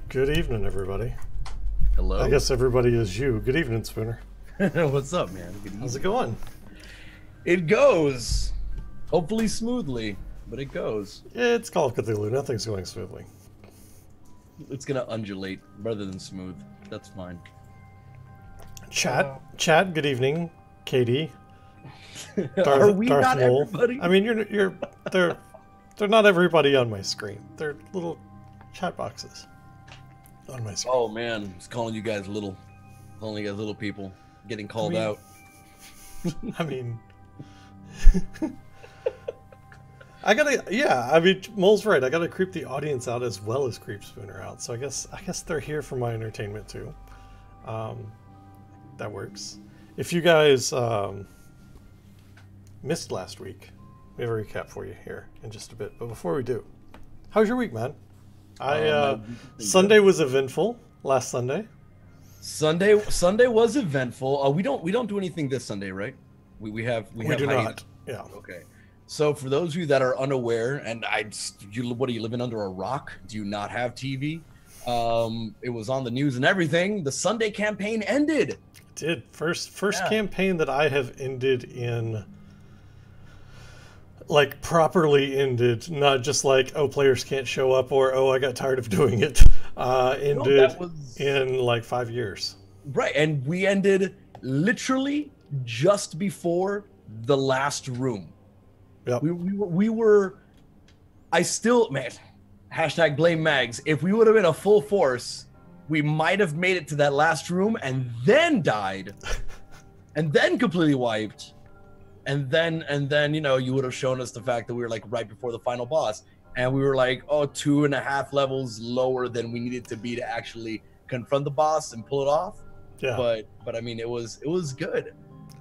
Good evening, everybody. Hello. I guess everybody is you. Good evening, Spooner. What's up, man? How's it going? It goes. Hopefully smoothly, but it goes. It's Call of Cthulhu. Nothing's going smoothly. It's gonna undulate rather than smooth. That's fine. Chad. Good evening, Katie. Are we Darth not Mole. everybody? I mean, they're not everybody on my screen. They're little chat boxes on my screen. Oh man, I was calling you guys little people, getting called out. I mean, Mole's right. I gotta creep the audience out as well as creep Spooner out. So I guess they're here for my entertainment too. That works. If you guys missed last week, we have a recap for you here in just a bit. But before we do, how was your week, man? Sunday was eventful. Last Sunday. Sunday was eventful. We don't do anything this Sunday, right? We do not. Yeah. Okay. So for those of you that are unaware, and what are you living under a rock? Do you not have TV? It was on the news and everything. The Sunday campaign ended. It did. First campaign that I have ended in, like, properly ended, not just like, oh, players can't show up, or oh, I got tired of doing it. Ended in like 5 years. Right, and we ended literally just before the last room. Yep. We were. I still, man. Hashtag blame Mags. If we would have been a full force, we might have made it to that last room and then died, and then completely wiped, and then you would have shown us the fact that we were like right before the final boss, and we were like 2.5 levels lower than we needed to be to actually confront the boss and pull it off. Yeah. But I mean, it was good.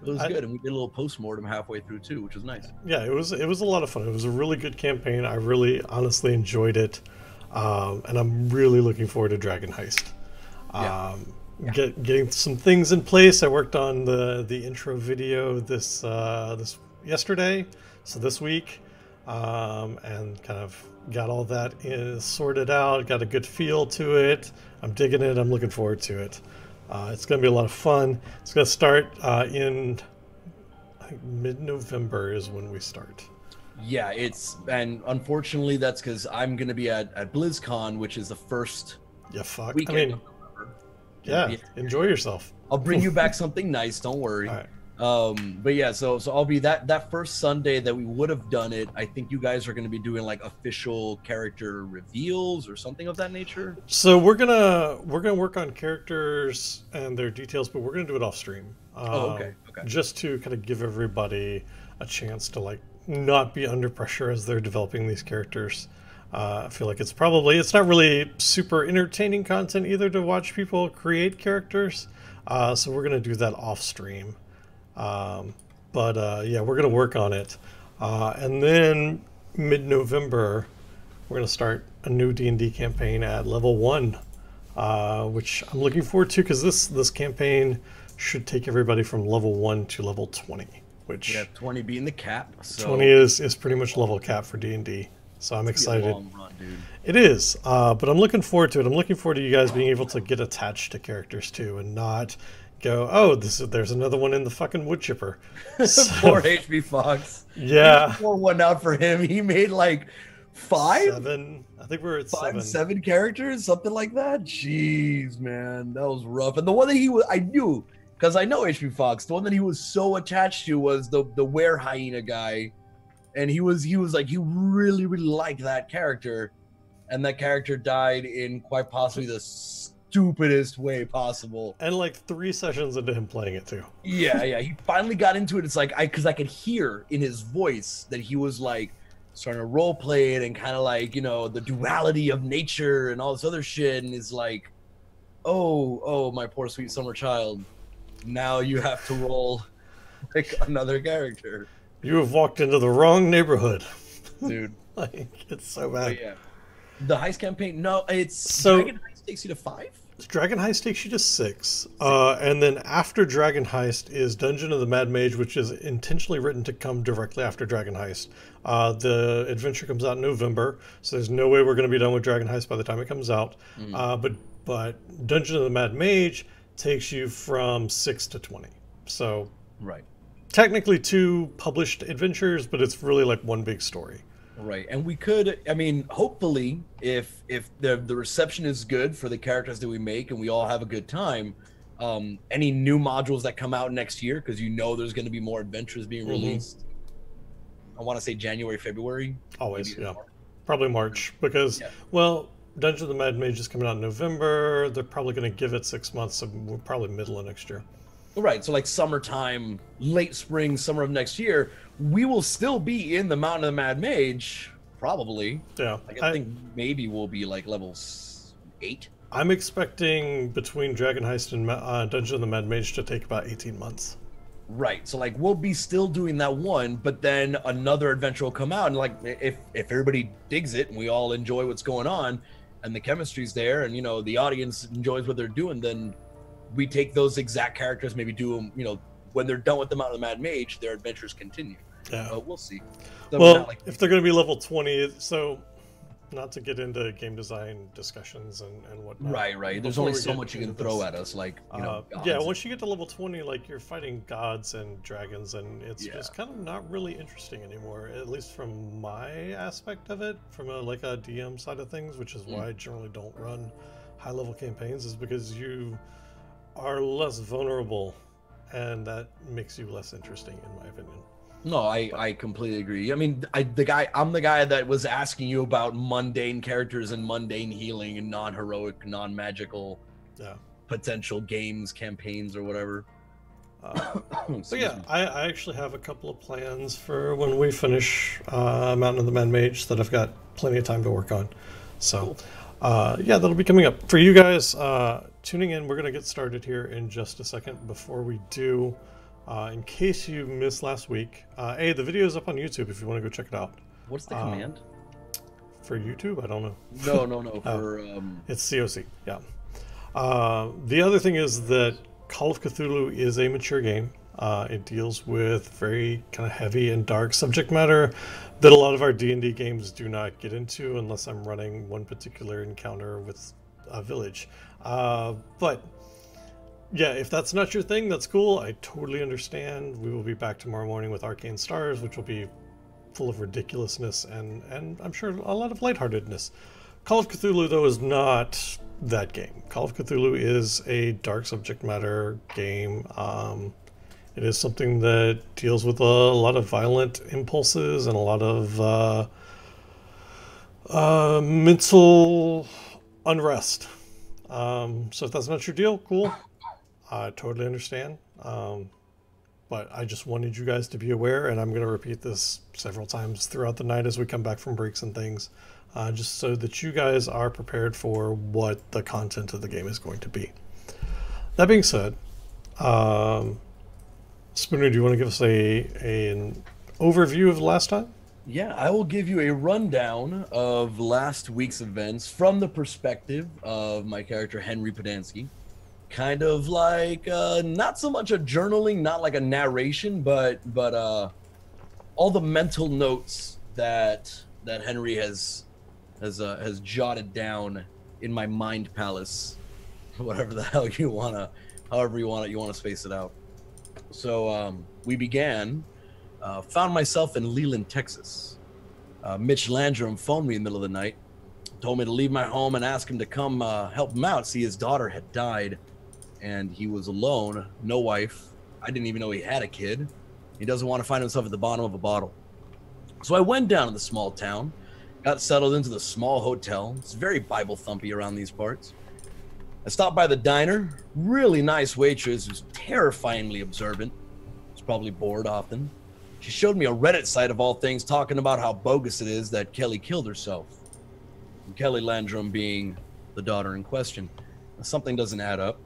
It was good, and we did a little post-mortem halfway through too, which was nice. Yeah, it was a lot of fun. It was a really good campaign. I really honestly enjoyed it, and I'm really looking forward to Dragon Heist. Getting some things in place. I worked on the intro video this yesterday, so this week, and kind of got all that sorted out. Got a good feel to it. I'm digging it. I'm looking forward to it. It's going to be a lot of fun. It's going to start in, I think, mid-November is when we start. Yeah, and unfortunately that's because I'm going to be at BlizzCon, which is the first weekend of November. Yeah, enjoy yourself. I'll bring you back something nice, don't worry. All right. But yeah, so I'll be that first Sunday that we would have done it. I think you guys are going to be doing like official character reveals or something of that nature. So we're gonna work on characters and their details, but we're gonna do it off stream. Okay. Just to kind of give everybody a chance to like not be under pressure as they're developing these characters. I feel like it's not really super entertaining content either to watch people create characters. So we're gonna do that off stream. Yeah, we're gonna work on it, and then mid-November we're gonna start a new D&D campaign at level 1, which I'm looking forward to because this campaign should take everybody from level 1 to level 20, which 20 being the cap. So 20 is pretty much level cap for D&D. So I'm excited. Long run, dude. It is, but I'm looking forward to it. I'm looking forward to you guys being able to get attached to characters too, and not go, oh, there's another one in the fucking wood chipper. Poor HP Fox. Yeah. Pour one out for him. He made like 7. I think we're at 7 characters, something like that. Jeez, man, that was rough. And the one that I knew, because I know HP Fox, the one that he was so attached to was the were hyena guy, and he was like, he really liked that character, and that character died in quite possibly the stupidest way possible, and like 3 sessions into him playing it too. Yeah, he finally got into it. It's like because I could hear in his voice that he was like starting to role play it and kind of like, the duality of nature and all this other shit, and is like, oh my poor sweet summer child, now you have to roll like another character. You have walked into the wrong neighborhood, dude. Like, it's so bad. But yeah, the heist campaign, no, it's so Dragon Heist takes you to 5. Dragon Heist takes you to 6. And then after Dragon Heist is Dungeon of the Mad Mage, which is intentionally written to come directly after Dragon Heist. The adventure comes out in November, so there's no way we're going to be done with Dragon Heist by the time it comes out. But Dungeon of the Mad Mage takes you from 6 to 20. So right, technically 2 published adventures, but it's really like one big story. Right, and we could, I mean, hopefully, if the reception is good for the characters that we make and we all have a good time, any new modules that come out next year, because you know there's going to be more adventures being released. I want to say January, February. Always, yeah. Probably March, because, well, Dungeon of the Mad Mage is coming out in November. They're probably going to give it 6 months, so we're probably middle of next year. Right, so like summertime, late spring, summer of next year, we will still be in the Mountain of the Mad Mage, probably. Yeah. Like, I think maybe we'll be like level 8. I'm expecting between Dragon Heist and Dungeon of the Mad Mage to take about 18 months. Right, so like we'll be still doing that one, but then another adventure will come out, and like if everybody digs it and we all enjoy what's going on, and the chemistry's there, and you know the audience enjoys what they're doing, then we take those exact characters, maybe do them, you know, when they're done with the Mountain of the Mad Mage, their adventures continue. Yeah. But we'll see. So well, if they're going to be level 20, so not to get into game design discussions and whatnot. Right. There's only so much you can throw at us, like, you know. Yeah, once you get to level 20, like, you're fighting gods and dragons, and it's just kind of not really interesting anymore, at least from my aspect of it, from a DM side of things, which is why I generally don't run high-level campaigns, is because you are less vulnerable, and that makes you less interesting, in my opinion. No, I completely agree. I mean, I'm the guy that was asking you about mundane characters and mundane healing and non-heroic, non-magical potential games, campaigns, or whatever. So yeah, I actually have a couple of plans for when we finish Mountain of the Mad Mage that I've got plenty of time to work on. So yeah, that'll be coming up. For you guys tuning in, we're going to get started here in just a second. Before we do, in case you missed last week, the video is up on YouTube if you want to go check it out. What's the command? For YouTube? I don't know. No. For it's COC, yeah. The other thing is that Call of Cthulhu is a mature game. It deals with very kind of heavy and dark subject matter that a lot of our D&D games do not get into unless I'm running one particular encounter with a village. But yeah, if that's not your thing, that's cool. I totally understand. We will be back tomorrow morning with Arcane Stars, which will be full of ridiculousness and I'm sure a lot of lightheartedness. Call of Cthulhu, though, is not that game. Call of Cthulhu is a dark subject matter game. It is something that deals with a lot of violent impulses and a lot of mental unrest. So if that's not your deal, cool. I totally understand. But I just wanted you guys to be aware, and I'm going to repeat this several times throughout the night as we come back from breaks and things, just so that you guys are prepared for what the content of the game is going to be. That being said, Spooner, do you want to give us an overview of the last time? Yeah, I will give you a rundown of last week's events from the perspective of my character, Henry Podansky. Kind of like, not so much a journaling, not like a narration, but all the mental notes that Henry has jotted down in my mind palace, whatever the hell you wanna, however you want to space it out. So we began. Found myself in Leland, Texas. Mitch Landrum phoned me in the middle of the night, told me to leave my home and ask him to come help him out. See, his daughter had died, and he was alone, no wife. I didn't even know he had a kid. He doesn't want to find himself at the bottom of a bottle. So I went down to the small town, got settled into the small hotel. It's very Bible thumpy around these parts. I stopped by the diner. Really nice waitress who's terrifyingly observant. Was probably bored often. She showed me a Reddit site of all things talking about how bogus it is that Kelly killed herself. And Kelly Landrum being the daughter in question. Something doesn't add up.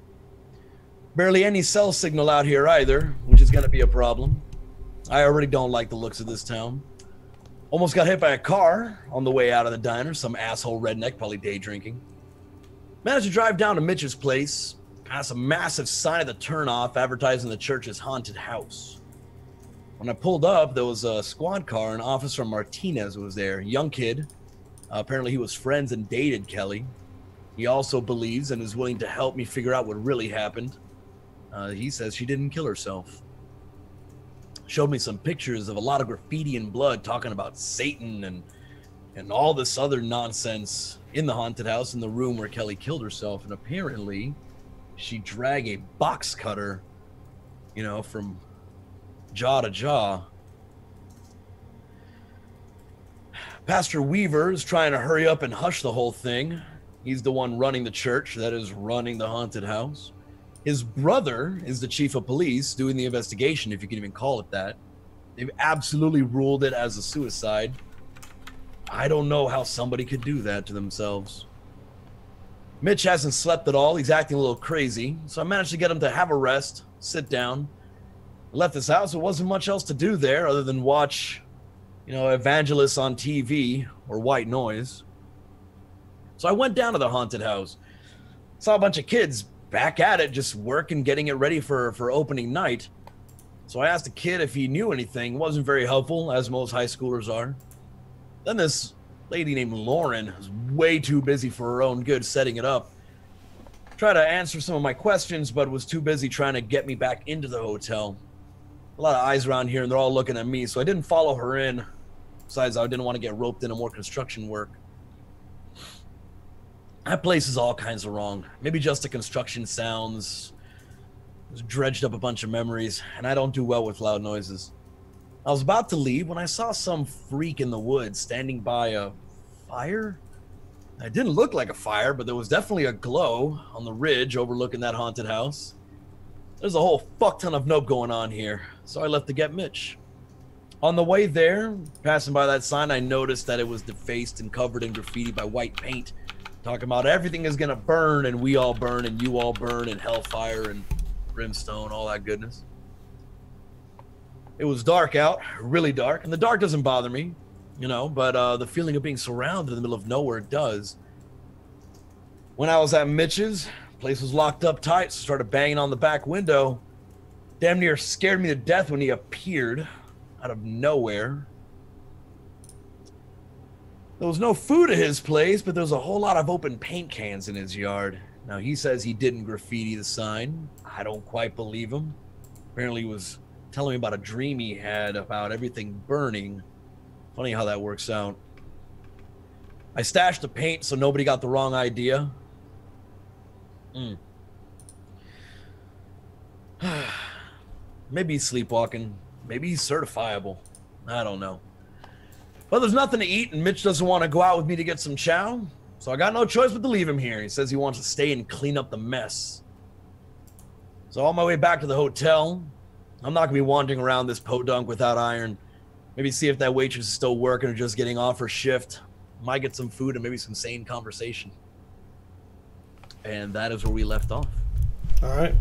Barely any cell signal out here either, which is going to be a problem. I already don't like the looks of this town. Almost got hit by a car on the way out of the diner. Some asshole redneck, probably day drinking. Managed to drive down to Mitch's place, past a massive sign at the turnoff advertising the church's haunted house. When I pulled up, there was a squad car, and Officer Martinez was there. Young kid. Apparently he was friends and dated Kelly. He also believes and is willing to help me figure out what really happened. He says she didn't kill herself. Showed me some pictures of a lot of graffiti and blood talking about Satan and all this other nonsense in the haunted house in the room where Kelly killed herself. And apparently she dragged a box cutter, from jaw to jaw. Pastor Weaver is trying to hurry up and hush the whole thing. He's the one running the church, that is running the haunted house. His brother is the chief of police doing the investigation, if you can even call it that. They've absolutely ruled it as a suicide. I don't know how somebody could do that to themselves. Mitch hasn't slept at all. He's acting a little crazy. So I managed to get him to have a rest, sit down. I left his house. There wasn't much else to do there other than watch, evangelists on TV or white noise. So I went down to the haunted house. Saw a bunch of kids back at it, just working, getting it ready for opening night. So I asked the kid if he knew anything. Wasn't very helpful, as most high schoolers are. Then this lady named Lauren was way too busy for her own good setting it up. Tried to answer some of my questions, but was too busy trying to get me back into the hotel. A lot of eyes around here, and they're all looking at me, so I didn't follow her in. Besides, I didn't want to get roped into more construction work. That place is all kinds of wrong. Maybe just the construction sounds. It's dredged up a bunch of memories, and I don't do well with loud noises. I was about to leave when I saw some freak in the woods standing by a fire. It didn't look like a fire, but there was definitely a glow on the ridge overlooking that haunted house. There's a whole fuck ton of nope going on here, so I left to get Mitch. On the way there, passing by that sign, I noticed that it was defaced and covered in graffiti by white paint, talking about everything is gonna burn, and we all burn, and you all burn, and hellfire, and brimstone, all that goodness. It was dark out, really dark, and the dark doesn't bother me, but the feeling of being surrounded in the middle of nowhere does. When I was at Mitch's, place was locked up tight, so started banging on the back window. Damn near scared me to death when he appeared out of nowhere. There was no food at his place, but there was a whole lot of open paint cans in his yard. Now, he says he didn't graffiti the sign. I don't quite believe him. Apparently he was telling me about a dream he had about everything burning. Funny how that works out. I stashed the paint so nobody got the wrong idea. Maybe he's sleepwalking. Maybe he's certifiable. I don't know. But there's nothing to eat, and Mitch doesn't want to go out with me to get some chow. So I got no choice but to leave him here. He says he wants to stay and clean up the mess. So on my way back to the hotel, I'm not going to be wandering around this podunk without iron. Maybe see if that waitress is still working or just getting off her shift. Might get some food and maybe some sane conversation. And that is where we left off. All right.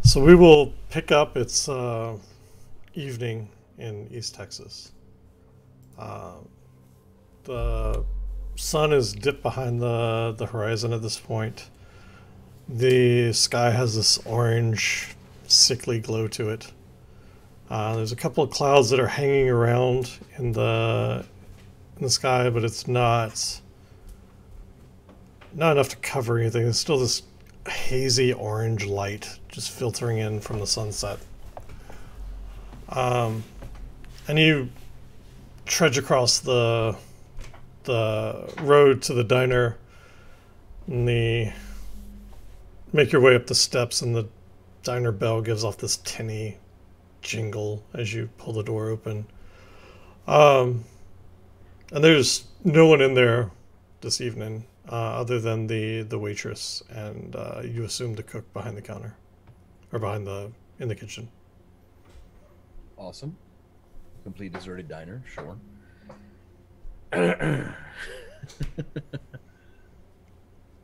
So we will pick up. It's evening in East Texas. The sun is dipped behind the horizon at this point. The sky has this orange, sickly glow to it. There's a couple of clouds that are hanging around in the sky, but it's not enough to cover anything. There's still this hazy orange light just filtering in from the sunset. And you trudge across the road to the diner, and make your way up the steps, and the diner bell gives off this tinny jingle as you pull the door open. And there's no one in there this evening other than the waitress, and you assume the cook behind the counter, or in the kitchen. Awesome. Complete deserted diner, sure.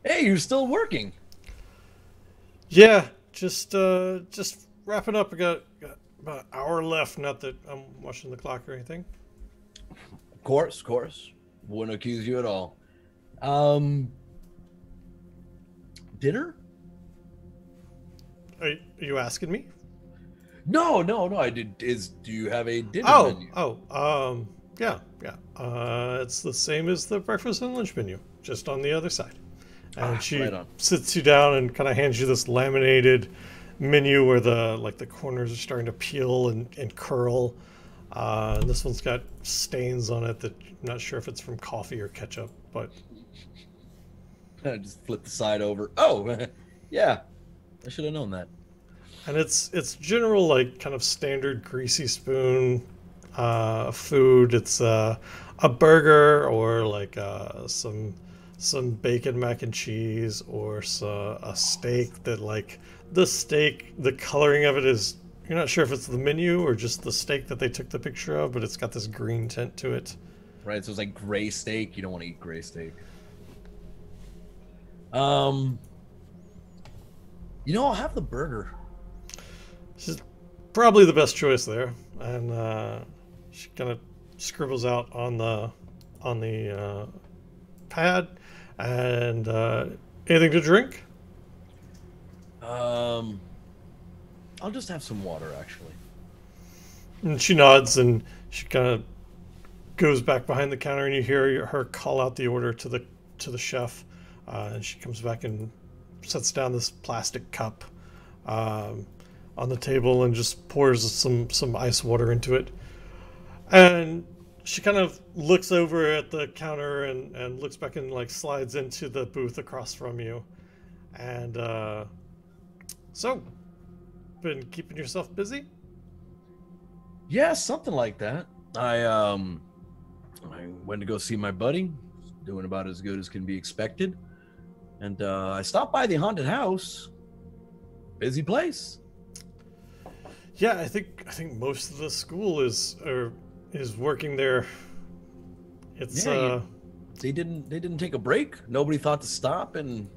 Hey, you're still working. Yeah, just wrapping up. I got about an hour left. Not that I'm watching the clock or anything. Of course. Wouldn't accuse you at all. dinner? Are you asking me? No, no, no. I did. Do you have a dinner Oh, menu? yeah, yeah. It's the same as the breakfast and lunch menu, just on the other side. And Ah, she right on. sits you down and kind of hands you this laminated menu where the corners are starting to peel and curl. And this one's got stains on it that I'm not sure if it's from coffee or ketchup, but I just flip the side over. Oh, yeah. I should have known that. and it's general like kind of standard greasy spoon food. It's a burger or like some bacon mac and cheese or a steak that like the steak the coloring of it is you're not sure if it's the menu or just the steak that they took the picture of, but it's got this green tint to it. Right, so it's like gray steak. You don't want to eat gray steak. Um, I'll have the burger. She's probably the best choice there, and she kind of scribbles out on the pad. And anything to drink? I'll just have some water, actually. And she nods, and she kind of goes back behind the counter, and you hear her call out the order to the chef. And she comes back and sets down this plastic cup on the table and just pours some ice water into it. And she kind of looks over at the counter and looks back and like slides into the booth across from you. And so, been keeping yourself busy? Yeah, something like that. I went to go see my buddy, doing about as good as can be expected, and I stopped by the haunted house. Busy place. Yeah, I think most of the school is working there. It's Yeah, they didn't take a break. Nobody thought to stop, and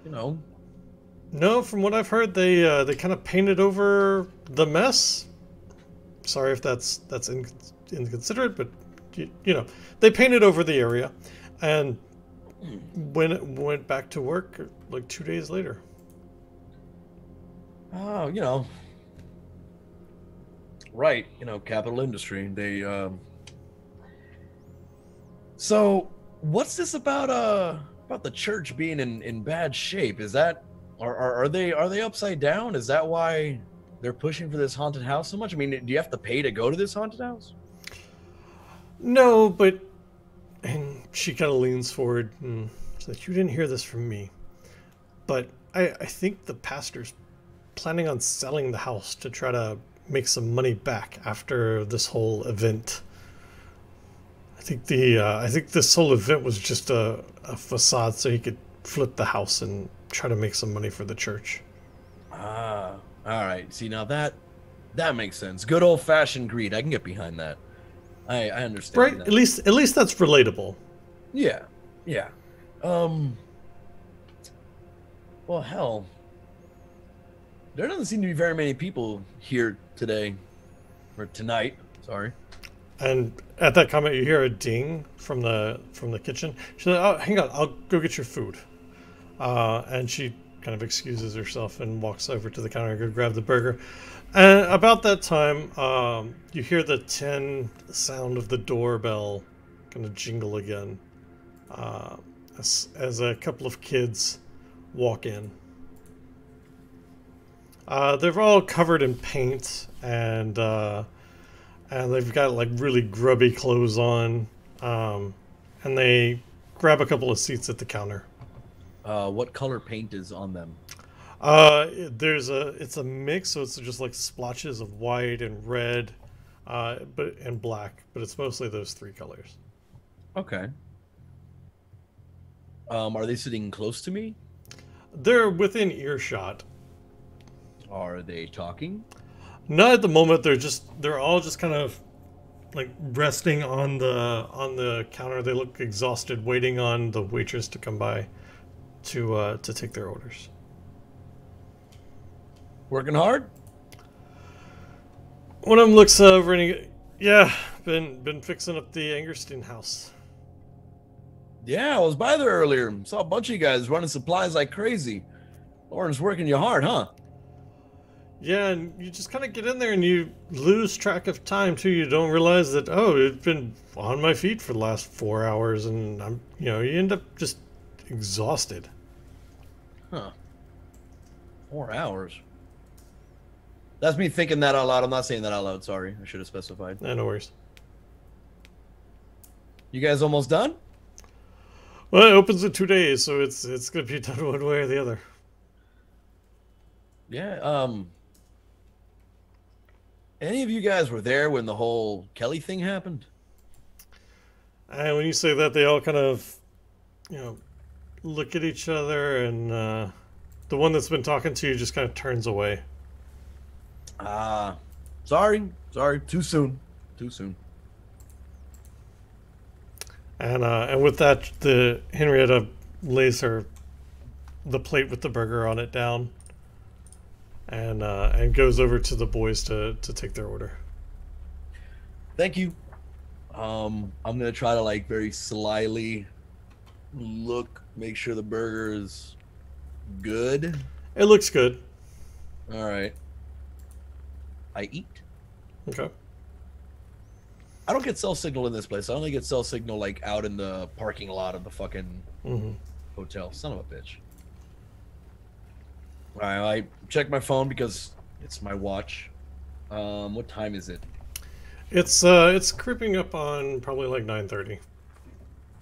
no, from what I've heard, they kind of painted over the mess. Sorry if that's inconsiderate, but they painted over the area, and went back to work like 2 days later. Oh, right, capital industry. They So what's this about the church being in bad shape? Is that are they upside down? Is that why they're pushing for this haunted house so much? I mean, do you have to pay to go to this haunted house? No, but and she kind of leans forward and says, "You didn't hear this from me, but I think the pastor's planning on selling the house to try to make some money back after this whole event. I think this whole event was just a facade so he could flip the house and try to make some money for the church." Ah, all right. See, now that makes sense. Good old fashioned greed. I can get behind that. I understand. Right? That. At least that's relatable. Yeah, yeah. Well, hell, there doesn't seem to be very many people here today, or tonight. Sorry. And at that comment, you hear a ding from the kitchen. She's like, "Oh, hang on, I'll go get your food." And she kind of excuses herself and walks over to the counter to go grab the burger. And about that time, you hear the tin sound of the doorbell kind of jingle again, as a couple of kids walk in. They're all covered in paint and they've got like really grubby clothes on, and they grab a couple of seats at the counter. What color paint is on them? It's a mix, so it's just like splotches of white and red, and black, but it's mostly those three colors. Okay. Are they sitting close to me? They're within earshot. Are they talking? Not at the moment. They're all just kind of like resting on the counter. They look exhausted, waiting on the waitress to come by to take their orders. Working hard? One of them looks over and yeah, been fixing up the Angerstein house. Yeah, I was by there earlier. Saw a bunch of you guys running supplies like crazy. Lauren's working you hard, huh? Yeah, and you just kind of get in there and you lose track of time too. You don't realize that, oh, it's been on my feet for the last 4 hours, and you end up just exhausted. Huh. 4 hours. That's me thinking that out loud. I'm not saying that out loud. Sorry, I should have specified. No worries. You guys almost done? Well, it opens in 2 days, so it's gonna be done one way or the other. Yeah. Any of you guys were there when the whole Kelly thing happened? And when you say that, they all kind of, look at each other, and the one that's been talking to you just kind of turns away. Sorry. Too soon. And with that, the Henrietta lays the plate with the burger on it down, and goes over to the boys to take their order. Thank you. I'm gonna try to like very slyly make sure the burger is good. It looks good. All right. I eat. Okay. I don't get cell signal in this place. I only get cell signal like out in the parking lot of the fucking hotel. Son of a bitch. All right, I check my phone because it's my watch. What time is it? It's creeping up on probably like 9:30.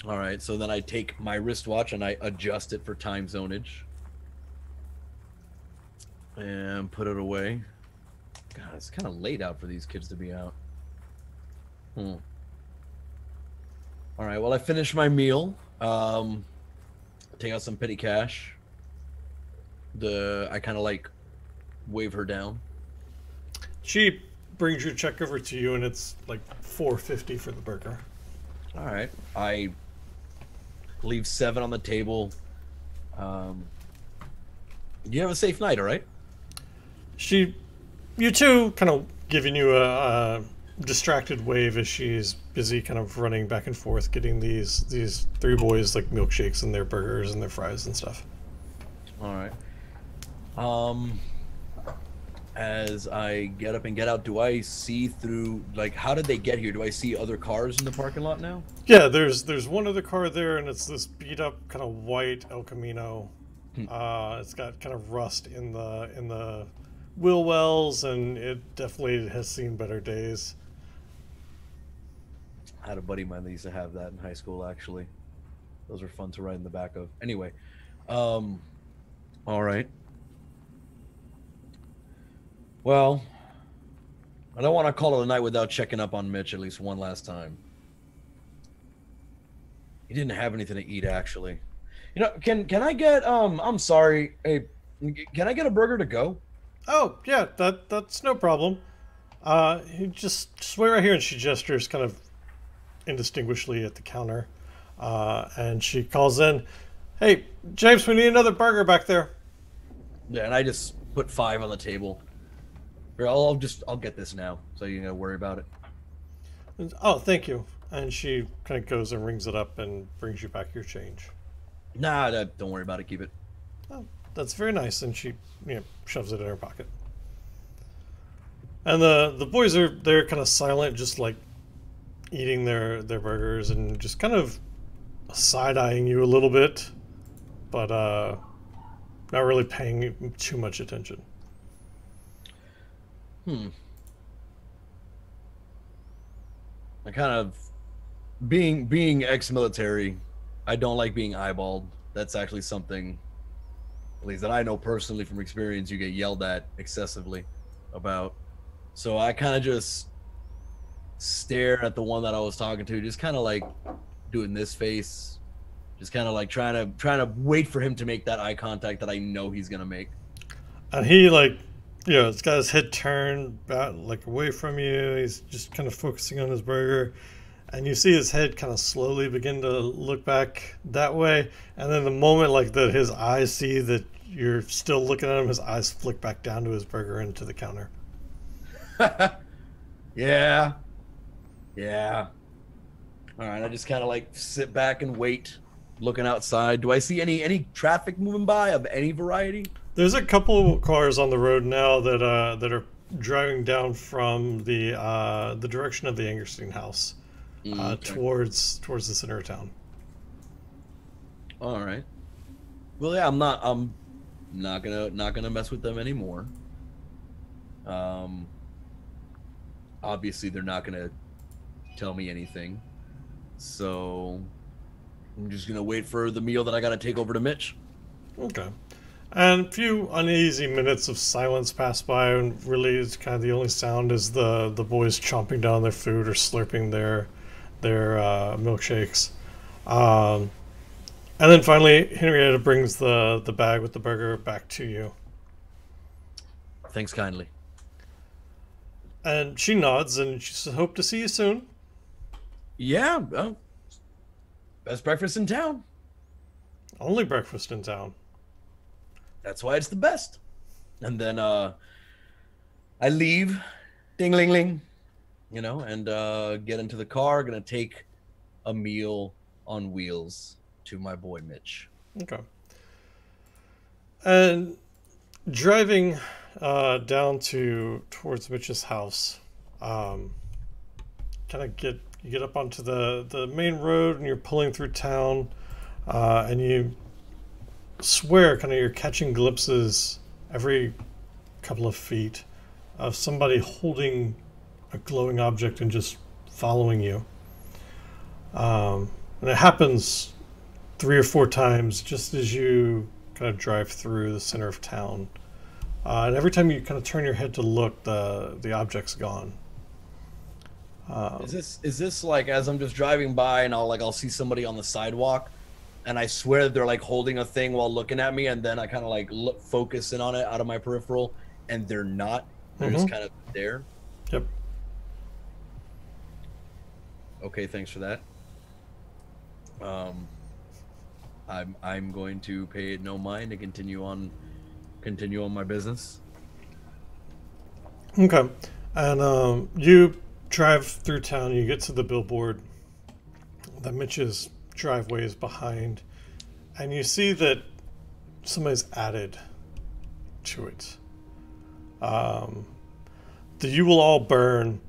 All right, so then I take my wristwatch and I adjust it for time zonage. And put it away. God, it's kind of late out for these kids to be out. All right, well, I finished my meal. Take out some petty cash. I kind of like wave her down. She brings your check over to you, and it's like $4.50 for the burger. All right, I leave $7 on the table. You have a safe night, all right? You two, kind of giving you a distracted wave as she's busy kind of running back and forth, getting these three boys like milkshakes and their burgers and their fries and stuff. All right. As I get up and get out, do I see through, like, how did they get here? Do I see other cars in the parking lot now? Yeah, there's one other car there, and it's this beat up kind of white El Camino. It's got kind of rust in the wheel wells, and it definitely has seen better days. I had a buddy of mine that used to have that in high school, actually. Those are fun to ride in the back of. Anyway, all right. Well, I don't want to call it a night without checking up on Mitch at least one last time. He didn't have anything to eat, actually. You know, can I get I'm sorry, hey, can I get a burger to go? Oh yeah, that's no problem. You just wait right here, and she gestures kind of indistinguishably at the counter, and she calls in, "Hey, James, we need another burger back there." Yeah, and I just put 5 on the table. Here, I'll get this now, so you don't worry about it. Oh, thank you. And she kind of goes and rings it up and brings you back your change. Nah, don't worry about it. Keep it. Oh, that's very nice. And she, shoves it in her pocket. And the boys they're kind of silent, just like eating their burgers and just kind of side-eyeing you a little bit, but not really paying too much attention. I kind of, being ex-military, I don't like being eyeballed. That's actually something, at least that I know personally from experience, you get yelled at excessively about. So I kind of just stare at the one that I was talking to, just kind of like doing this face, just kind of like trying to wait for him to make that eye contact that I know he's gonna make. And he it's got his head turned back, like away from you. He's just kind of focusing on his burger, and you see his head kind of slowly begin to look back that way. And then the moment like that, his eyes see that you're still looking at him, his eyes flick back down to his burger and to the counter. Yeah. All right, I just kind of like sit back and wait, looking outside. Do I see any traffic moving by of any variety? There's a couple cars on the road now that are driving down from the direction of the Angerstein house, Okay. towards the center of town. All right. Well, yeah, I'm not gonna mess with them anymore. Um, obviously they're not gonna tell me anything, so I'm just gonna wait for the meal that I gotta take over to Mitch. Okay. And a few uneasy minutes of silence pass by, and really, it's kind of the only sound is the boys chomping down their food or slurping their milkshakes. Um, and then finally, Henrietta brings the bag with the burger back to you, Thanks kindly. and she nods and she says, "Hope to see you soon." Yeah, well, best breakfast in town. Only breakfast in town. That's why it's the best. And then I leave, ding ling ling, and get into the car. Gonna take a meal on wheels to my boy Mitch. Okay. And driving down towards Mitch's house, kind of you get up onto the main road and you're pulling through town, and you swear kind of you're catching glimpses every couple of feet of somebody holding a glowing object and just following you. And it happens 3 or 4 times just as you kind of drive through the center of town. And every time you kind of turn your head to look, the object's gone. Is this like as I'm just driving by and I'll see somebody on the sidewalk, and I swear that they're like holding a thing while looking at me, and then I kind of like focus in on it out of my peripheral, and they're not. They're just kind of there. Yep. Okay, thanks for that. I'm going to pay it no mind and continue on my business. Okay. And you drive through town, you get to the billboard that Mitch's driveway is behind, and you see that somebody's added to it. The "You Will All Burn"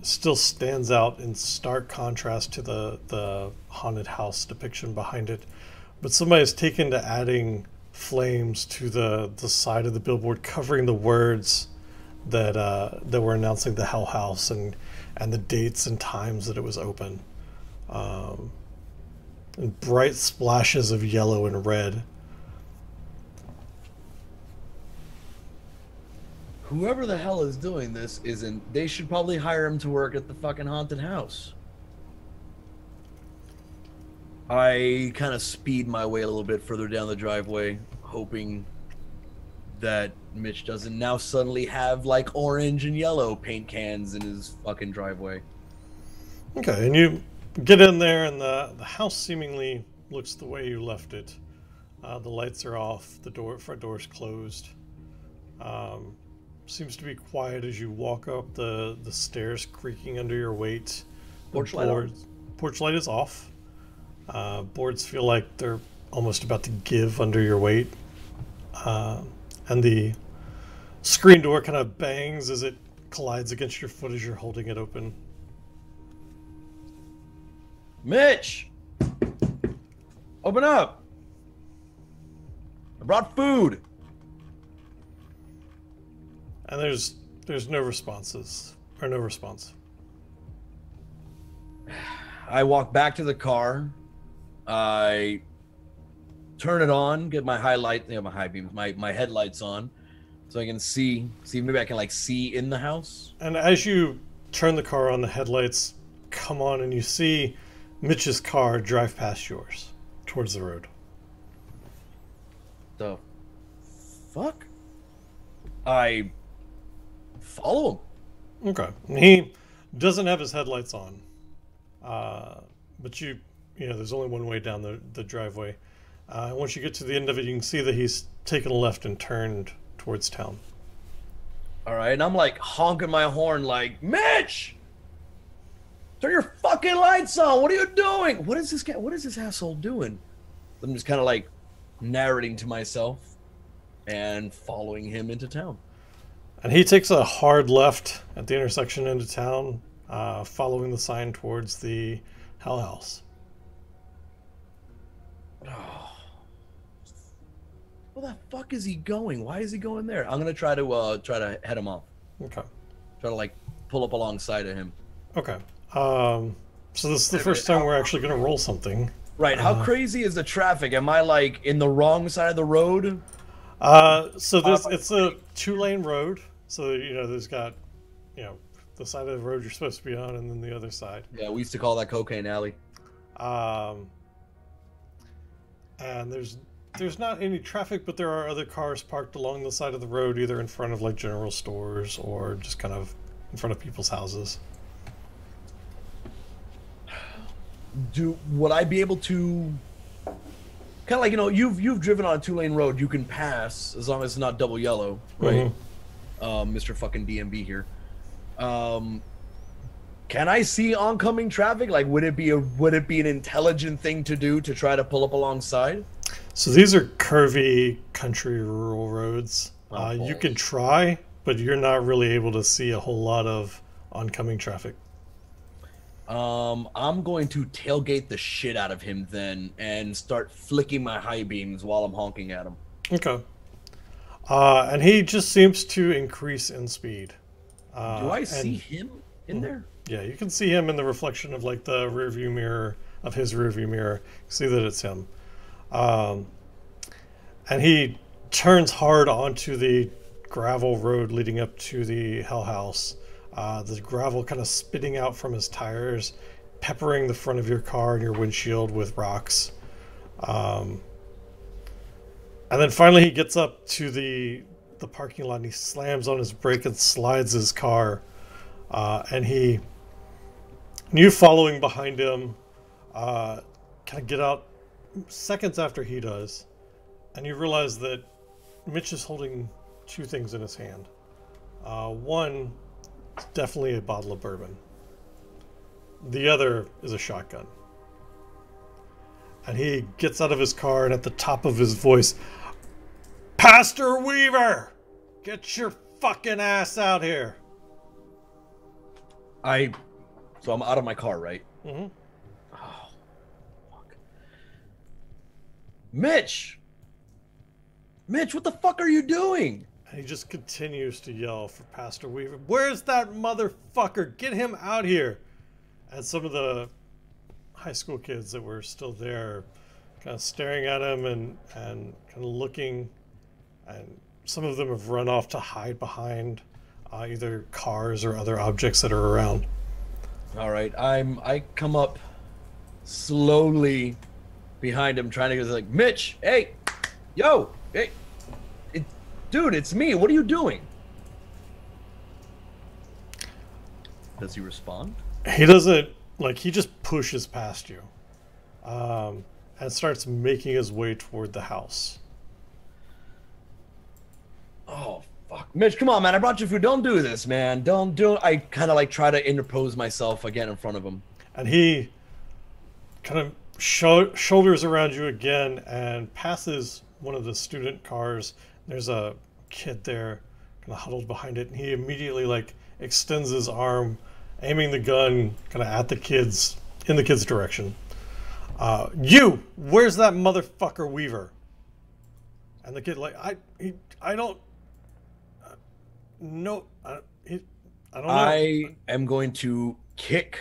still stands out in stark contrast to the haunted house depiction behind it, but somebody's taken to adding flames to the side of the billboard, covering the words that were announcing the Hell House and the dates and times that it was open. And bright splashes of yellow and red. Whoever the hell is doing this they should probably hire him to work at the fucking haunted house. I kind of speed my way a little bit further down the driveway, hoping that Mitch doesn't now suddenly have like orange and yellow paint cans in his fucking driveway. Okay, and you get in there, and the house seemingly looks the way you left it. The lights are off, the front door's closed. Seems to be quiet as you walk up the stairs, creaking under your weight. Porch light on. Porch light is off. Boards feel like they're almost about to give under your weight. And the screen door kind of bangs as it collides against your foot as you're holding it open. Mitch! Open up! I brought food! And there's no responses, or no response. I walk back to the car. I turn it on, get my my high beams, my headlights on, so I can see maybe I can like see in the house. And as you turn the car on, the headlights come on, and you see Mitch's car drive past yours towards the road. The fuck? I follow him. Okay. And he doesn't have his headlights on. But you know, there's only one way down the driveway. Once you get to the end of it, you can see that he's taken a left and turned towards town. All right, and I'm like honking my horn like, Mitch! Turn your fucking lights on! What are you doing? What is this asshole doing? I'm just kind of like narrating to myself. and following him into town. And he takes a hard left at the intersection into town, following the sign towards the Hell House. Oh, where the fuck is he going? Why is he going there? I'm gonna try to head him off. Okay. Try to like pull up alongside of him. Okay. So this is the first time we're actually going to roll something. Right. How crazy is the traffic? Am I like in the wrong side of the road? So this it's a 2-lane road. So there's got the side of the road you're supposed to be on, and then the other side. Yeah, we used to call that Cocaine Alley. And there's not any traffic, but there are other cars parked along the side of the road, either in front of like general stores or just kind of in front of people's houses. Would I be able to kind of like you've driven on a 2-lane road, you can pass as long as it's not double yellow, right? Mr. fucking DMV here. Can I see oncoming traffic? Like, would it be an intelligent thing to do to try to pull up alongside? So these are curvy country rural roads. Oh, you can try, but you're not really able to see a whole lot of oncoming traffic. I'm going to tailgate the shit out of him then and start flicking my high beams while I'm honking at him. Okay. And he just seems to increase in speed. Do I see him in there? Yeah, you can see him in the reflection of like the rearview mirror of his rearview mirror. See that it's him. And he turns hard onto the gravel road leading up to the Hell House. The gravel kind of spitting out from his tires, peppering the front of your car and your windshield with rocks. And then finally he gets up to the parking lot and he slams on his brake and slides his car. And you following behind him, kind of get out seconds after he does. And you realize that Mitch is holding 2 things in his hand. One, it's definitely a bottle of bourbon. The other is a shotgun. And he gets out of his car and at the top of his voice, "Pastor Weaver, get your fucking ass out here." So I'm out of my car, right? Mm-hmm. Oh, fuck. Mitch, what the fuck are you doing? And he just continues to yell for Pastor Weaver. "Where's that motherfucker? Get him out here." And some of the high school kids that were still there kind of staring at him and kind of looking. And some of them have run off to hide behind either cars or other objects that are around. All right, I come up slowly behind him, trying to go like, "Mitch, hey, yo, hey. Dude, it's me. What are you doing?" Does he respond? He doesn't, like, he just pushes past you and starts making his way toward the house. Oh, fuck. Mitch, come on, man. I brought you food. Don't do this, man. Don't do it. I kind of like try to interpose myself again in front of him. And he kind of shoulders around you again and passes one of the student cars. There's a kid there kind of huddled behind it, and he immediately like extends his arm, aiming the gun kind of at the kids, in the kid's direction. Where's that motherfucker Weaver? And the kid like, I don't know. I don't know. I am going to kick,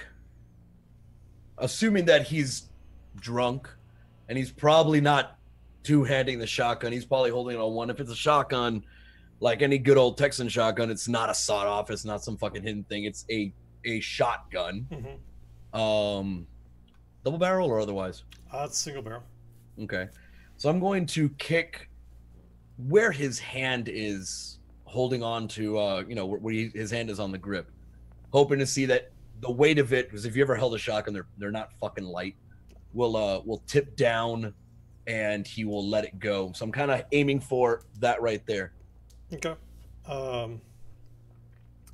assuming that he's drunk and he's probably not two-handing the shotgun. He's probably holding it on one. If it's a shotgun, like any good old Texan shotgun, it's not a sawed-off. It's not some fucking hidden thing. It's a shotgun. Mm-hmm. Double barrel or otherwise? It's single barrel. Okay. So I'm going to kick where his hand is holding on to, where his hand is on the grip, hoping to see that the weight of it, because if you ever held a shotgun, they're not fucking light, will tip down and he will let it go. So I'm kind of aiming for that right there. Okay.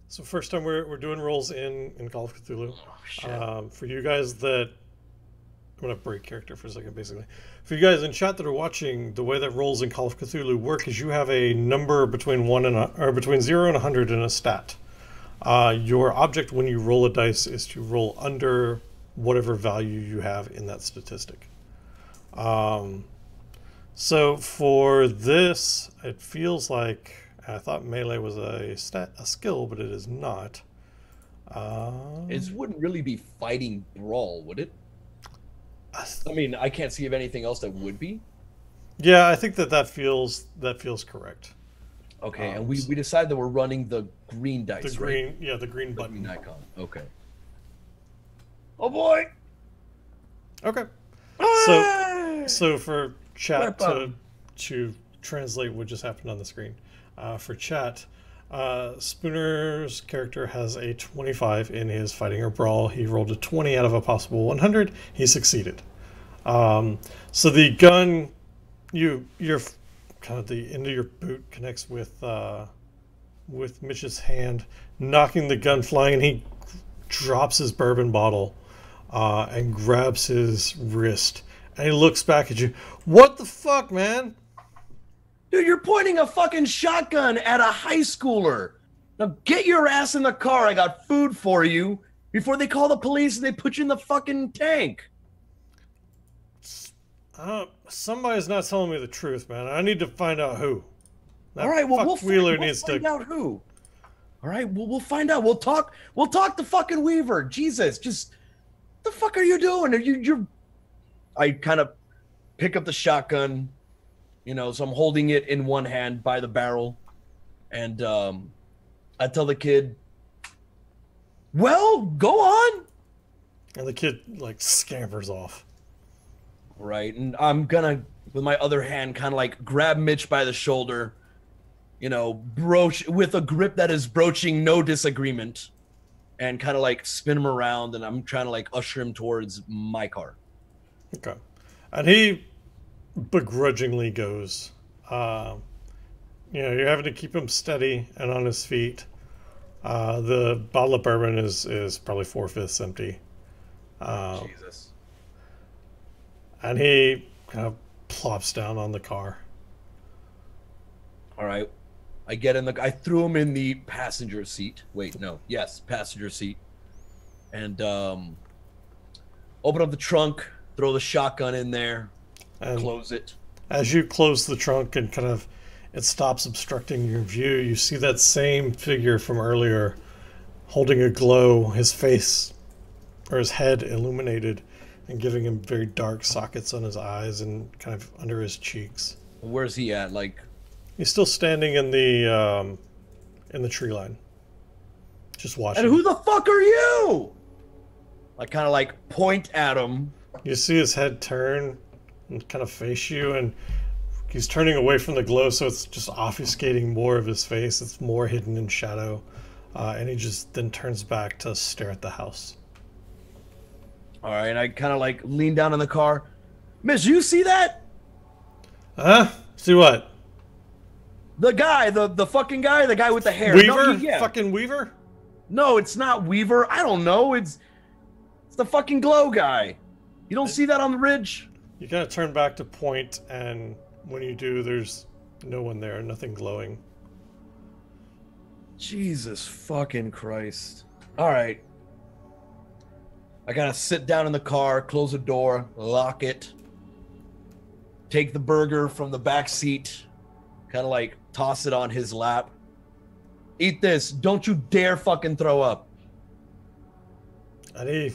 So first time we're doing rolls in Call of Cthulhu. Oh, shit. For you guys that I'm gonna break character for a second. Basically, for you guys in chat that are watching, the way that rolls in Call of Cthulhu work is you have a number between between 0 and 100 in a stat. Your object when you roll a dice is to roll under whatever value you have in that statistic. So for this, it feels like I thought melee was a skill, but it is not. It wouldn't really be fighting brawl, would it? I mean, I can't see of anything else that would be. Yeah, I think that feels correct. Okay, and we decided that we're running the green dice, the green, right? Yeah, the green The button green icon. Okay. Oh boy. Okay. So for chat to translate what just happened on the screen, for chat, Spooner's character has a 25 in his fighting or brawl. He rolled a 20 out of a possible 100. He succeeded. So the gun, your kind of the end of your boot connects with Mitch's hand, knocking the gun flying, and he drops his bourbon bottle and grabs his wrist. And he looks back at you. What the fuck, man? Dude, you're pointing a fucking shotgun at a high schooler. Now get your ass in the car. I got food for you before they call the police and they put you in the fucking tank. Somebody's not telling me the truth, man. I need to find out who. All right, well, we'll find out who. All right, we'll find out. We'll talk to fucking Weaver. Jesus, just what the fuck are you doing? You're I kind of pick up the shotgun, so I'm holding it in one hand by the barrel. And I tell the kid, well, go on. And the kid, scampers off. Right, and I'm gonna, with my other hand, kind of grab Mitch by the shoulder, broach with a grip that is broaching no disagreement, and kind of spin him around, and I'm trying to usher him towards my car. Okay. And he begrudgingly goes. You're having to keep him steady and on his feet. The bottle of bourbon is probably 4/5 empty. Jesus. And he kind of plops down on the car. All right. I threw him in the passenger seat. Wait, no. Yes, passenger seat. And open up the trunk, throw the shotgun in there, and close it. As you close the trunk and it stops obstructing your view, you see that same figure from earlier holding a glow, his face or his head illuminated and giving him very dark sockets on his eyes and kind of under his cheeks. Where's he at? He's still standing in the tree line, just watching. And who the fuck are you? I kind of point at him. You see his head turn and kind of face you, and he's turning away from the glow, so it's just obfuscating more of his face. It's more hidden in shadow, and he just then turns back to stare at the house. All right, and I kind of lean down in the car. Miss, you see that? Huh? See what? The guy, the fucking guy, the guy with the hair. Weaver? No, fucking Weaver? No, it's not Weaver. I don't know. It's the fucking glow guy. You don't see that on the ridge? You gotta turn back to point, and when you do, there's no one there, nothing glowing. Jesus fucking Christ. All right. I gotta sit down in the car, close the door, lock it, take the burger from the back seat, kind of toss it on his lap. Eat this. Don't you dare fucking throw up. And he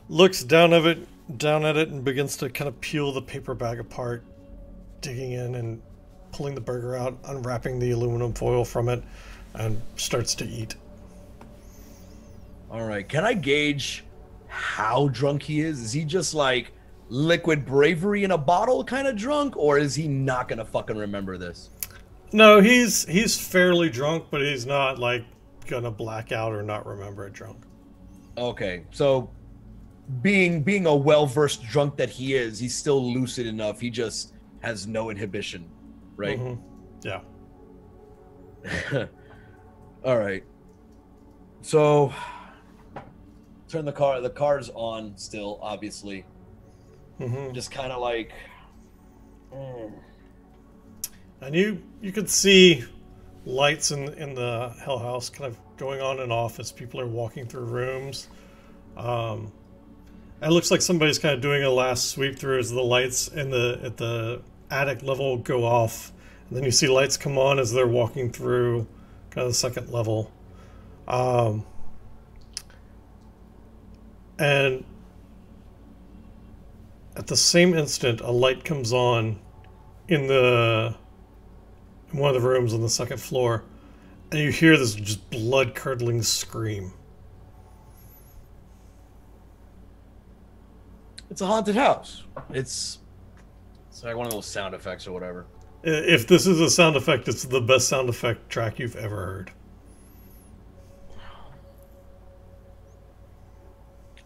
looks down at it and begins to kind of peel the paper bag apart, digging in and pulling the burger out, unwrapping the aluminum foil from it, and starts to eat. All right. Can I gauge how drunk he is? Is he just liquid bravery in a bottle kind of drunk, or is he not gonna fucking remember this? No, he's fairly drunk, but he's not gonna black out or not remember it drunk. Okay, so being a well-versed drunk that he is, he's still lucid enough. He just has no inhibition, right? Mm-hmm. Yeah. All right. So turn the car's on still, obviously. just kind of like. Mm. And you could see lights in the Hell House kind of going on and off as people are walking through rooms. It looks like somebody's kind of doing a last sweep through as the lights at the attic level go off, and then you see lights come on as they're walking through kind of the second level. And at the same instant, a light comes on in one of the rooms on the second floor, and you hear this just blood-curdling scream. It's a haunted house. It's like one of those sound effects or whatever. If this is a sound effect, it's the best sound effect track you've ever heard.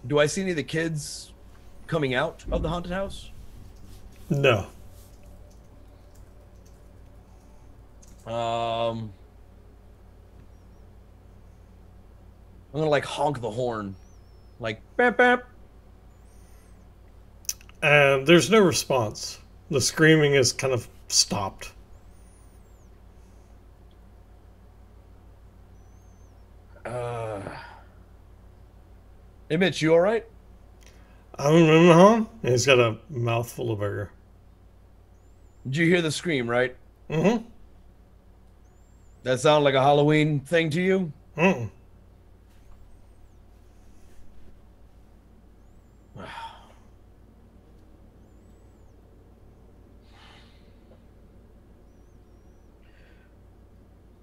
Do I see any of the kids coming out of the haunted house? No. I'm gonna like honk the horn, like bam bam. And there's no response. The screaming is kind of stopped. Hey Mitch, you all right? And he's got a mouthful of burger. Did you hear the scream, right? Mm-hmm. That sound like a Halloween thing to you? Mm-mm.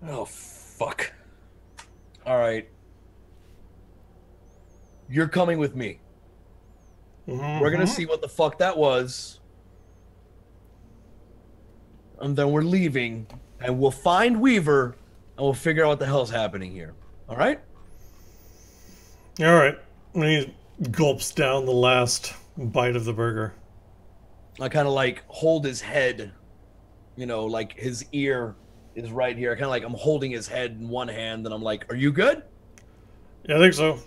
Oh, fuck. All right. You're coming with me. Mm-hmm. We're going to see what the fuck that was. And then we're leaving. And we'll find Weaver. And we'll figure out what the hell's happening here. All right? All right. And he gulps down the last bite of the burger. I kind of like hold his head. You know, like his ear is right here. I kind of like I'm holding his head in one hand. And I'm like, are you good? Yeah, I think so.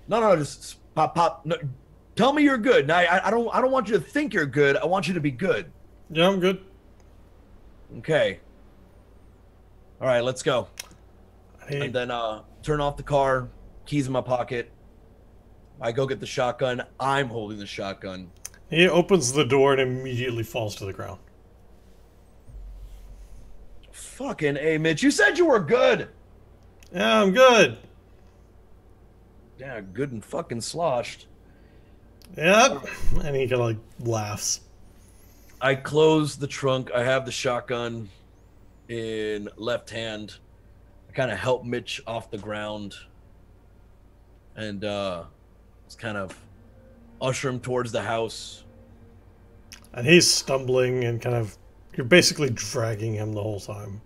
No, just pop. No, tell me you're good. Now, I don't want you to think you're good. I want you to be good. Yeah, I'm good. Okay. All right, let's go. Hey. And then turn off the car. Keys in my pocket. I go get the shotgun. I'm holding the shotgun. He opens the door and immediately falls to the ground. Fucking A, Mitch. You said you were good. Yeah, I'm good. Yeah, good and fucking sloshed. Yep. And he kind of like laughs. I close the trunk. I have the shotgun in left hand. I kind of help Mitch off the ground. And just kind of usher him towards the house. And he's stumbling and kind of, you're basically dragging him the whole time.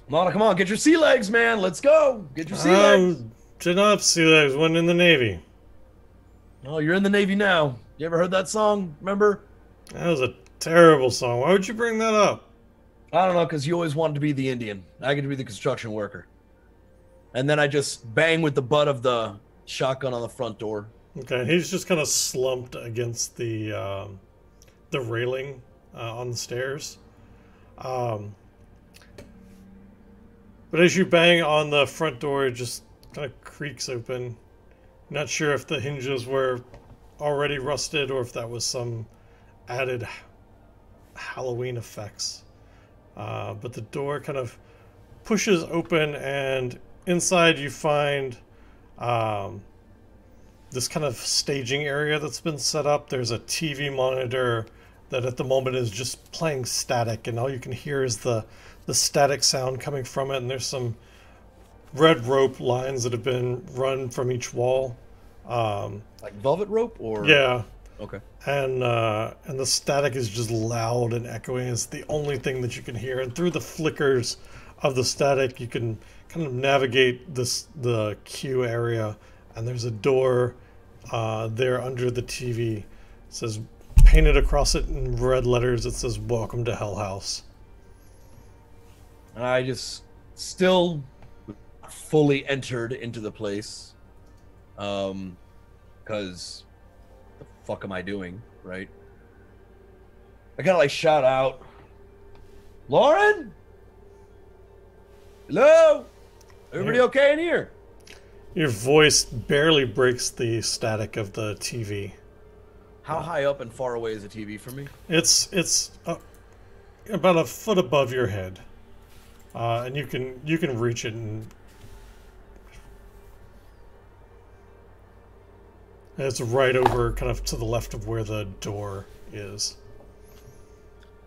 Come on, get your sea legs, man. Let's go. Get your sea legs. Did not have sea legs, went in the Navy. Oh, you're in the Navy now. You ever heard that song? Remember? That was a terrible song. Why would you bring that up? I don't know, because you always wanted to be the Indian. I get to be the construction worker. And then I just bang with the butt of the shotgun on the front door. Okay, he's just kind of slumped against the railing on the stairs. But as you bang on the front door, it just kind of creaks open. Not sure if the hinges were already rusted or if that was some added Halloween effects. But the door kind of pushes open, and inside you find this kind of staging area that's been set up. There's a TV monitor that at the moment is just playing static, and all you can hear is the static sound coming from it, and there's some red rope lines that have been run from each wall. Like velvet rope, or yeah. Okay. And the static is just loud and echoing. It's the only thing that you can hear, and through the flickers of the static, you can kind of navigate the queue area. And there's a door there under the TV. It says, painted across it in red letters, it says, "Welcome to Hell House." I just still fully entered into the place, because the fuck am I doing, right? I gotta like shout out, Lauren? Hello? Everybody okay in here? Your voice barely breaks the static of the TV. How high up and far away is the TV from me? It's about a foot above your head, and you can reach it, and it's right over, kind of to the left of where the door is.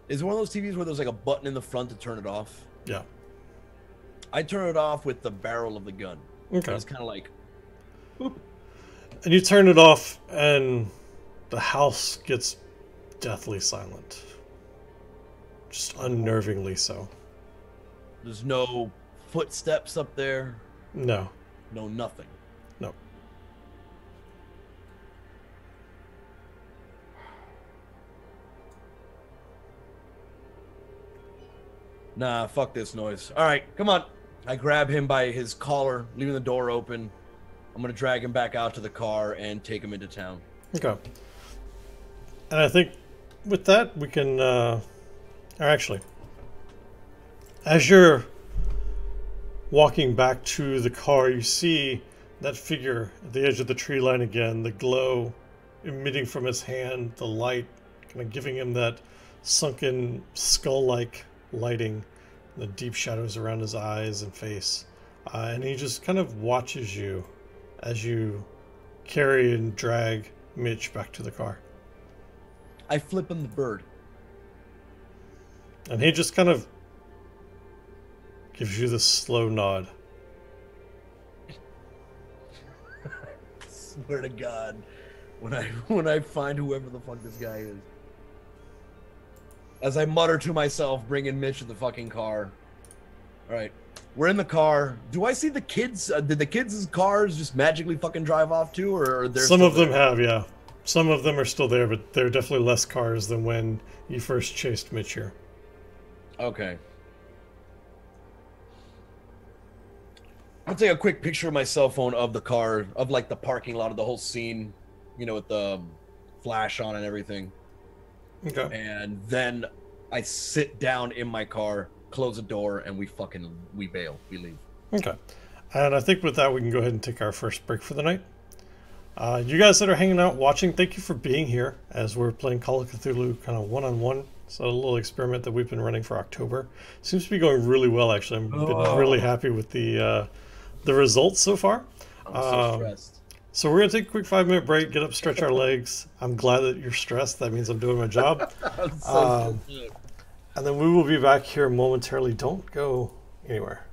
Is it one of those TVs where there's like a button in the front to turn it off? Yeah. I turn it off with the barrel of the gun. Okay. It's kind of like, boop. And you turn it off, and the house gets deathly silent. Just unnervingly so. There's no footsteps up there. No. No nothing. No. Nah, fuck this noise. All right, come on. I grab him by his collar, leaving the door open. I'm gonna drag him back out to the car and take him into town. Okay. And I think with that we can, or actually, as you're walking back to the car, you see that figure at the edge of the tree line again, the glow emitting from his hand, the light kind of giving him that sunken skull-like lighting, the deep shadows around his eyes and face. And he just kind of watches you as you carry and drag Mitch back to the car. I flip him the bird. And he just kind of gives you this slow nod. Swear to God, when I find whoever the fuck this guy is. As I mutter to myself, bringing Mitch to the fucking car. All right, we're in the car. Do I see the kids? Did the kids' cars just magically fucking drive off too, or are there? Some of them have, yeah. Some of them are still there, but there are definitely less cars than when you first chased Mitch here. Okay. I'll take a quick picture of my cell phone of the car, of like the parking lot of the whole scene, you know, with the flash on and everything. Okay. And then I sit down in my car, close the door, and we bail. We leave. Okay. And I think with that, we can go ahead and take our first break for the night. You guys that are hanging out watching, thank you for being here as we're playing Call of Cthulhu kind of one-on-one. So a little experiment that we've been running for October. Seems to be going really well, actually. I've been really happy with the results so far. I'm so stressed. So we're going to take a quick 5-minute break, get up, stretch our legs. I'm glad that you're stressed. That means I'm doing my job. And then we will be back here momentarily. Don't go anywhere.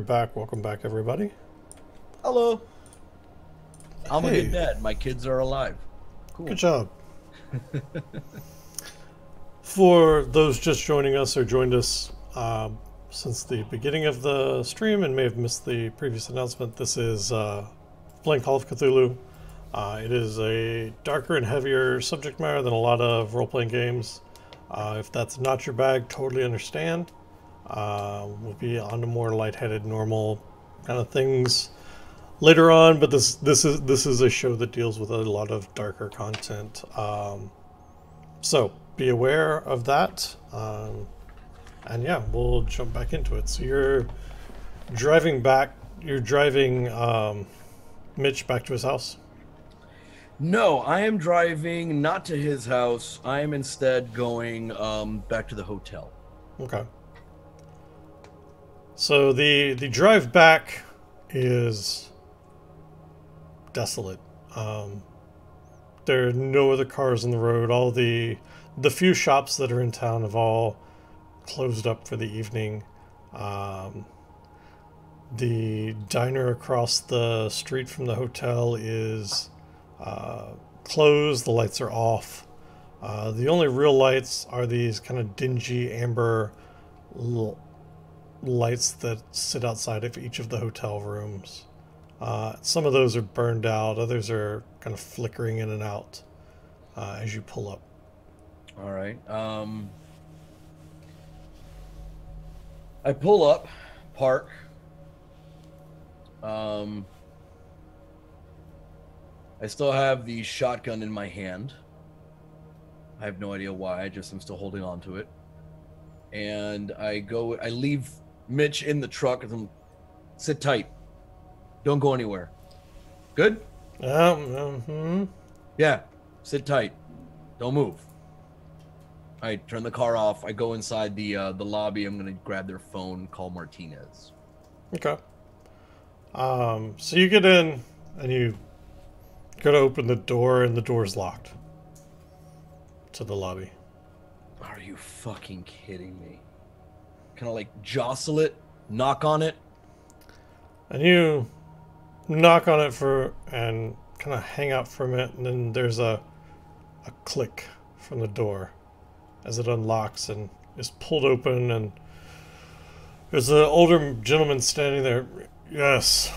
back. Welcome back, everybody. Hello. I'm a Hey. good dad. My kids are alive. Cool. Good job. For those just joining us or joined us since the beginning of the stream and may have missed the previous announcement, this is playing Call of Cthulhu. It is a darker and heavier subject matter than a lot of role-playing games. If that's not your bag, totally understand. We'll be on to more lightheaded, normal kind of things later on, but this is a show that deals with a lot of darker content. So be aware of that. And yeah, we'll jump back into it. So you're driving Mitch back to his house? No, I am driving not to his house. I am instead going back to the hotel. Okay. So the drive back is desolate. There are no other cars on the road. All the few shops that are in town have all closed up for the evening. The diner across the street from the hotel is closed. The lights are off. The only real lights are these kind of dingy amber lights that sit outside of each of the hotel rooms. Some of those are burned out. Others are kind of flickering in and out as you pull up. All right. I pull up, park. I still have the shotgun in my hand. I have no idea why. I just am still holding on to it. And I leave Mitch in the truck and sit tight. Don't go anywhere. Good? Yeah, sit tight. Don't move. I turn the car off. I go inside the lobby. I'm going to grab their phone, call Martinez. Okay. So you get in and you go to open the door and the door's locked to the lobby. Are you fucking kidding me? Kind of like jostle it, knock on it. And you knock on it and kind of hang out for a minute, and then there's a click from the door as it unlocks and is pulled open, and there's an older gentleman standing there. Yes.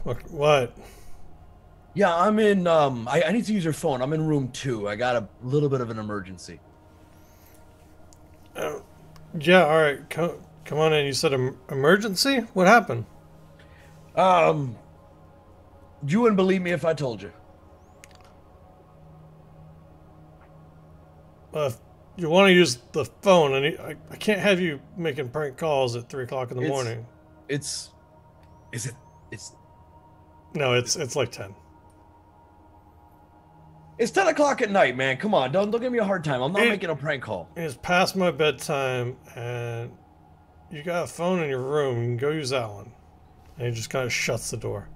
What? Yeah, I'm in, I need to use your phone. I'm in room 2. I got a little bit of an emergency. Yeah, all right. Come on in. You said emergency? What happened? You wouldn't believe me if I told you. If you want to use the phone, I can't have you making prank calls at 3 o'clock in the morning. No, it's like 10. It's 10 o'clock at night, man. Come on, don't give me a hard time. I'm not making a prank call. It's past my bedtime, and you got a phone in your room. You can go use that one. And he just kind of shuts the door.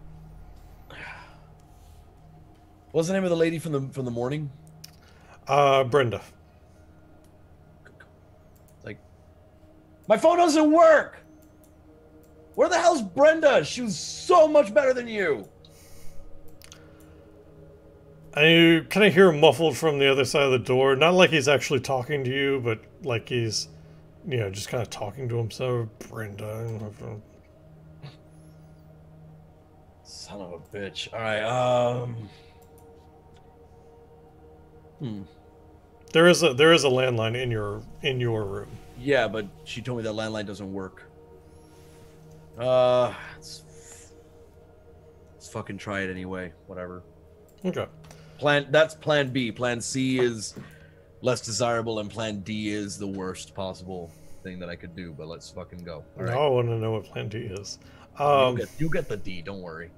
What's the name of the lady from the morning? Brenda. Like, my phone doesn't work. Where the hell's Brenda? She was so much better than you. And you kind of hear muffled from the other side of the door. Not like he's actually talking to you, but like he's, just kind of talking to himself. Brenda. Son of a bitch. All right. There is a landline in your room. Yeah, but she told me that landline doesn't work. Let's fucking try it anyway. Whatever. Okay. That's plan B. Plan C is less desirable, and plan D is the worst possible thing that I could do. But let's fucking go. All right. Now I want to know what plan D is. You get the D. Don't worry.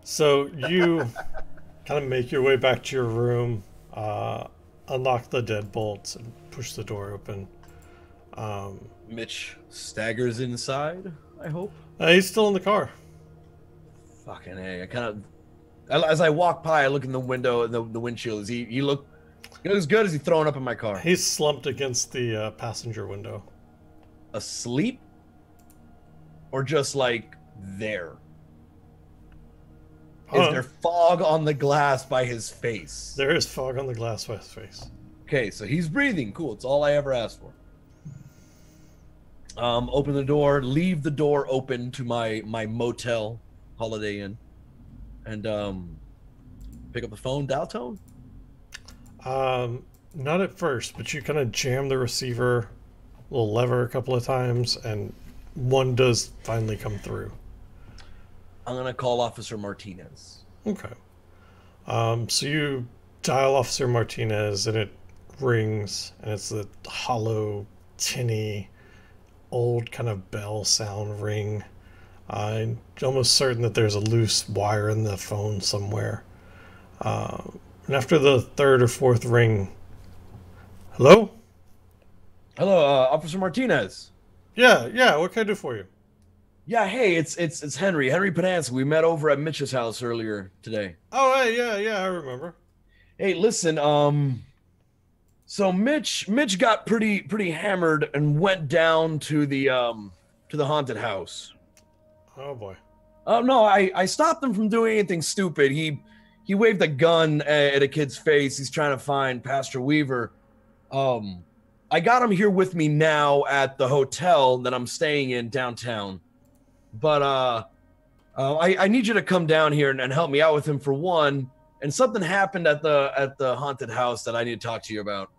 So you kind of make your way back to your room, unlock the deadbolts, and push the door open. Mitch staggers inside, I hope. He's still in the car. Fucking A. As I walk by, I look in the window, the windshield. Does he look as good as he throwing up in my car? He's slumped against the passenger window. Asleep? or just like there? Is there fog on the glass by his face? There is fog on the glass by his face. Okay, so he's breathing. Cool. It's all I ever asked for. Open the door. Leave the door open to my motel, Holiday Inn, and pick up the phone. Dial tone. Not at first, but you kind of jam the receiver, little lever a couple of times, and one does finally come through. I'm gonna call Officer Martinez. Okay. So you dial Officer Martinez, and it rings, and it's a hollow, tinny, old kind of bell sound ring. I'm almost certain that there's a loose wire in the phone somewhere. And after the third or fourth ring, hello? Hello, Officer Martinez. Yeah. What can I do for you? Yeah, hey, it's Henry Panansky. We met over at Mitch's house earlier today. Oh, hey, yeah, I remember. Hey, listen, so Mitch got pretty hammered and went down to the haunted house. Oh boy. Oh no, I stopped him from doing anything stupid. He waved a gun at a kid's face. He's trying to find Pastor Weaver. I got him here with me now at the hotel that I'm staying in downtown. But I need you to come down here and help me out with him for one. And something happened at the haunted house that I need to talk to you about.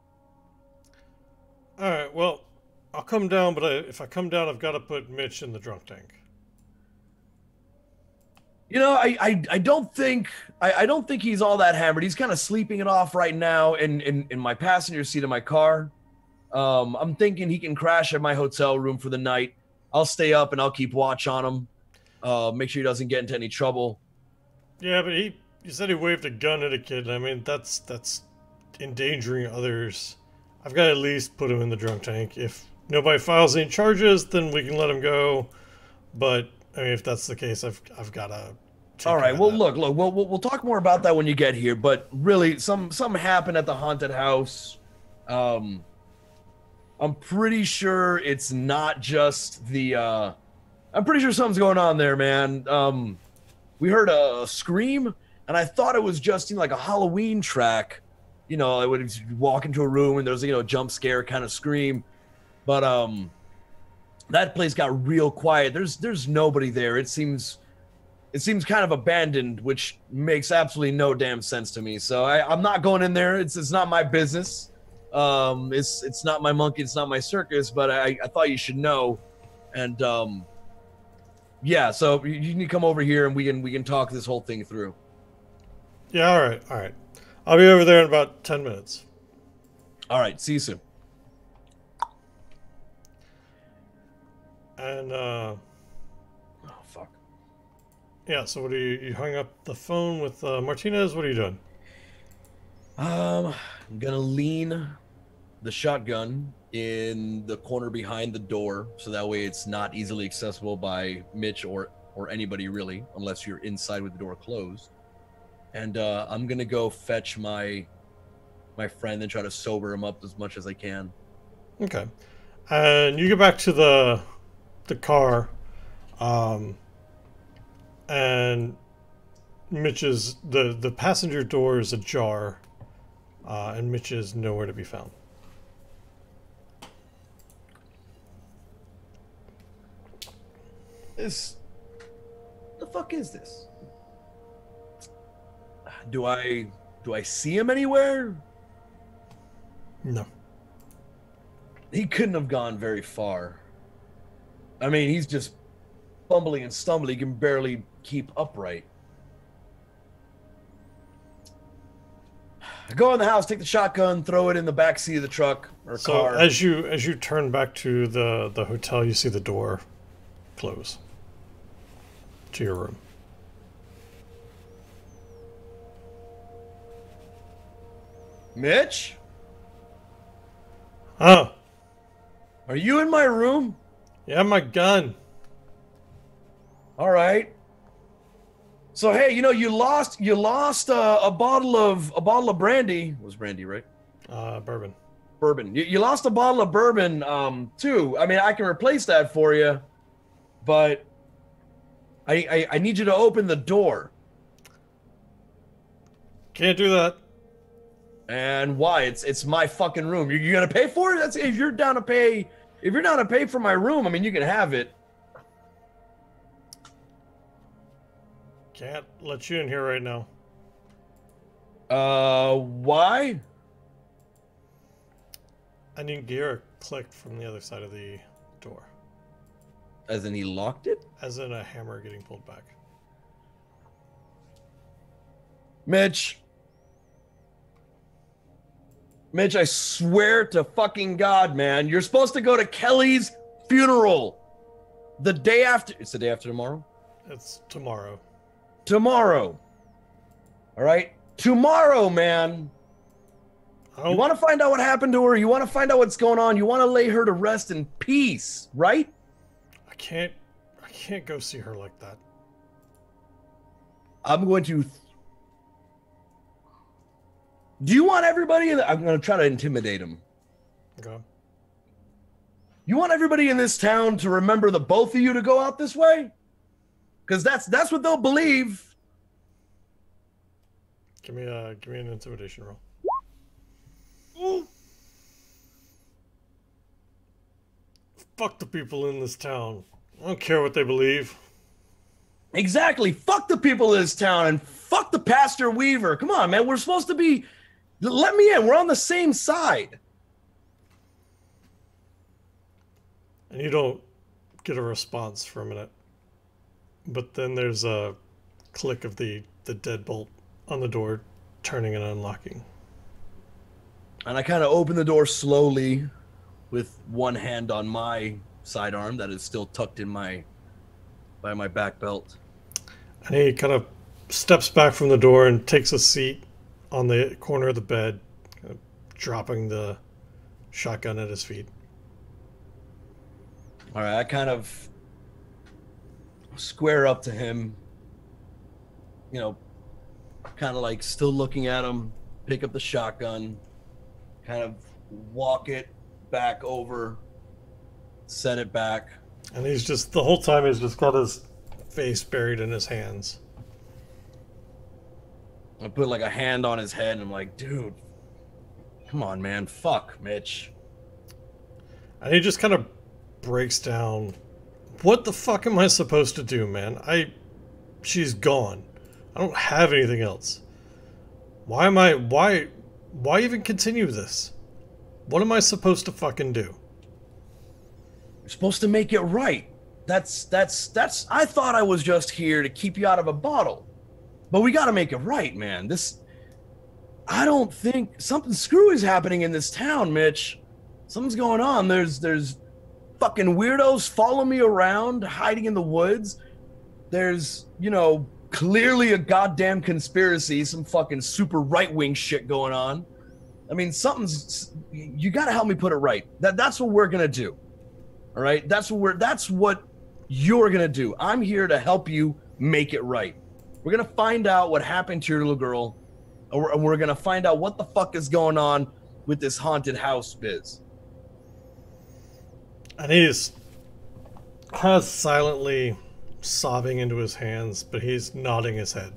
All right. Well, I'll come down, but if I come down, I've got to put Mitch in the drunk tank. You know, I don't think he's all that hammered. He's kind of sleeping it off right now in my passenger seat of my car. I'm thinking he can crash at my hotel room for the night. I'll stay up and I'll keep watch on him. Make sure he doesn't get into any trouble. Yeah, but he said he waved a gun at a kid. I mean, that's endangering others. I've got to at least put him in the drunk tank. If nobody files any charges, then we can let him go. But I mean, if that's the case, I've got to. All right. Well, look. We'll talk more about that when you get here. But really, something happened at the haunted house. I'm pretty sure it's not just the. I'm pretty sure something's going on there, man. We heard a scream, and I thought it was just like a Halloween track. You know, I would walk into a room and there's a jump scare kind of scream, but that place got real quiet. There's nobody there. It seems kind of abandoned, which makes absolutely no damn sense to me. So I'm not going in there. It's not my business. It's not my monkey. It's not my circus. But I thought you should know. And yeah, so you need to come over here and we can talk this whole thing through. Yeah. All right. I'll be over there in about 10 minutes. All right. See you soon. And oh fuck. Yeah. So what are you hung up the phone with Martinez? What are you doing? I'm gonna lean the shotgun in the corner behind the door, so that way it's not easily accessible by Mitch or anybody really, unless you're inside with the door closed. And I'm gonna go fetch my friend and try to sober him up as much as I can. Okay. And you get back to the car, and Mitch's the passenger door is ajar, and Mitch is nowhere to be found. The fuck is this? Do I see him anywhere? No. He couldn't have gone very far. I mean, he's just fumbling and stumbling. He can barely keep upright. I go in the house, take the shotgun, throw it in the back seat of the truck or car. As you turn back to the hotel, you see the door close to your room. Mitch? Oh. Are you in my room? Yeah, my gun. All right. So hey, you lost a bottle of brandy. It was brandy, right? Bourbon. Bourbon. You lost a bottle of bourbon too. I mean, I can replace that for you, but I need you to open the door. Can't do that. And why? It's my fucking room. You're gonna pay for it? That's if you're down to pay. If you're down to pay for my room, I mean, you can have it. Can't let you in here right now. Why? I didn't hear a click from the other side of the door. As in he locked it? As in a hammer getting pulled back. Mitch, I swear to fucking God, man, you're supposed to go to Kelly's funeral the day after. It's the day after tomorrow? It's tomorrow. Tomorrow. All right? Tomorrow, man. You want to find out what happened to her? You want to find out what's going on? You want to lay her to rest in peace, right? I can't go see her like that. I'm going to... Do you want everybody in I'm going to try to intimidate him. Okay. You want everybody in this town to remember the both of you to go out this way? Because that's what they'll believe. Give me an intimidation roll. Ooh. Fuck the people in this town. I don't care what they believe. Exactly. Fuck the people in this town and fuck the Pastor Weaver. Come on, man. We're supposed to be... Let me in. We're on the same side. And you don't get a response for a minute. But then there's a click of the deadbolt on the door turning and unlocking. And I kind of open the door slowly with one hand on my sidearm that is still tucked in by my back belt. And he kind of steps back from the door and takes a seat on the corner of the bed, kind of dropping the shotgun at his feet. All right, I kind of square up to him, you know, kind of like still looking at him, pick up the shotgun, kind of walk it back over, set it back. And he's just, the whole time he's just got his face buried in his hands. I put like a hand on his head and I'm like, dude, come on, man. Fuck, Mitch. And he just kind of breaks down. What the fuck am I supposed to do, man? She's gone. I don't have anything else. Why even continue this? What am I supposed to fucking do? You're supposed to make it right. That's I thought I was just here to keep you out of a bottle. But we got to make it right, man. I don't think something screwy is happening in this town, Mitch. Something's going on. There's fucking weirdos following me around, hiding in the woods. There's, clearly a goddamn conspiracy, some fucking super right-wing shit going on. I mean, you got to help me put it right. That's what we're going to do. All right? That's what you're going to do. I'm here to help you make it right. We're going to find out what happened to your little girl, and we're going to find out what the fuck is going on with this haunted house biz. And he's kind of silently sobbing into his hands, but he's nodding his head.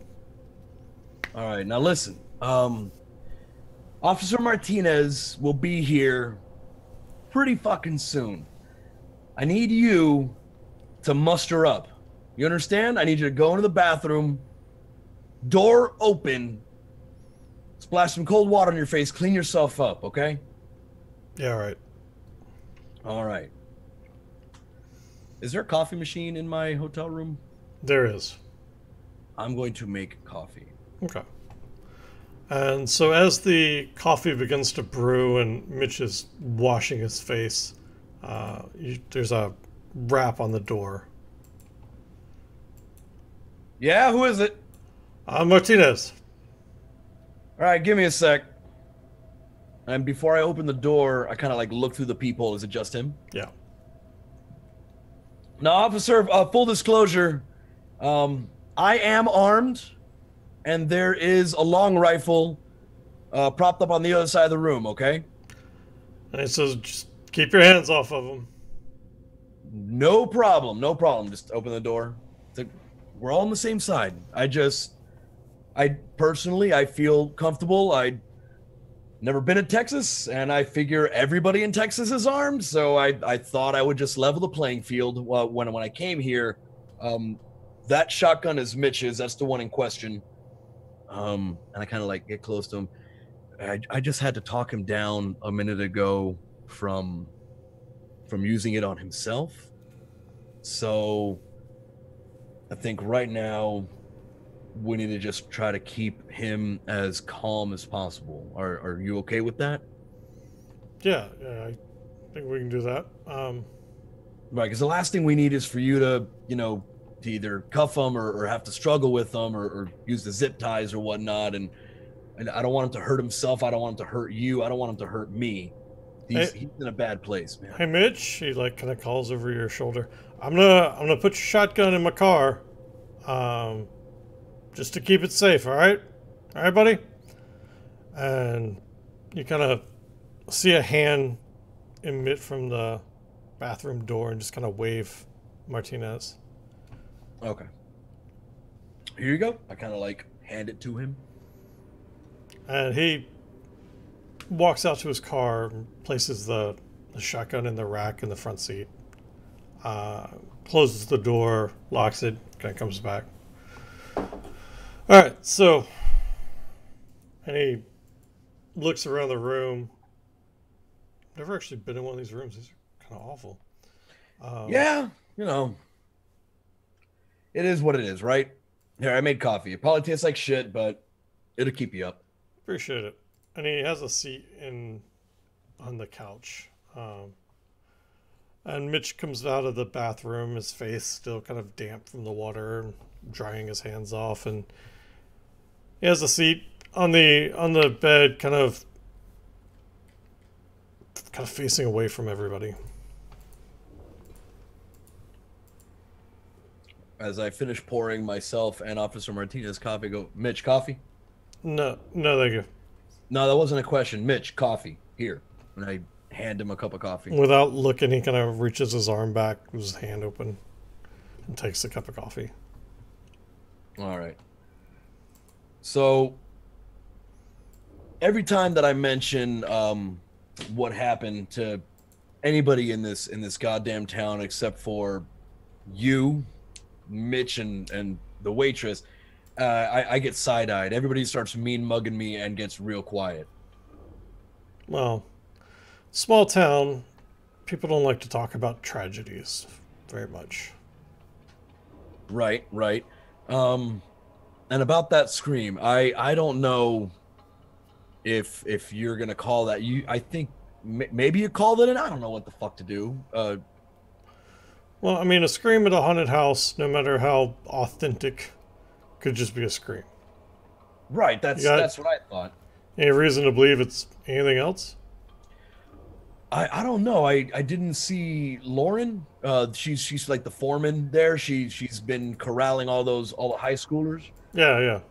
All right, now listen. Officer Martinez will be here pretty fucking soon. I need you to muster up. You understand? I need you to go into the bathroom, door open, splash some cold water on your face, clean yourself up, okay? Yeah, all right. All right. Is there a coffee machine in my hotel room? There is. I'm going to make coffee. Okay. And so as the coffee begins to brew and Mitch is washing his face, there's a rap on the door. Yeah, who is it? Martinez. All right, give me a sec. And before I open the door, I kind of like look through the peephole. Is it just him? Yeah. Now, officer, full disclosure, I am armed, and there is a long rifle propped up on the other side of the room, okay? And he says, just keep your hands off of him. No problem, no problem. Just open the door. We're all on the same side. I personally, I feel comfortable. I never been in Texas, and I figure everybody in Texas is armed. So I thought I would just level the playing field. When I came here, that shotgun is Mitch's. That's the one in question. And I kind of like get close to him. I just had to talk him down a minute ago from using it on himself. So I think right now we need to just try to keep him as calm as possible. Are you okay with that? Yeah, I think we can do that. Right, because the last thing we need is for you to, to either cuff him or have to struggle with him or use the zip ties or whatnot. And I don't want him to hurt himself. I don't want him to hurt you. I don't want him to hurt me. He's in a bad place, man. Hey, Mitch. He like kind of calls over your shoulder. I'm gonna put your shotgun in my car, just to keep it safe. All right, buddy. And you kind of see a hand emit from the bathroom door and just kind of wave Martinez. Okay. Here you go. I kind of like hand it to him. And he walks out to his car and places the shotgun in the rack in the front seat. Closes the door, locks it, kind of comes back. Alright, so... And he looks around the room. Never actually been in one of these rooms. These are kind of awful. Yeah, it is what it is, right? Here, I made coffee. It probably tastes like shit, but it'll keep you up. Appreciate it. And he has a seat on the couch. And Mitch comes out of the bathroom, his face still kind of damp from the water, and drying his hands off, and he has a seat on the bed, kind of facing away from everybody. As I finish pouring myself and Officer Martinez coffee, go, Mitch, coffee? No, thank you. No, that wasn't a question. Mitch, coffee. Here. And I hand him a cup of coffee. Without looking, he kind of reaches his arm back, with his hand open, and takes a cup of coffee. All right. So, every time that I mention what happened to anybody in this goddamn town except for you, Mitch, and the waitress, I get side-eyed. Everybody starts mean-mugging me and gets real quiet. Well, small town, people don't like to talk about tragedies very much. Right. And about that scream, I don't know if you're gonna call that. I think maybe you called it, and I don't know what the fuck to do. Well, I mean, a scream at a haunted house, no matter how authentic, could just be a scream. Right, that's what I thought. Any reason to believe it's anything else? I don't know. I didn't see Lauren. She's like the foreman there. She's been corralling all the high schoolers. Yeah.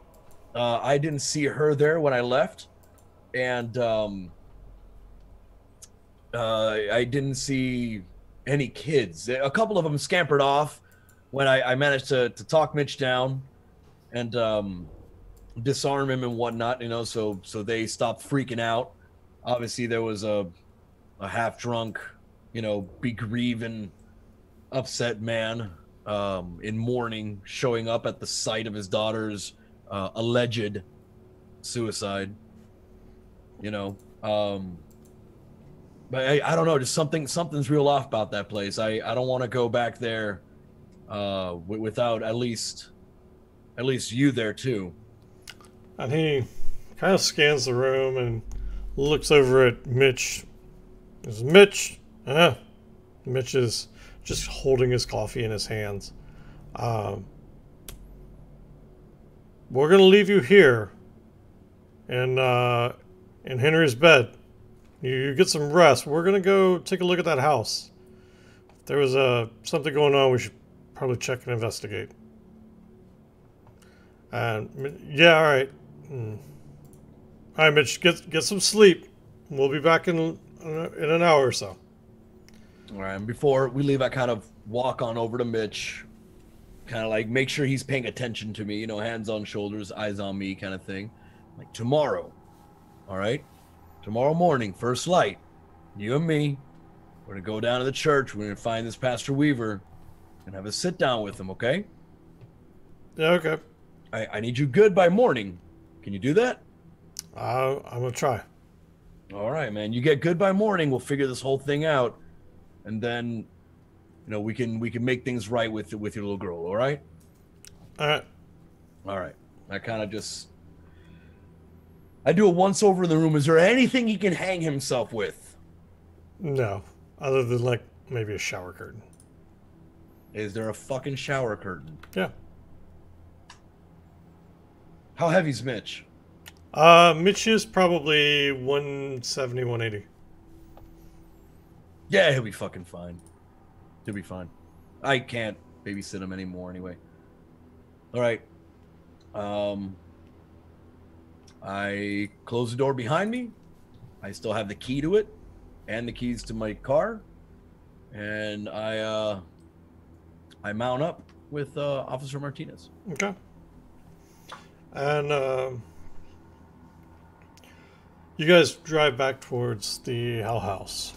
I didn't see her there when I left, and I didn't see any kids. A couple of them scampered off when I managed to talk Mitch down and disarm him and whatnot. So they stopped freaking out. Obviously, there was a half-drunk, begrieving, upset man in mourning showing up at the site of his daughter's alleged suicide. But I don't know, just something's real off about that place. I don't want to go back there without at least you there too. And he kind of scans the room and looks over at Mitch. Is Mitch? Mitch is just holding his coffee in his hands. We're gonna leave you here, in Henry's bed. You get some rest. We're gonna go take a look at that house. If there was something going on, we should probably check and investigate. And yeah, all right. All right, Mitch, get some sleep. We'll be back in an hour or so. All right, and before we leave, I kind of walk on over to Mitch, kind of like make sure he's paying attention to me, hands on shoulders, eyes on me kind of thing. Like, tomorrow, all right? Tomorrow morning, first light, you and me, we're going to go down to the church. We're going to find this Pastor Weaver and have a sit down with him, okay? Yeah, okay. I need you good by morning. Can you do that? I'm going to try. All right, man. You get good by morning, we'll figure this whole thing out. And then, we can make things right with your little girl, all right? All right. All right. I kind of just... I do a once-over in the room. Is there anything he can hang himself with? No. Other than, like, maybe a shower curtain. Is there a fucking shower curtain? Yeah. How heavy's Mitch? Mitch is probably 170, 180. Yeah, he'll be fucking fine. He'll be fine. I can't babysit him anymore anyway. All right. I close the door behind me. I still have the key to it and the keys to my car. And I mount up with Officer Martinez. Okay. And you guys drive back towards the Hell House.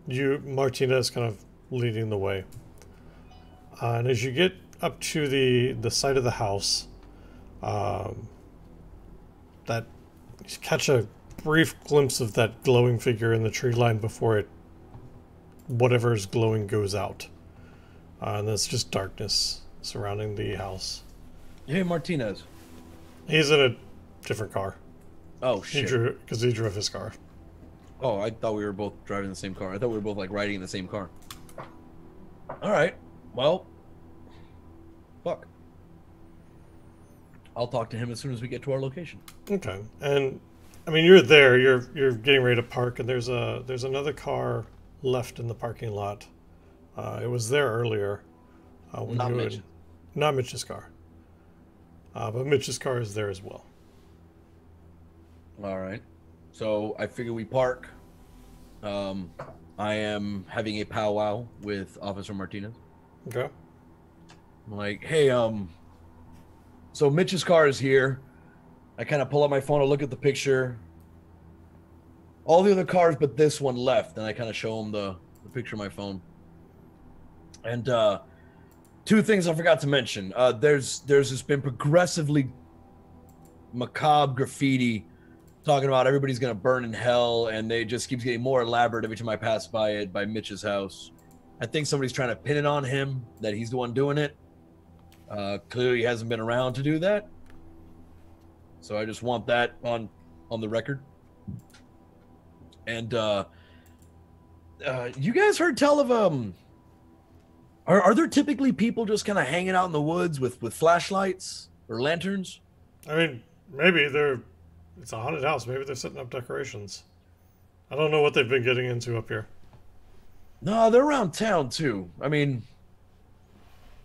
Martinez kind of leading the way. And as you get up to the side of the house, that you catch a brief glimpse of that glowing figure in the tree line before whatever is glowing goes out. And it's just darkness surrounding the house. Hey, Martinez. He's in a different car. Oh, shit. Because he drove his car. Oh, I thought we were both driving the same car. I thought we were both, like, riding in the same car. All right. Well, fuck. I'll talk to him as soon as we get to our location. Okay. And, I mean, you're there. You're getting ready to park, and there's another car left in the parking lot. It was there earlier. Not Mitch. Not Mitch's car. But Mitch's car is there as well. All right. So I figure we park. I am having a powwow with Officer Martinez. Okay. I'm like, hey, so Mitch's car is here. I kind of pull out my phone to look at the picture. All the other cars but this one left, and I kind of show him the picture of my phone. And two things I forgot to mention. There's just been progressively macabre graffiti talking about everybody's gonna burn in hell, and they just keeps getting more elaborate every time I pass by it, by Mitch's house. I think somebody's trying to pin it on him that he's the one doing it. Clearly he hasn't been around to do that, so I just want that on the record. And you guys heard tell of are there typically people just kind of hanging out in the woods with flashlights or lanterns? I mean, maybe it's a haunted house. Maybe they're setting up decorations. I don't know what they've been getting into up here. No, they're around town too. I mean,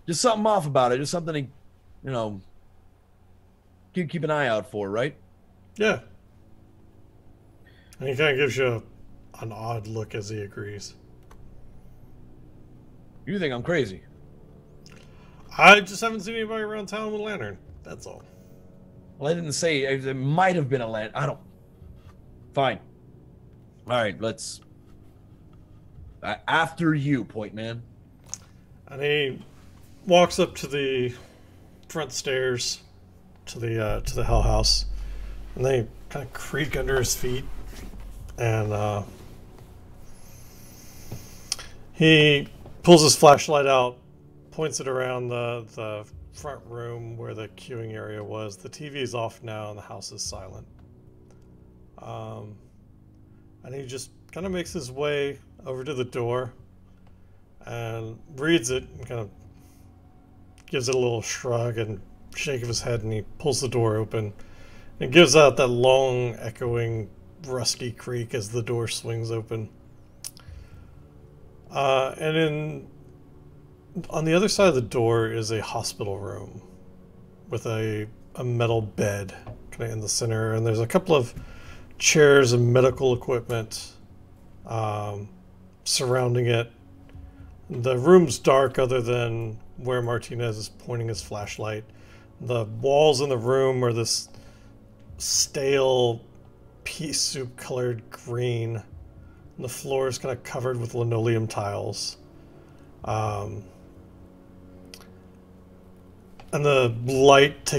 just something off about it. Just something to, keep an eye out for, right? Yeah. And he kind of gives you an odd look as he agrees. You think I'm crazy? I just haven't seen anybody around town with a lantern. That's all. Well, I didn't say it might have been a lantern. I don't. Fine. All right, let's. After you, point man. And he walks up to the front stairs to the Hell House, and they kind of creak under his feet, and he pulls his flashlight out, points it around the front room where the queuing area was. The TV is off now, and the house is silent. And he just kind of makes his way over to the door and reads it and kind of gives it a little shrug and shake of his head, and he pulls the door open and gives out that long echoing rusty creak as the door swings open. And on the other side of the door is a hospital room with a metal bed kind of in the center, and there's a couple of chairs and medical equipment surrounding it. The room's dark other than where Martinez is pointing his flashlight. The walls in the room are this stale pea soup colored green. And the floor is kind of covered with linoleum tiles. And the light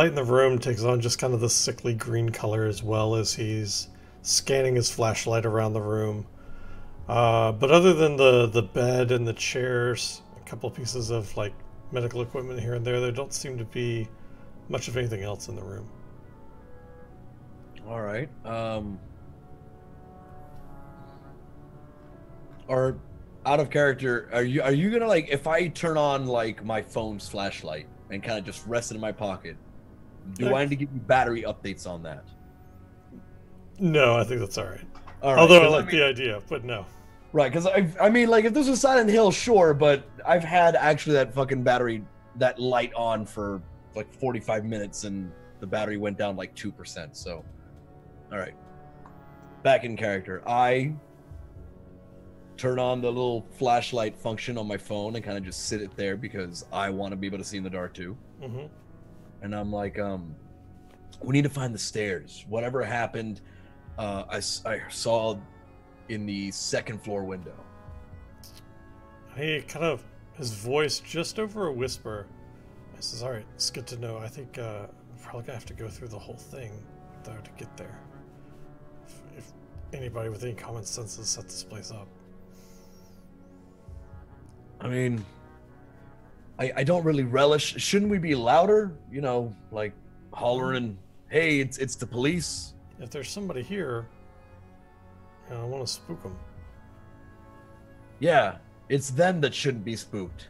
in the room takes on just kind of the sickly green color as well as he's scanning his flashlight around the room. But other than the bed and the chairs, a couple pieces of like medical equipment here and there don't seem to be much of anything else in the room. All right. Or out of character, are you gonna, like, if I turn on like my phone's flashlight and kind of just rest it in my pocket, do I need to give you battery updates on that? No, I think that's all right. All right, Although I like the idea, but no. Right, because I mean, like, if this was Silent Hill, sure, but I've had actually that fucking battery, that light on for like 45 minutes, and the battery went down like 2%. So, all right, back in character. I turn on the little flashlight function on my phone and kind of just sit it there because I want to be able to see in the dark too. Mm-hmm. And I'm like, we need to find the stairs. Whatever happened, I saw in the second floor window. He kind of, his voice just over a whisper. He says, all right, it's good to know. I think we're probably gonna have to go through the whole thing though to get there. If anybody with any common sense has set this place up. I mean, I don't really relish. Shouldn't we be louder? You know, like hollering, "Hey, it's the police." If there's somebody here, you know, I want to spook them. Yeah, it's them that shouldn't be spooked.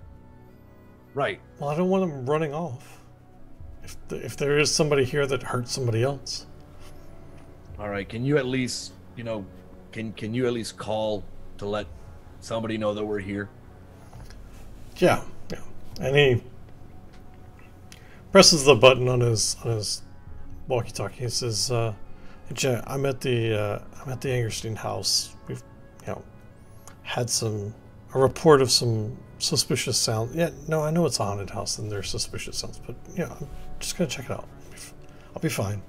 Right. Well, I don't want them running off. If there is somebody here that hurts somebody else. All right. Can you at least, you know, can you at least call to let somebody know that we're here? Yeah. And he presses the button on his walkie-talkie. He says, I'm at the Angerstein house. We've, you know, had a report of some suspicious sound. Yeah, no, I know it's a haunted house and there's suspicious sounds, but yeah, I'm just gonna check it out. I'll be fine.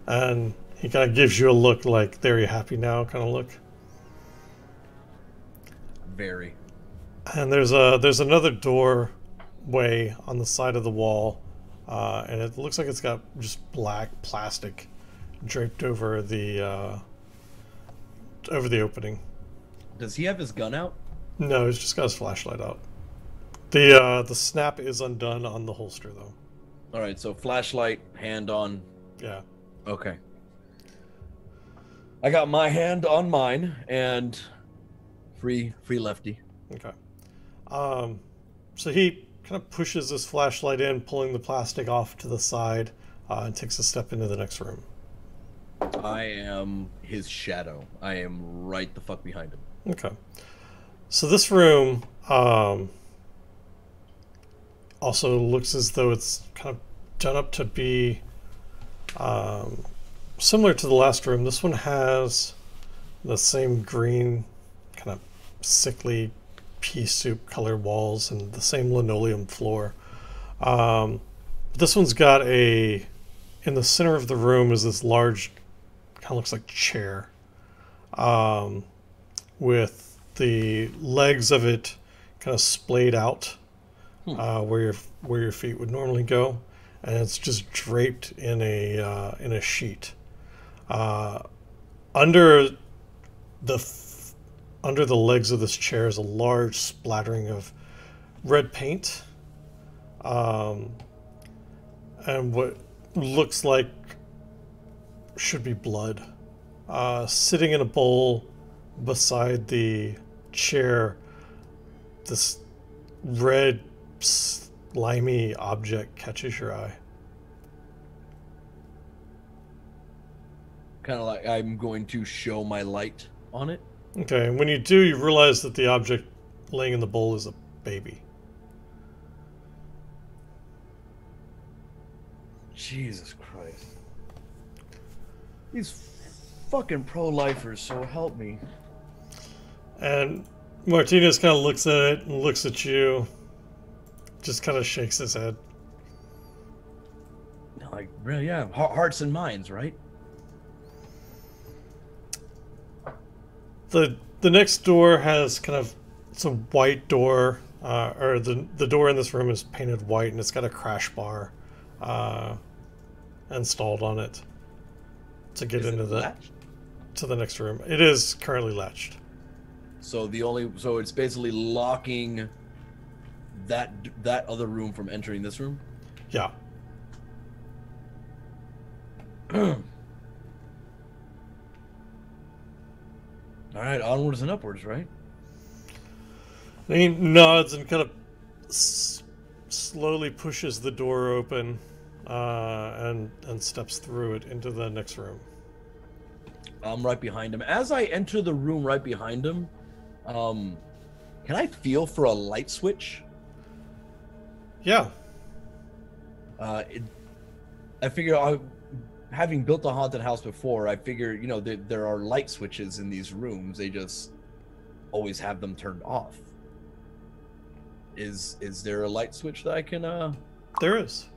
And he kind of gives you a look like, there, you happy now kind of look. Very. And there's another doorway on the side of the wall, and it looks like it's got just black plastic draped over the opening. Does he have his gun out? No, he's just got his flashlight out. The snap is undone on the holster though. All right, so flashlight, hand on. Yeah. Okay. I got my hand on mine and free lefty. Okay. So he kind of pushes his flashlight in, pulling the plastic off to the side, and takes a step into the next room. I am his shadow. I am right the fuck behind him. Okay. So this room also looks as though it's kind of done up to be similar to the last room. This one has the same green, kind of sickly pea soup colored walls and the same linoleum floor. This one's got in the center of the room is this large, kind of looks like chair, with the legs of it kind of splayed out, where your feet would normally go, and it's just draped in a sheet. Under the legs of this chair is a large splattering of red paint, and what looks like should be blood, sitting in a bowl beside the chair. This red slimy object catches your eye. Kind of like I'm going to show my light on it. Okay, and when you do, you realize that the object laying in the bowl is a baby. Jesus Christ. These fucking pro-lifers, so help me. And Martinez kind of looks at it and looks at you. Just kind of shakes his head. Like, really, yeah, hearts and minds, right? The next door has kind of, it's a white door, or the door in this room is painted white, and it's got a crash bar installed on it to get into the next room. It is currently latched. So so it's basically locking that other room from entering this room. Yeah. All right, onwards and upwards, right? And he nods and kind of slowly pushes the door open and steps through it into the next room. I'm right behind him. As I enter the room right behind him, can I feel for a light switch? Yeah. I figure, having built a haunted house before, I figure, you know, there are light switches in these rooms. They just always have them turned off. Is there a light switch that I can There is.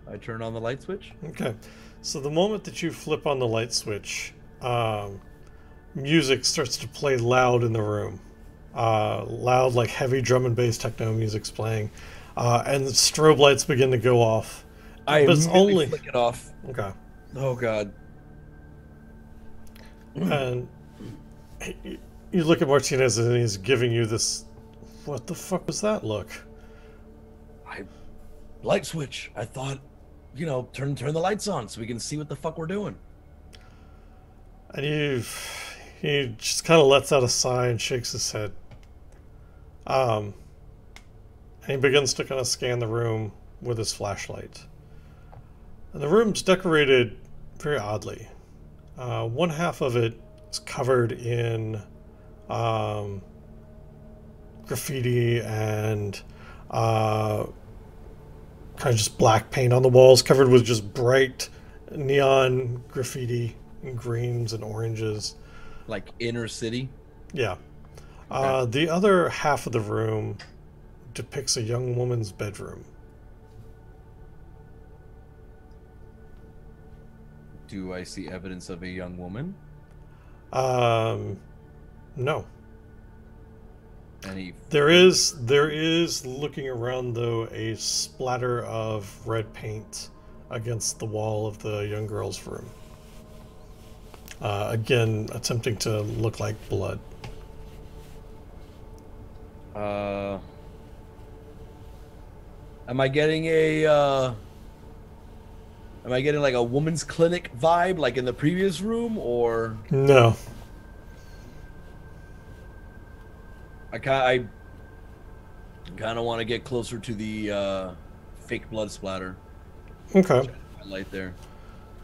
I turn on the light switch? Okay. So the moment that you flip on the light switch, music starts to play loud in the room. Loud, like heavy drum and bass techno music's playing. And the strobe lights begin to go off. But it's only flick it off. Okay. Oh god. And you look at Martinez and he's giving you this. What the fuck was that look? Light switch. I thought, you know, turn the lights on so we can see what the fuck we're doing. And he just kind of lets out a sigh and shakes his head. And he begins to kind of scan the room with his flashlight. And the room's decorated very oddly. One half of it is covered in graffiti and kind of just black paint on the walls, covered with just bright neon graffiti in greens and oranges. Like inner city? Yeah. Okay. The other half of the room depicts a young woman's bedroom. Do I see evidence of a young woman? No. Any? There is looking around though a splatter of red paint against the wall of the young girl's room. Again, attempting to look like blood. Am I getting like a woman's clinic vibe like in the previous room, or No. I kind of want to get closer to the fake blood splatter. Okay. Highlight there.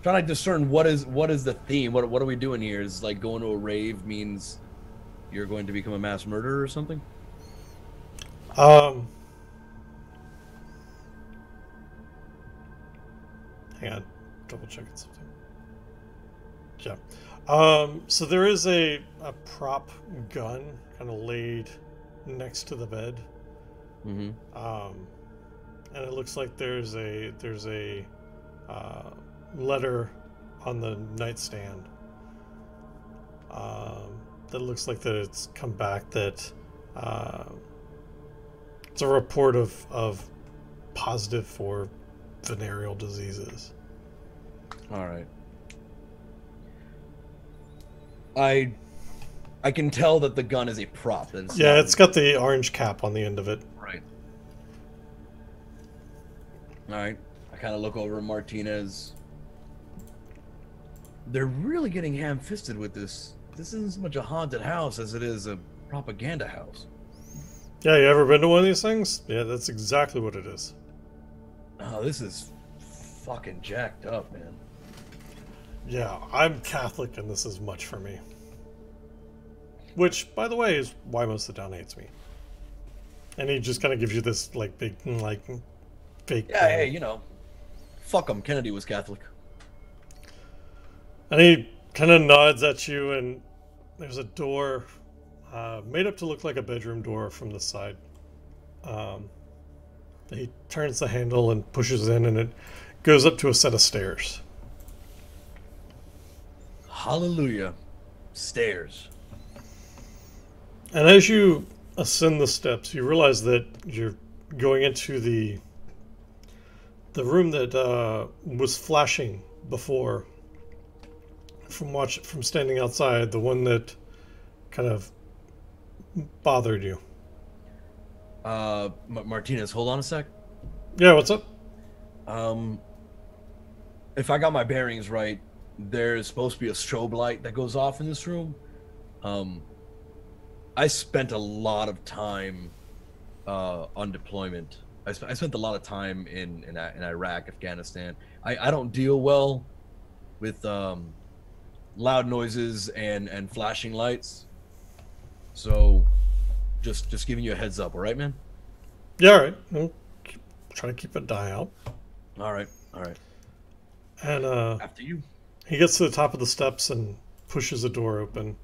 Trying to discern what is the theme. What are we doing here? Is like going to a rave means you're going to become a mass murderer or something? Hang on, double checking something. Yeah. So there is a prop gun kind of laid next to the bed. Mm-hmm. And it looks like there's a letter on the nightstand. That looks like that it's come back that it's a report of positive for venereal diseases. All right. I can tell that the gun is a prop. Yeah, it's got the orange cap on the end of it. Right. All right. I kind of look over at Martinez. They're really getting ham-fisted with this. This isn't so much a haunted house as it is a propaganda house. Yeah, you ever been to one of these things? Yeah, that's exactly what it is. Oh, this is fucking jacked up, man. Yeah, I'm Catholic and this is much for me. Which, by the way, is why most of the town hates me. And he just kind of gives you this, like, big, like, fake... Yeah, hey, you know. Fuck him. Kennedy was Catholic. And he kind of nods at you and there's a door made up to look like a bedroom door from the side. He turns the handle and pushes in, and it goes up to a set of stairs. Hallelujah. Stairs. And as you ascend the steps, you realize that you're going into the room that was flashing before from standing outside, the one that kind of bothered you. Martinez, hold on a sec. Yeah, what's up? If I got my bearings right, there's supposed to be a strobe light that goes off in this room. I spent a lot of time on deployment. I spent a lot of time in Iraq, Afghanistan. I don't deal well with loud noises and flashing lights. So just giving you a heads up, all right, man? Yeah, all right. I'll try to keep it die out. All right. And After you. he gets to the top of the steps and pushes the door open.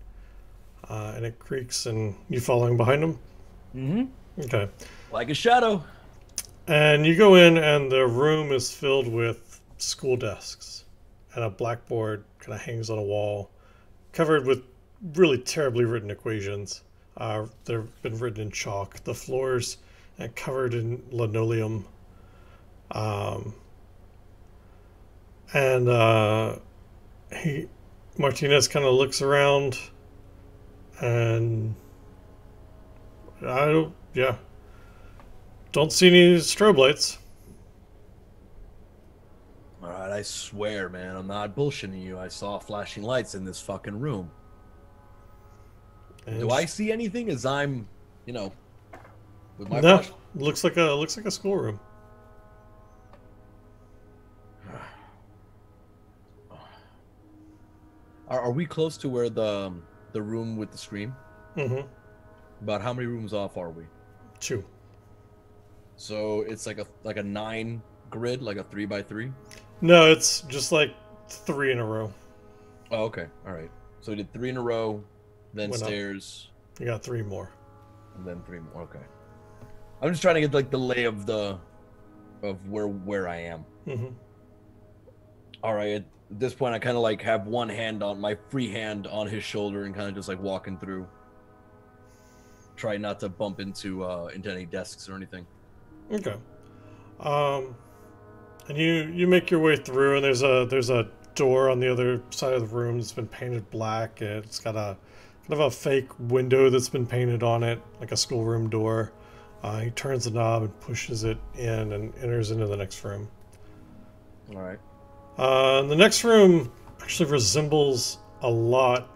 And it creaks, and you following behind him? Mm-hmm. Okay. Like a shadow. And you go in, and the room is filled with school desks. And a blackboard kind of hangs on a wall, covered with really terribly written equations. They've been written in chalk. The floors and covered in linoleum. Martinez kind of looks around, and don't see any strobe lights. All right, I swear, man, I'm not bullshitting you. I saw flashing lights in this fucking room. And do I see anything as I'm, with my no, flash? looks like a schoolroom. Are we close to where the room with the scream? Mm-hmm. About how many rooms off are we? 2. So it's like a 9 grid, like a 3x3. No, it's just like 3 in a row. Oh, okay, all right. So we did 3 in a row, then Went up. stairs. You got 3 more. And then 3 more. Okay. I'm just trying to get like the lay of where I am. Mm-hmm. All right. At this point, I kind of like have one hand on my free hand on his shoulder and kind of just like walking through. Try not to bump into any desks or anything. Okay. And you make your way through, and there's a door on the other side of the room that's been painted black. It's got a kind of a fake window that's been painted on it, like a schoolroom door. He turns the knob and pushes it in and enters into the next room. All right. The next room actually resembles a lot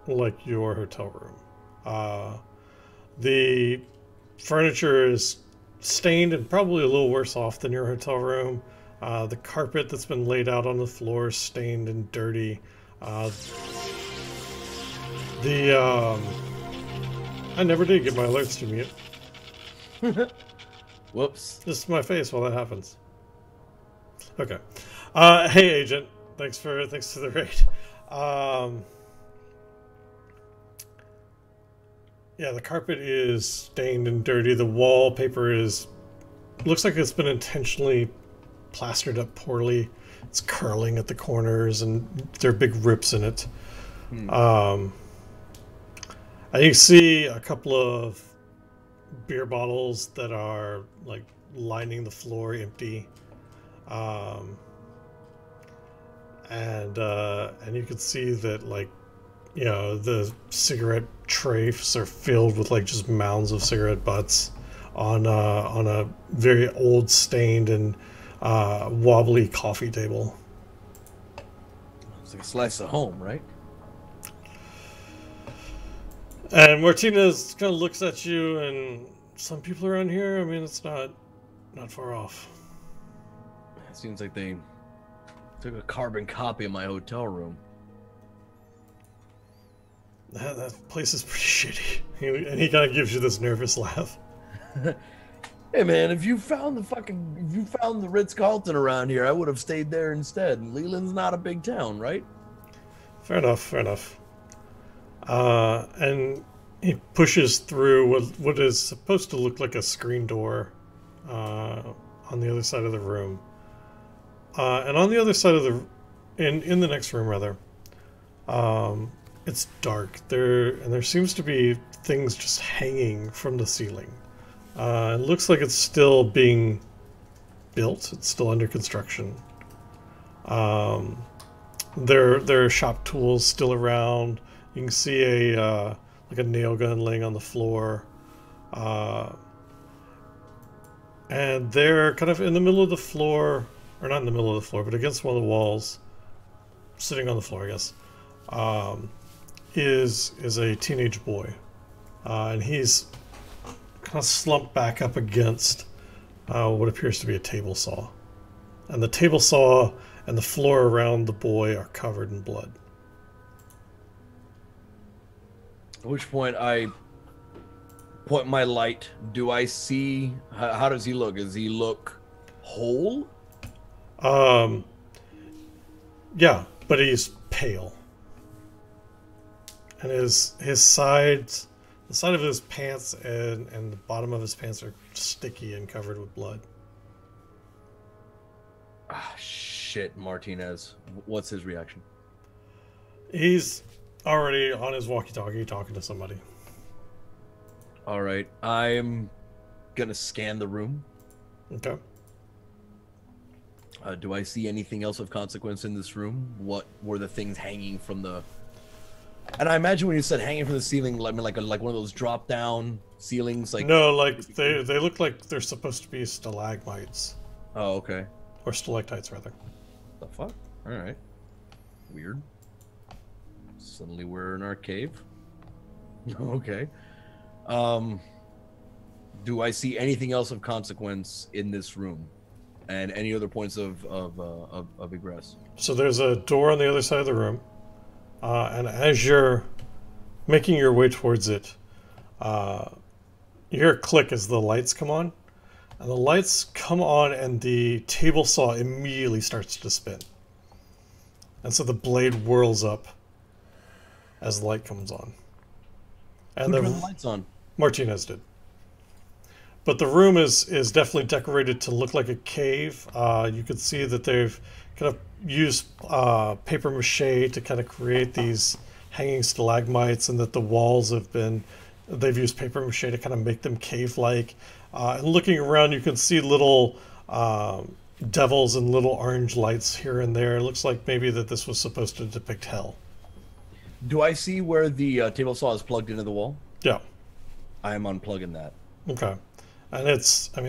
like your hotel room. The furniture is stained and probably a little worse off than your hotel room. The carpet that's been laid out on the floor is stained and dirty. I never did get my alerts to mute. Whoops. Just my face while that happens. Okay. Hey, Agent. Thanks for the raid. Yeah, the carpet is stained and dirty. The wallpaper looks like it's been intentionally plastered up poorly. It's curling at the corners, and there are big rips in it. And you see a couple of beer bottles that are like lining the floor empty. And you can see that, like, the cigarette trays are filled with like just mounds of cigarette butts on a very old, stained and wobbly coffee table. It's like a slice of home, right? And Martinez kind of looks at you, and some people around here, I mean, it's not far off. It seems like they took a carbon copy of my hotel room. That place is pretty shitty. And he kind of gives you this nervous laugh. Hey man, if you found the Ritz-Carlton around here, I would have stayed there instead. Leland's not a big town, right? Fair enough. And he pushes through what is supposed to look like a screen door on the other side of the room. And on the other side of in the next room rather, it's dark. There seems to be things just hanging from the ceiling. It looks like it's still being built. It's still under construction. There are shop tools still around. You can see like a nail gun laying on the floor. And they're kind of in the middle of the floor, or not in the middle of the floor, but against one of the walls, sitting on the floor, I guess, is a teenage boy. And he's kind of slumped back up against what appears to be a table saw. And the table saw and the floor around the boy are covered in blood. At which point I point my light. Do I see... How does he look? Does he look whole? Yeah, but he's pale. And his sides, the side of his pants and the bottom of his pants are sticky and covered with blood. Ah, shit, Martinez. What's his reaction? He's already on his walkie-talkie talking to somebody. All right, I'm gonna scan the room. Okay. Do I see anything else of consequence in this room? What were the things hanging from the... And I imagine when you said hanging from the ceiling, I mean like one of those drop-down ceilings, like... No, like they look like they're supposed to be stalagmites. Oh, okay. Or stalactites, rather. The fuck? All right. Weird. Suddenly we're in our cave. Okay. Do I see anything else of consequence in this room, and any other points of egress? So there's a door on the other side of the room, and as you're making your way towards it, you hear a click as the lights come on, and the lights come on, and the table saw immediately starts to spin, and so the blade whirls up as the light comes on. And Who turned the lights on? Martinez did. But the room is definitely decorated to look like a cave. You can see that they've kind of used paper mache to kind of create these hanging stalagmites, and that the walls they've used paper mache to kind of make them cave-like. And looking around, you can see little devils and little orange lights here and there. It looks like maybe that this was supposed to depict hell. Do I see where the table saw is plugged into the wall? Yeah. I am unplugging that. Okay. And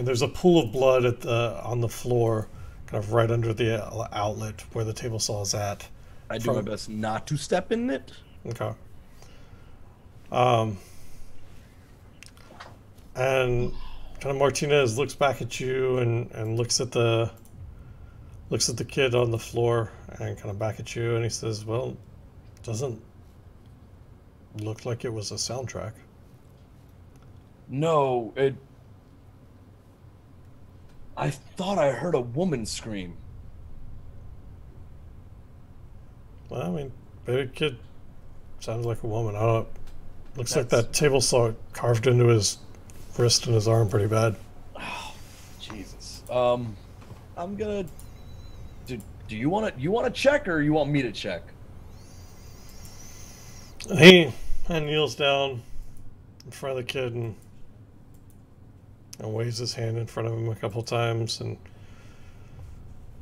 there's a pool of blood on the floor, kind of right under the outlet where the table saw is at. I do my best not to step in it. Okay. And kind of Martinez looks back at you and looks at the kid on the floor and kind of back at you, and he says, "Well, it doesn't look like it was a soundtrack." No, I thought I heard a woman scream. Well, I mean, baby kid sounds like a woman. I don't. Looks like that table saw carved into his wrist and his arm pretty bad. Oh, Jesus. I'm gonna. Do you want to check, or you want me to check? He kneels down in front of the kid and waves his hand in front of him a couple times and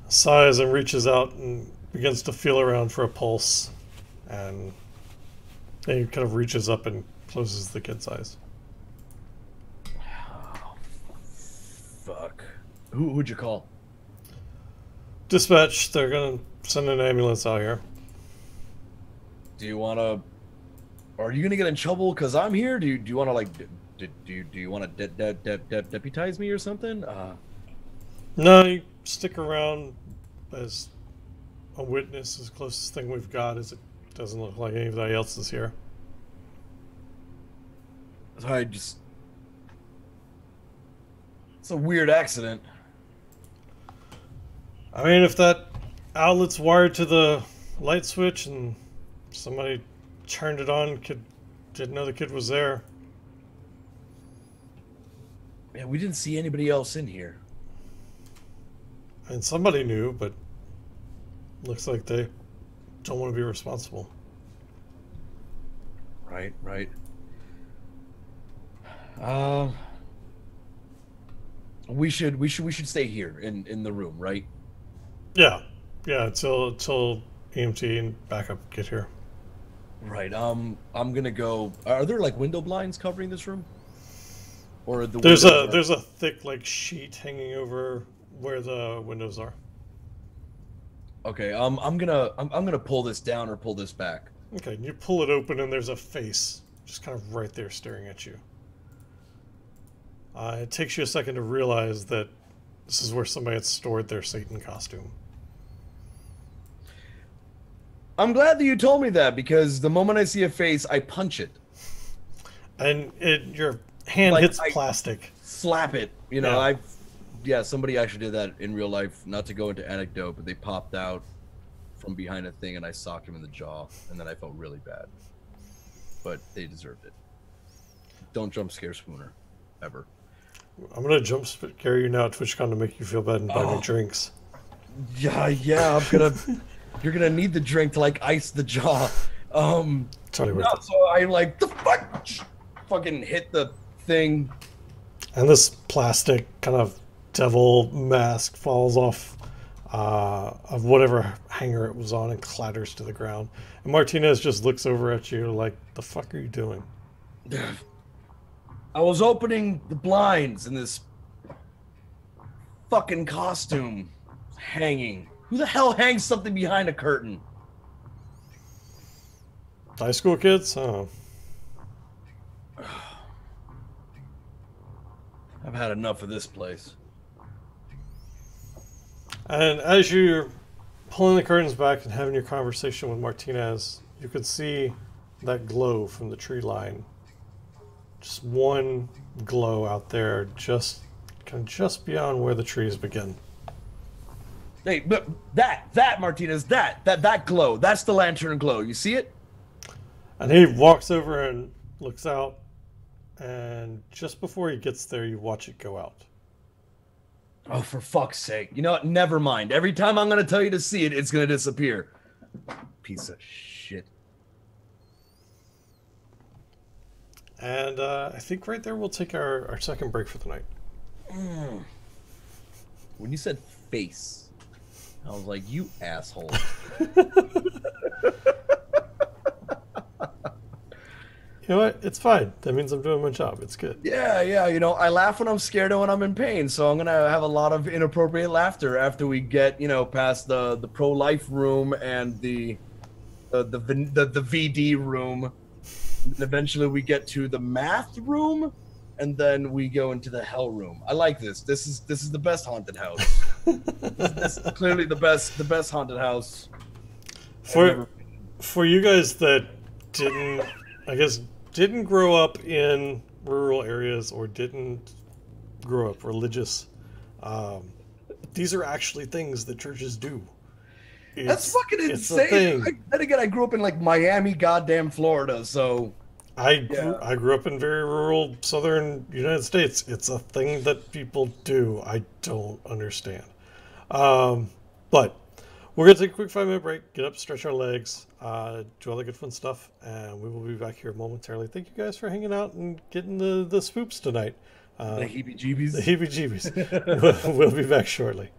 sighs and reaches out and begins to feel around for a pulse, and then he kind of reaches up and closes the kid's eyes. Oh, fuck. Who'd you call? Dispatch. They're gonna send an ambulance out here. Do you want to... Are you gonna get in trouble because I'm here? Do you want to like... Do you want to deputize me or something? No, you stick around as a witness. As closest thing we've got is it doesn't look like anybody else is here. It's a weird accident. I mean, if that outlet's wired to the light switch and somebody turned it on. Kid didn't know the kid was there. Yeah, we didn't see anybody else in here. And somebody knew, but looks like they don't want to be responsible. Right, right. We should stay here in the room, right? Yeah, yeah. Until EMT and backup get here. Right. I'm gonna go. Are there like window blinds covering this room? Or the There's windows a thick like sheet hanging over where the windows are. Okay. I'm gonna pull this down or pull this back. Okay, and you pull it open and there's a face just kind of right there staring at you. It takes you a second to realize that this is where somebody had stored their Satan costume. I'm glad that you told me that, because the moment I see a face, I punch it. And your hand Like, hits I plastic. slap it. You know, Yeah. yeah, somebody actually did that in real life. Not to go into anecdote, but they popped out from behind a thing and I socked him in the jaw, and then I felt really bad. But they deserved it. Don't jump scare Spooner. Ever. I'm gonna jump scare you now at TwitchCon to make you feel bad and buy me drinks. Yeah, you're gonna need the drink to like ice the jaw. Totally worth it. So I like the fuck fucking hit the thing. And this plastic kind of devil mask falls off of whatever hanger it was on and clatters to the ground. And Martinez just looks over at you like, the fuck are you doing? I was opening the blinds and this fucking costume hanging. Who the hell hangs something behind a curtain? High school kids? Oh. I've had enough of this place. And as you're pulling the curtains back and having your conversation with Martinez, you could see that glow from the tree line. Just one glow out there, just beyond where the trees begin. Hey, but that Martinez, that glow, that's the lantern glow. You see it? And he walks over and looks out, and just before he gets there, you watch it go out. Oh, for fuck's sake. You know what? Never mind. Every time I'm going to tell you to see it, it's going to disappear. Piece of shit. And I think right there we'll take our second break for the night. When you said face, I was like, you asshole. You know what? It's fine. That means I'm doing my job. It's good. Yeah, you know, I laugh when I'm scared and when I'm in pain, so I'm going to have a lot of inappropriate laughter after we get, you know, past the pro-life room and the VD room. And eventually we get to the math room, and then we go into the hell room. I like this. This is the best haunted house. This is clearly the best haunted house. For you guys that didn't grow up in rural areas or didn't grow up religious, these are actually things that churches do. That's fucking insane. Then again, I grew up in like Miami, goddamn Florida, so I grew up in very rural southern United States. It's a thing that people do. I don't understand. But we're going to take a quick 5-minute break, get up, stretch our legs, do all the good fun stuff, and we will be back here momentarily. Thank you guys for hanging out and getting the spoops tonight. The heebie-jeebies. The heebie-jeebies. We'll be back shortly.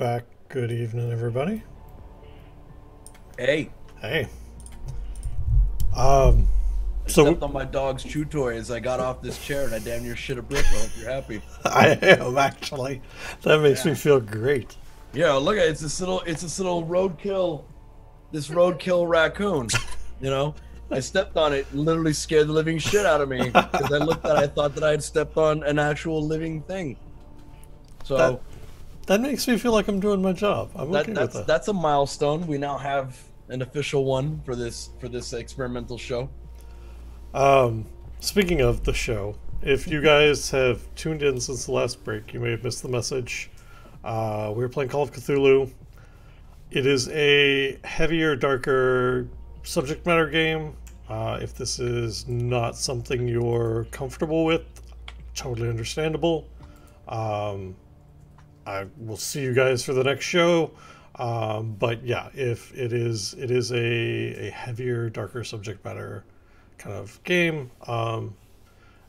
back. Good evening, everybody. Hey. Hey. I So stepped on my dog's chew toy as I got off this chair, and I damn near shit a brick. I hope you're happy. I am actually. That makes me feel great. Yeah, look at it. It's this little roadkill, raccoon. You know, I stepped on it, and literally scared the living shit out of me because I thought that I had stepped on an actual living thing. So that makes me feel like I'm doing my job. I'm okay with that. That's a milestone. We now have an official one for this experimental show. Speaking of the show, if you guys have tuned in since the last break, you may have missed the message. We were playing Call of Cthulhu. It is a heavier, darker subject matter game. If this is not something you're comfortable with, totally understandable. I will see you guys for the next show. But yeah, if it is a heavier, darker subject matter kind of game.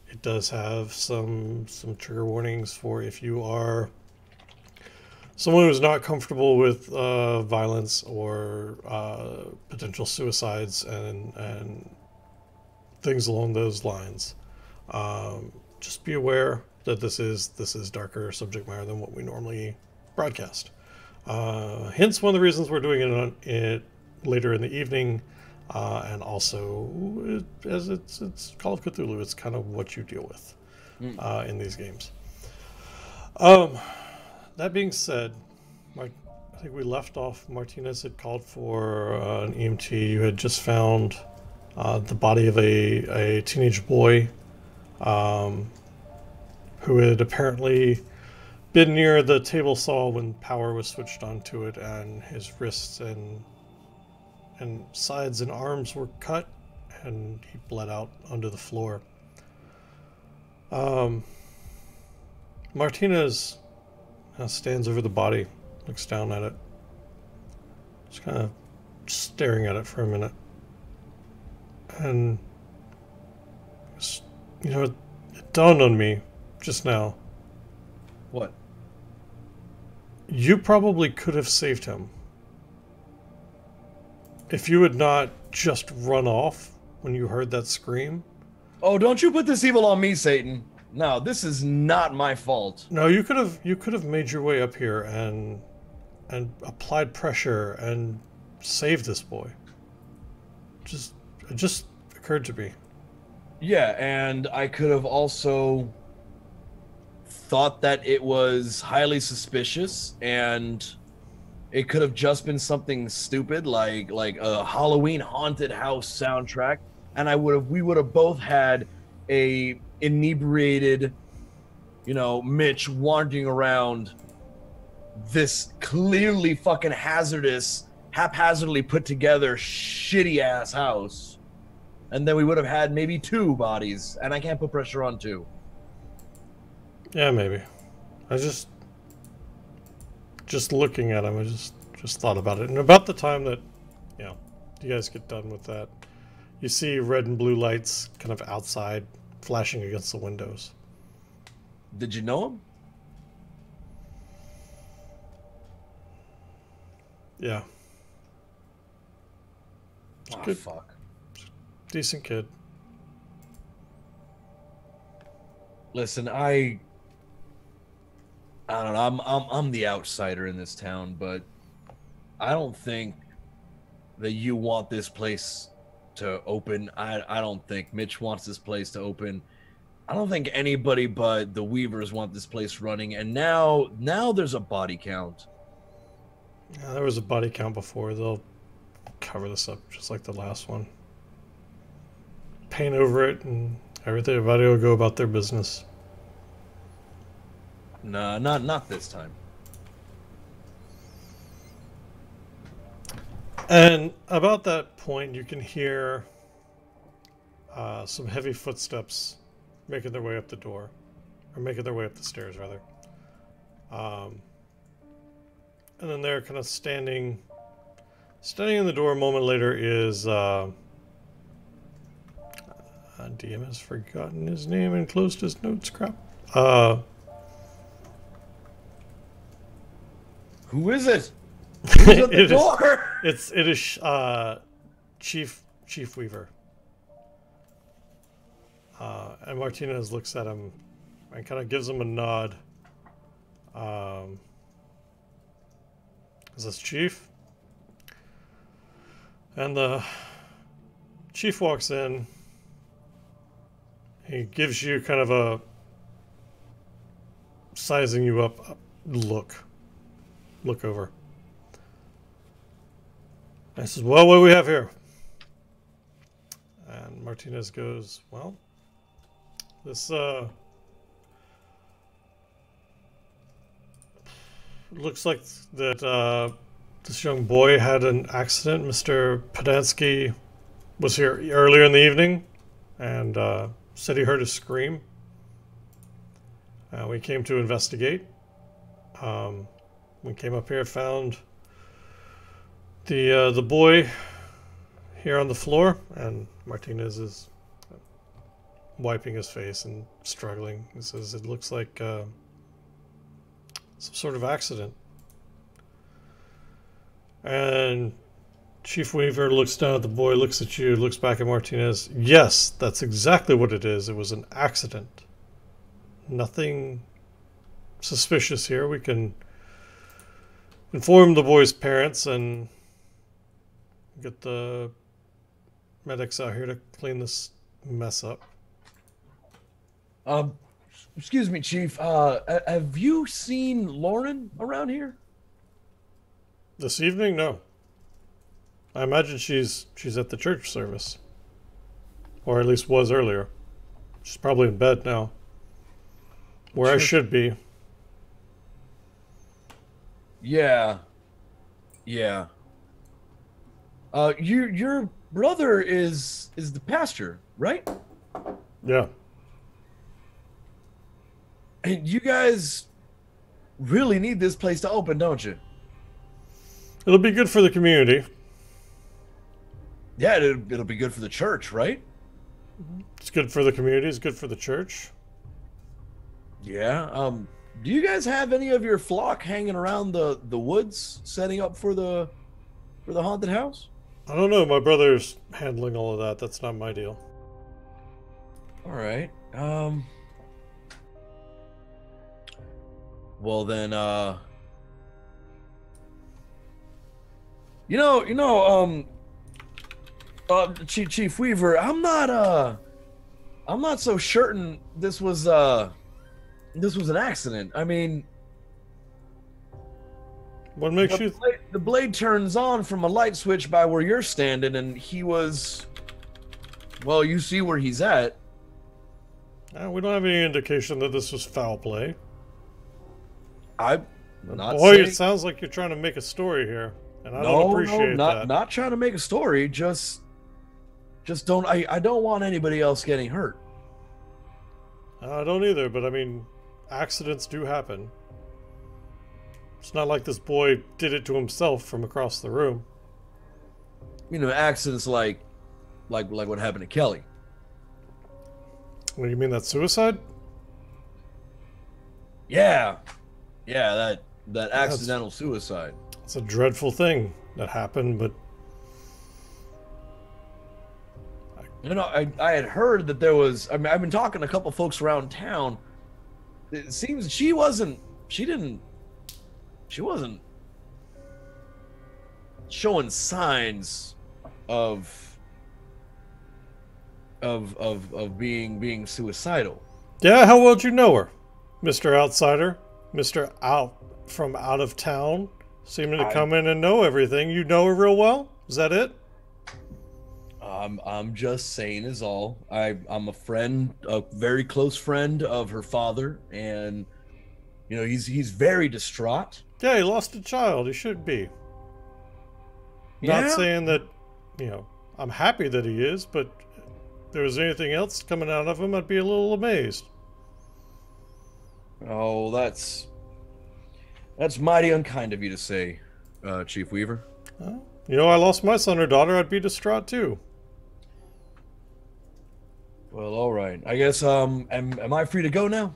It does have some trigger warnings for if you are someone who's not comfortable with violence or potential suicides and things along those lines. Just be aware that this is darker subject matter than what we normally broadcast. Hence one of the reasons we're doing it later in the evening. And also, as it's Call of Cthulhu, it's kind of what you deal with in these games. That being said, I think we left off. Martinez had called for an EMT. You had just found the body of a teenage boy who had apparently been near the table saw when power was switched onto it, and his wrists and sides and arms were cut, and he bled out onto the floor. Martinez stands over the body, looks down at it, just kind of staring at it for a minute, and it dawned on me just now. What? You probably could have saved him. If you had not just run off when you heard that scream. Oh, don't you put this evil on me, Satan. No, this is not my fault. No, you could have made your way up here and applied pressure and saved this boy. It just occurred to me. Yeah, and I could have also thought that it was highly suspicious, and it could have just been something stupid like a Halloween haunted house soundtrack, and we would have both had a inebriated, Mitch wandering around this clearly fucking hazardous, haphazardly put together, shitty ass house, and then we would have had maybe 2 bodies, and I can't put pressure on 2. Yeah, maybe. I just looking at him, I just thought about it. And about the time that, you guys get done with that, you see red and blue lights kind of outside flashing against the windows. Did you know him? Yeah. Oh, good. Fuck. Decent kid. Listen, I don't know. I'm the outsider in this town, but I don't think that you want this place to open. I don't think Mitch wants this place to open. I don't think anybody but the Weavers want this place running. And now there's a body count. Yeah, there was a body count before. They'll cover this up just like the last one. Paint over it, and everybody will go about their business. No, not this time. And about that point, you can hear some heavy footsteps making their way up the door, or making their way up the stairs, rather. And then they're kind of standing in the door. A moment later is DM has forgotten his name and closed his notes. Crap. Who is it? Who's at the door? It is Chief Weaver. And Martinez looks at him and kind of gives him a nod. Is this Chief? And the Chief walks in. He gives you kind of a sizing you up look over. And he says, well, what do we have here? And Martinez goes, well, this looks like that this young boy had an accident. Mr. Podansky was here earlier in the evening and said he heard a scream. We came to investigate. We came up here, found the boy here on the floor, and Martinez is wiping his face and struggling. He says it looks like some sort of accident. And Chief Weaver looks down at the boy, looks at you, looks back at Martinez. Yes, that's exactly what it is. It was an accident. Nothing suspicious here. We can inform the boy's parents and get the medics out here to clean this mess up. Excuse me, Chief. Have you seen Lauren around here? This evening? No. I imagine she's at the church service. Or at least was earlier. She's probably in bed now. Where I should be. Yeah. Yeah. Your brother is the pastor, right? Yeah. And you guys really need this place to open, don't you? It'll be good for the community. Yeah, it'll be good for the church, right? It's good for the community. It's good for the church. Yeah. Do you guys have any of your flock hanging around the woods, setting up for the haunted house? I don't know. My brother's handling all of that. That's not my deal. All right. Well then, Chief Weaver, I'm not so certain this was an accident. I mean, what makes you? The blade turns on from a light switch by where you're standing, and he was. Well, you see where he's at. We don't have any indication that this was foul play. I'm not Boy, saying... it sounds like you're trying to make a story here, and I don't appreciate that. Not trying to make a story. Just don't. I don't want anybody else getting hurt. I don't either, but I mean, accidents do happen. It's not like this boy did it to himself from across the room. You know, accidents like what happened to Kelly. What do you mean, that's suicide? Yeah, that accidental suicide. It's a dreadful thing that happened, but you know, I had heard that there was. I mean, I've been talking to a couple folks around town. It seems she wasn't showing signs of being suicidal. yeah, how well did you know her, Mr. Outsider, Mr. Out of town, seeming to come in and know everything? You know her real well? Is that it? I'm just saying is all. I'm a friend, a very close friend of her father, and you know he's very distraught. Yeah, he lost a child. He should be. Yeah. Not saying that, you know, I'm happy that he is, but if there was anything else coming out of him, I'd be a little amazed. Oh, that's mighty unkind of you to say, Chief Weaver. You know, I lost my son or daughter, I'd be distraught too. Well, all right. I guess am I free to go now?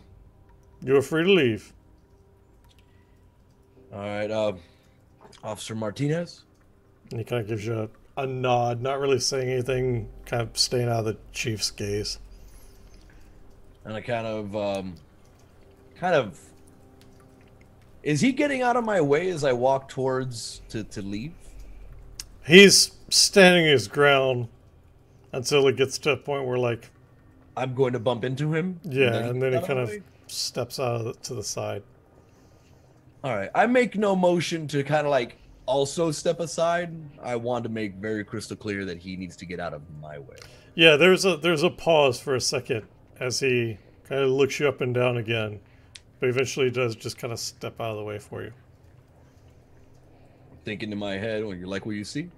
You are free to leave. All right, Officer Martinez. And he kind of gives you a nod, not really saying anything, kind of staying out of the chief's gaze. And I kind of, is he getting out of my way as I walk towards to leave? He's standing his ground until it gets to a point where, like, I'm going to bump into him? yeah, and then he kind of steps out to the side. All right, I make no motion to kind of like also step aside. I want to make very crystal clear that he needs to get out of my way. Yeah, there's a pause for a second as he kind of looks you up and down again, but eventually does just kind of step out of the way for you. Thinking in my head, well, you like what you see?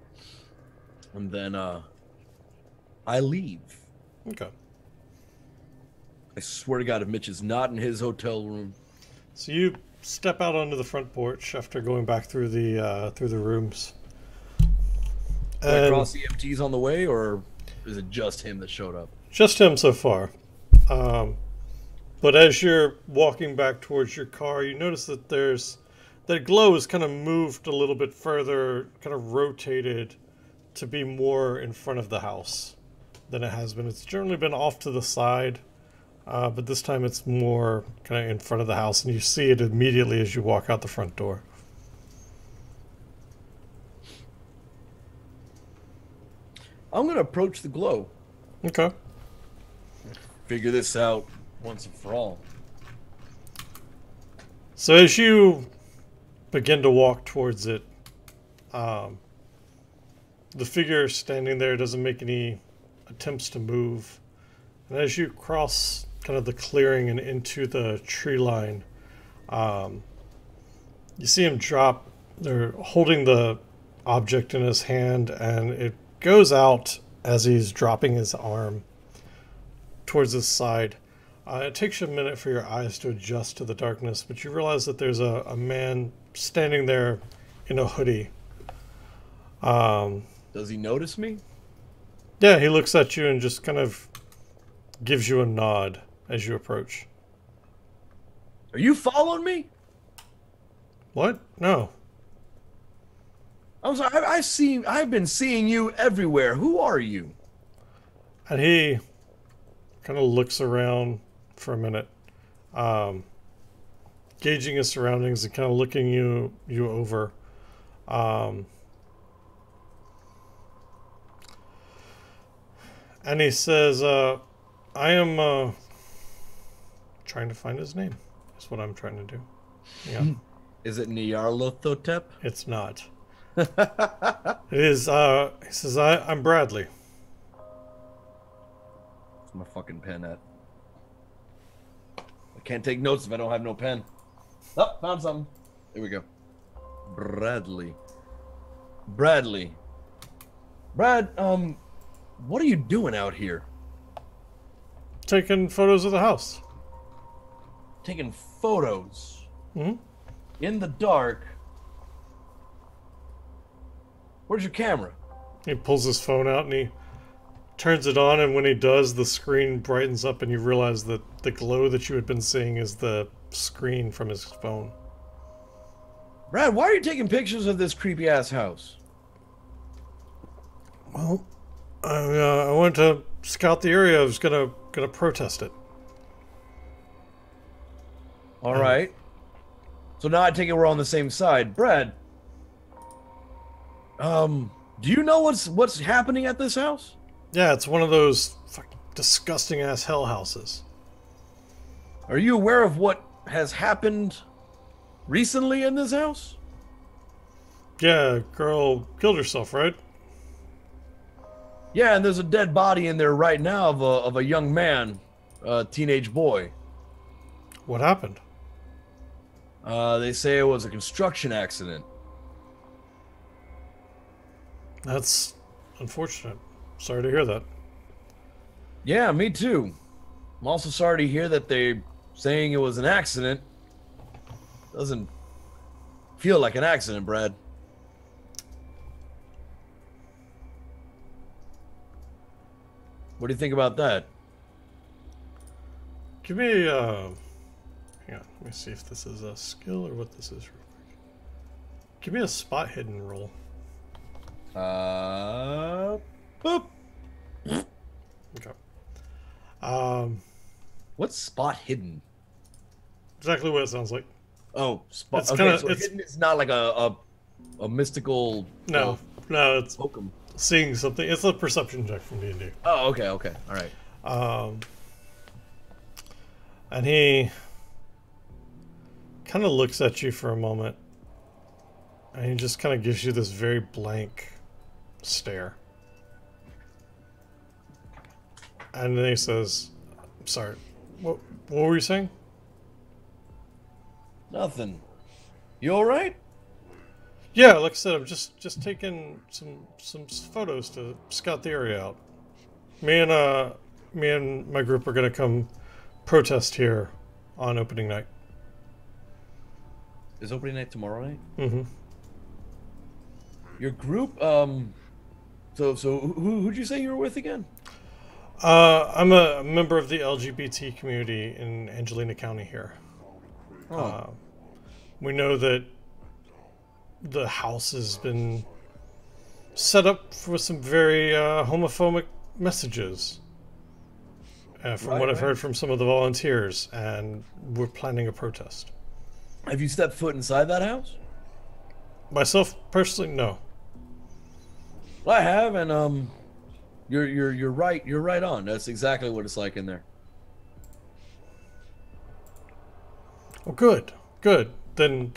And then I leave. Okay. I swear to God, if Mitch is not in his hotel room. So you step out onto the front porch after going back through the rooms. Do I cross EMTs on the way, or is it just him that showed up? Just him so far. But as you're walking back towards your car, you notice that that glow is kind of moved a little bit further, kind of rotated to be more in front of the house than it has been. It's generally been off to the side, but this time it's more kind of in front of the house, and you see it immediately as you walk out the front door. I'm going to approach the glow. Okay. Figure this out once and for all. So as you begin to walk towards it, the figure standing there doesn't make any attempts to move. And as you cross kind of the clearing and into the tree line, you see him drop. They're holding the object in his hand, and it goes out as he's dropping his arm towards his side. It takes you a minute for your eyes to adjust to the darkness, but you realize that there's a man standing there in a hoodie. Does he notice me? Yeah, he looks at you and just kind of gives you a nod as you approach. Are you following me? What? No. I'm sorry. I've been seeing you everywhere. Who are you? And he kind of looks around for a minute, gauging his surroundings and kind of looking you over. And he says, I am trying to find his name. That's what I'm trying to do. Yeah. Is it Nyarlathotep? It's not. It is, he says, I'm Bradley. Where's my fucking pen at? I can't take notes if I don't have no pen. Oh, found something. There we go. Bradley. Brad, what are you doing out here? Taking photos of the house. Taking photos? Hmm? In the dark? Where's your camera? He pulls his phone out and he turns it on, and when he does, the screen brightens up and you realize that the glow that you had been seeing is the screen from his phone. Brad, why are you taking pictures of this creepy ass house? Well, I wanted to scout the area. I was gonna protest it. All right. So now I take it we're on the same side. Brad, do you know what's happening at this house? Yeah, it's one of those disgusting ass hell houses. Are you aware of what has happened recently in this house? Yeah, a girl killed herself, right? Yeah, and there's a dead body in there right now of a young man, a teenage boy. What happened? They say it was a construction accident. That's unfortunate. Sorry to hear that. Yeah, me too. I'm also sorry to hear that they're saying it was an accident. Doesn't feel like an accident, Brad. What do you think about that? Give me hang on, let me see if this is a skill or what this is real quick. Give me a spot hidden roll. Boop. Okay. What's spot hidden? Exactly what it sounds like. Oh, spot. It's Okay, kinda, so it's hidden is not like a mystical. no, no, it's Hokum. seeing something. It's a perception check from D&D. Oh, okay, all right. And he kind of looks at you for a moment, and he just kind of gives you this very blank stare. And then he says, "I'm sorry, what were you saying?" Nothing. You all right? Yeah, like I said, I'm just taking some photos to scout the area out. Me and my group are gonna come protest here on opening night. Is opening night tomorrow night? Mm-hmm. Your group, so who'd you say you were with again? I'm a member of the LGBT community in Angelina County here. Oh. We know that the house has been set up for some very homophobic messages. From what I've heard from some of the volunteers, and we're planning a protest. Have you stepped foot inside that house? Myself, personally, no. Well, I have, and you're right. You're right on. That's exactly what it's like in there. Well, good. Then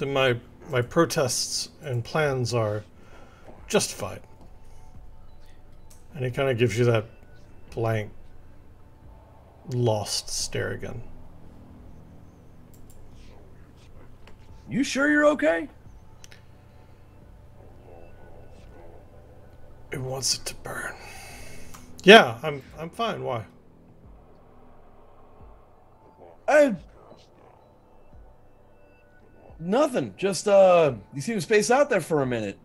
my protests and plans are justified. And he kind of gives you that blank, lost stare again. You sure you're okay? It wants it to burn. Yeah, I'm fine. Why? Nothing. Just you seem spaced out there for a minute.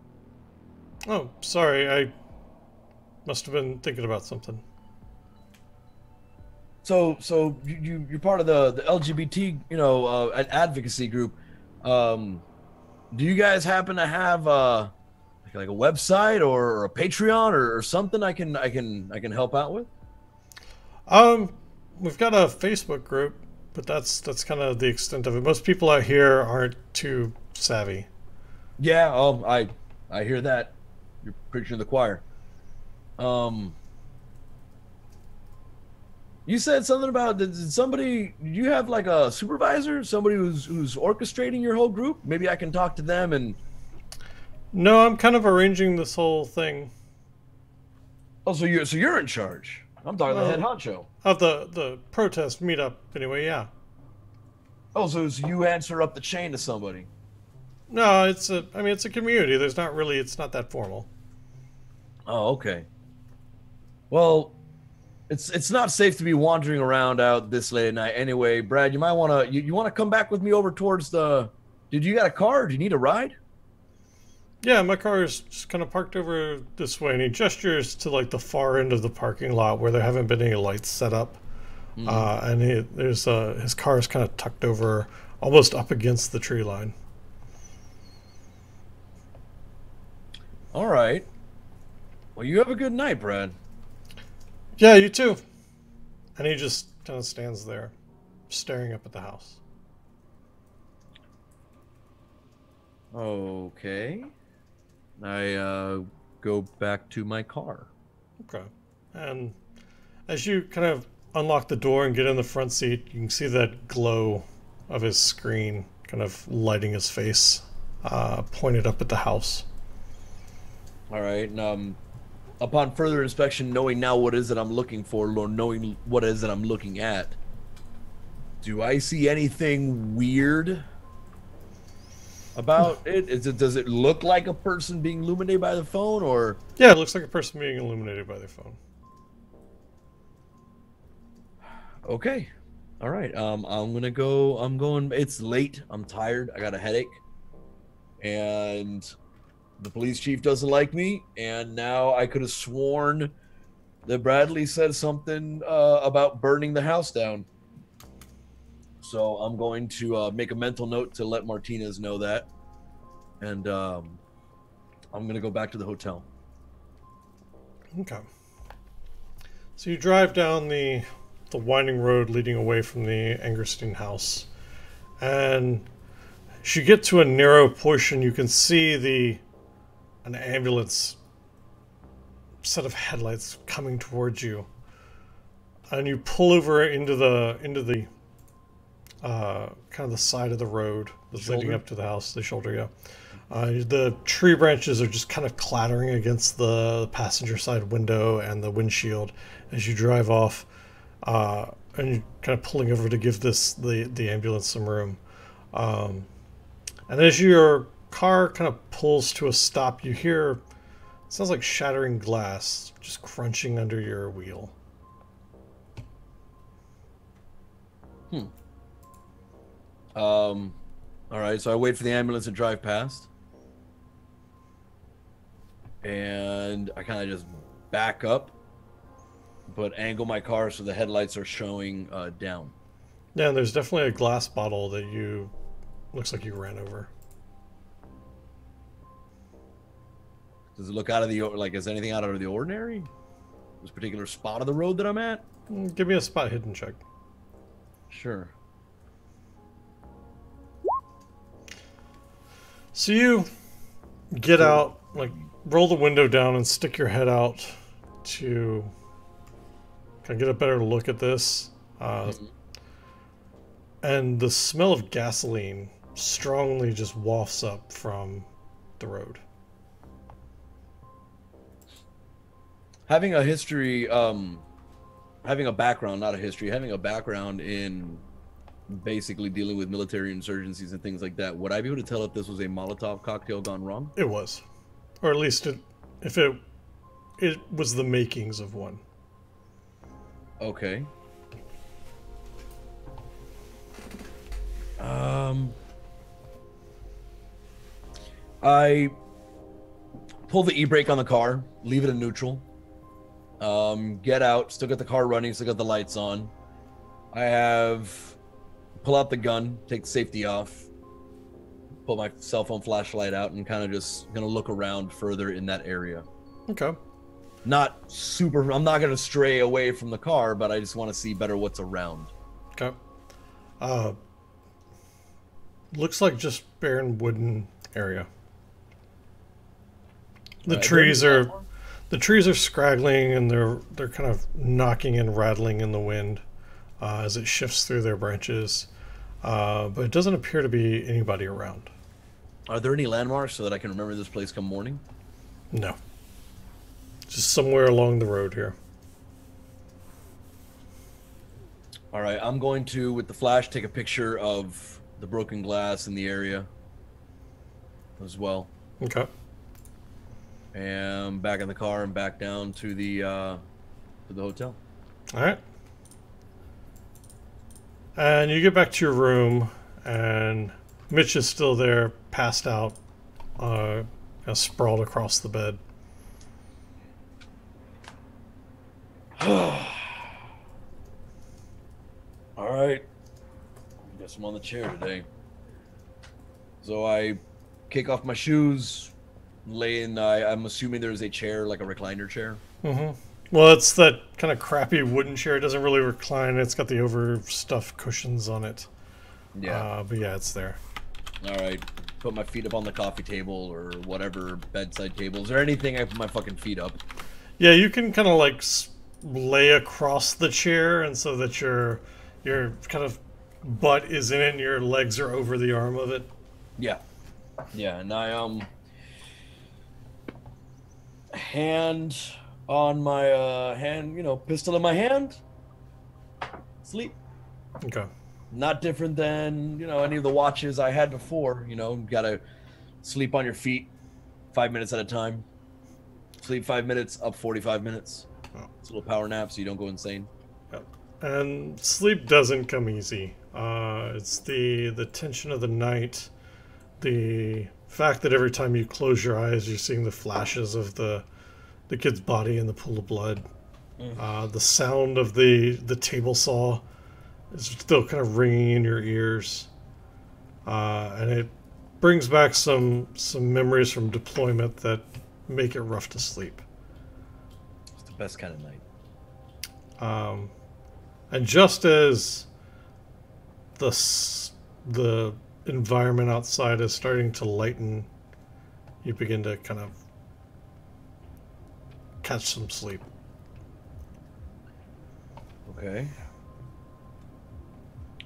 Oh, sorry. I must have been thinking about something. So you're part of the LGBT, advocacy group. Do you guys happen to have like a website or a Patreon or something I can help out with? We've got a Facebook group, but that's kind of the extent of it. Most people out here aren't too savvy. Yeah, I hear that. You're preaching to the choir. You said something about did somebody? You have like a supervisor, somebody who's orchestrating your whole group? Maybe I can talk to them and. No, I'm kind of arranging this whole thing. Oh, so you're in charge. I'm talking the head honcho. Of the protest meetup, anyway. Yeah. Oh, so you answer up the chain to somebody. No, it's a community. It's not that formal. Oh, okay. Well, it's not safe to be wandering around out this late at night. Anyway, Brad, you might want to you want to come back with me over towards the. Did you got a car? Or do you need a ride? Yeah, my car is just kind of parked over this way, and he gestures to like the far end of the parking lot where there haven't been any lights set up. And his car is kind of tucked over, almost up against the tree line. All right. Well, you have a good night, Brad. Yeah, you too. And he just kind of stands there, staring up at the house. Okay. I go back to my car. Okay. And as you kind of unlock the door and get in the front seat, you can see that glow of his screen kind of lighting his face, pointed up at the house. All right. And, upon further inspection, knowing now what it is that I'm looking for, or knowing what it is that I'm looking at, do I see anything weird about it? Does it look like a person being illuminated by the phone, or? Yeah, it looks like a person being illuminated by their phone. Okay. All right. I'm going. It's late. I'm tired. I got a headache, and the police chief doesn't like me. And now I could have sworn that Bradley said something about burning the house down. So I'm going to make a mental note to let Martinez know that. and I'm gonna go back to the hotel. Okay. So you drive down the winding road leading away from the Angerstein house, and as you get to a narrow portion, you can see an ambulance set of headlights coming towards you, and you pull over into the kind of the side of the road that's leading up to the house, the shoulder, yeah. The tree branches are just kind of clattering against the passenger side window and the windshield as you drive off, and you're kind of pulling over to give the ambulance some room. And as your car kind of pulls to a stop, you hear, it sounds like shattering glass just crunching under your wheel. All right, so I wait for the ambulance to drive past. And I kind of just back up, but angle my car so the headlights are showing down. Yeah, and there's definitely a glass bottle that looks like you ran over. Does it look out of the, like, is anything out of the ordinary? This particular spot of the road that I'm at? Give me a spot hidden check. Sure. So you get out, like, roll the window down and stick your head out to kind of get a better look at this. And the smell of gasoline strongly just wafts up from the road. Having a history, having a background, not a history, having a background in basically dealing with military insurgencies and things like that, would I be able to tell if this was a Molotov cocktail gone wrong? It was. Or at least if it was the makings of one. Okay. I pull the e-brake on the car, leave it in neutral. Get out, still got the car running, still got the lights on. Pull out the gun, take the safety off, pull my cell phone flashlight out, and kind of just gonna look around further in that area. Okay. I'm not gonna stray away from the car, but I just want to see better what's around. Okay. Looks like just barren wooden area. The trees are scraggling, and they're kind of knocking and rattling in the wind as it shifts through their branches. But it doesn't appear to be anybody around. Are there any landmarks so that I can remember this place come morning? No. Just somewhere along the road here. All right, I'm going to, with the flash, take a picture of the broken glass in the area as well. Okay. And back in the car and back down to the hotel. All right. And you get back to your room, and Mitch is still there, passed out, sprawled across the bed. All right. Guess I'm on the chair today. So I kick off my shoes, lay in. I'm assuming there's a chair, like a recliner chair. Mm-hmm. Well, it's that kind of crappy wooden chair. It doesn't really recline. It's got the overstuffed cushions on it. Yeah. But yeah, it's there. All right. Put my feet up on the coffee table or whatever bedside table. Is there anything I put my fucking feet up? Yeah, you can kind of like lay across the chair, and so that your kind of butt is in it and your legs are over the arm of it. Yeah. Yeah, and I hand on my hand, pistol in my hand. Sleep. Okay. Not different than, any of the watches I had before. Gotta sleep on your feet 5 minutes at a time. Sleep 5 minutes, up 45 minutes. Oh. It's a little power nap so you don't go insane. Yep. And sleep doesn't come easy. It's the tension of the night, the fact that every time you close your eyes, you're seeing the flashes of the kid's body in the pool of blood. The sound of the table saw is still kind of ringing in your ears. And it brings back some memories from deployment that make it rough to sleep. It's the best kind of night. And just as the environment outside is starting to lighten, you begin to kind of catch some sleep. Okay.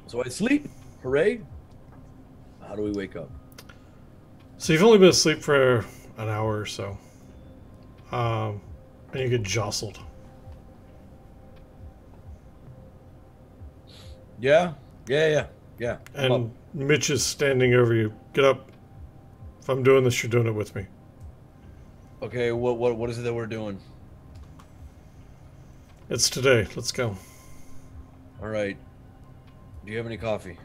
So I sleep. Hooray. How do we wake up? So you've only been asleep for an hour or so. And you get jostled. Yeah. And Mitch is standing over you. Get up. If I'm doing this, you're doing it with me. Okay, what is it that we're doing? It's today. Let's go. All right. Do you have any coffee?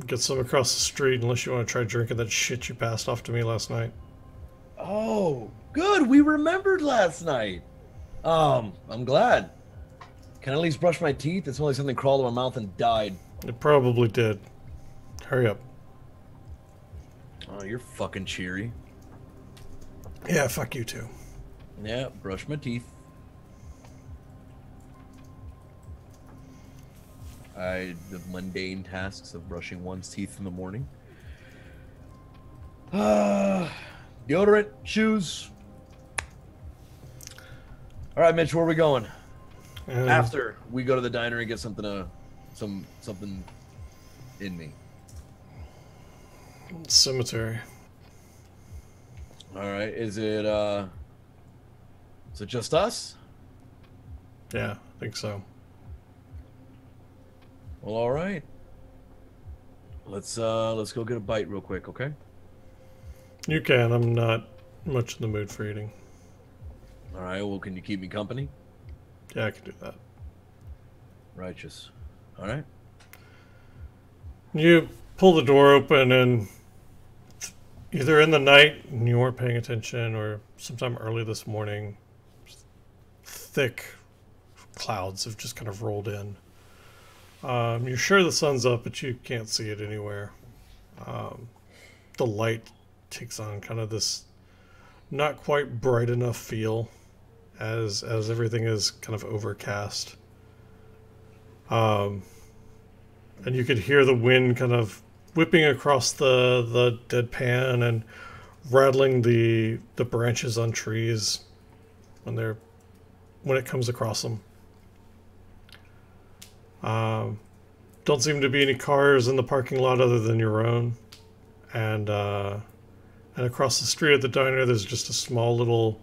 Get some across the street, unless you want to try drinking that shit you passed off to me last night. Oh, good. We remembered last night. I'm glad. Can I at least brush my teeth? It's only something crawled in my mouth and died. It probably did. Hurry up. Oh, you're fucking cheery. Yeah, fuck you too. Yeah, brush my teeth. The mundane tasks of brushing one's teeth in the morning. Deodorant, shoes. All right, Mitch, where are we going? After we go to the diner and get something in me. Cemetery. All right, is it just us? Yeah, I think so. Well, all right. Let's go get a bite real quick, okay? You can. I'm not much in the mood for eating. All right. Well, can you keep me company? Yeah, I can do that. Righteous. All right. You pull the door open, and either in the night and you weren't paying attention, or sometime early this morning, thick clouds have just kind of rolled in. You're sure the sun's up, but you can't see it anywhere. The light takes on kind of this not quite bright enough feel as everything is kind of overcast. And you could hear the wind kind of whipping across the deadpan and rattling the branches on trees when it comes across them. Don't seem to be any cars in the parking lot other than your own. And across the street at the diner, there's just a small little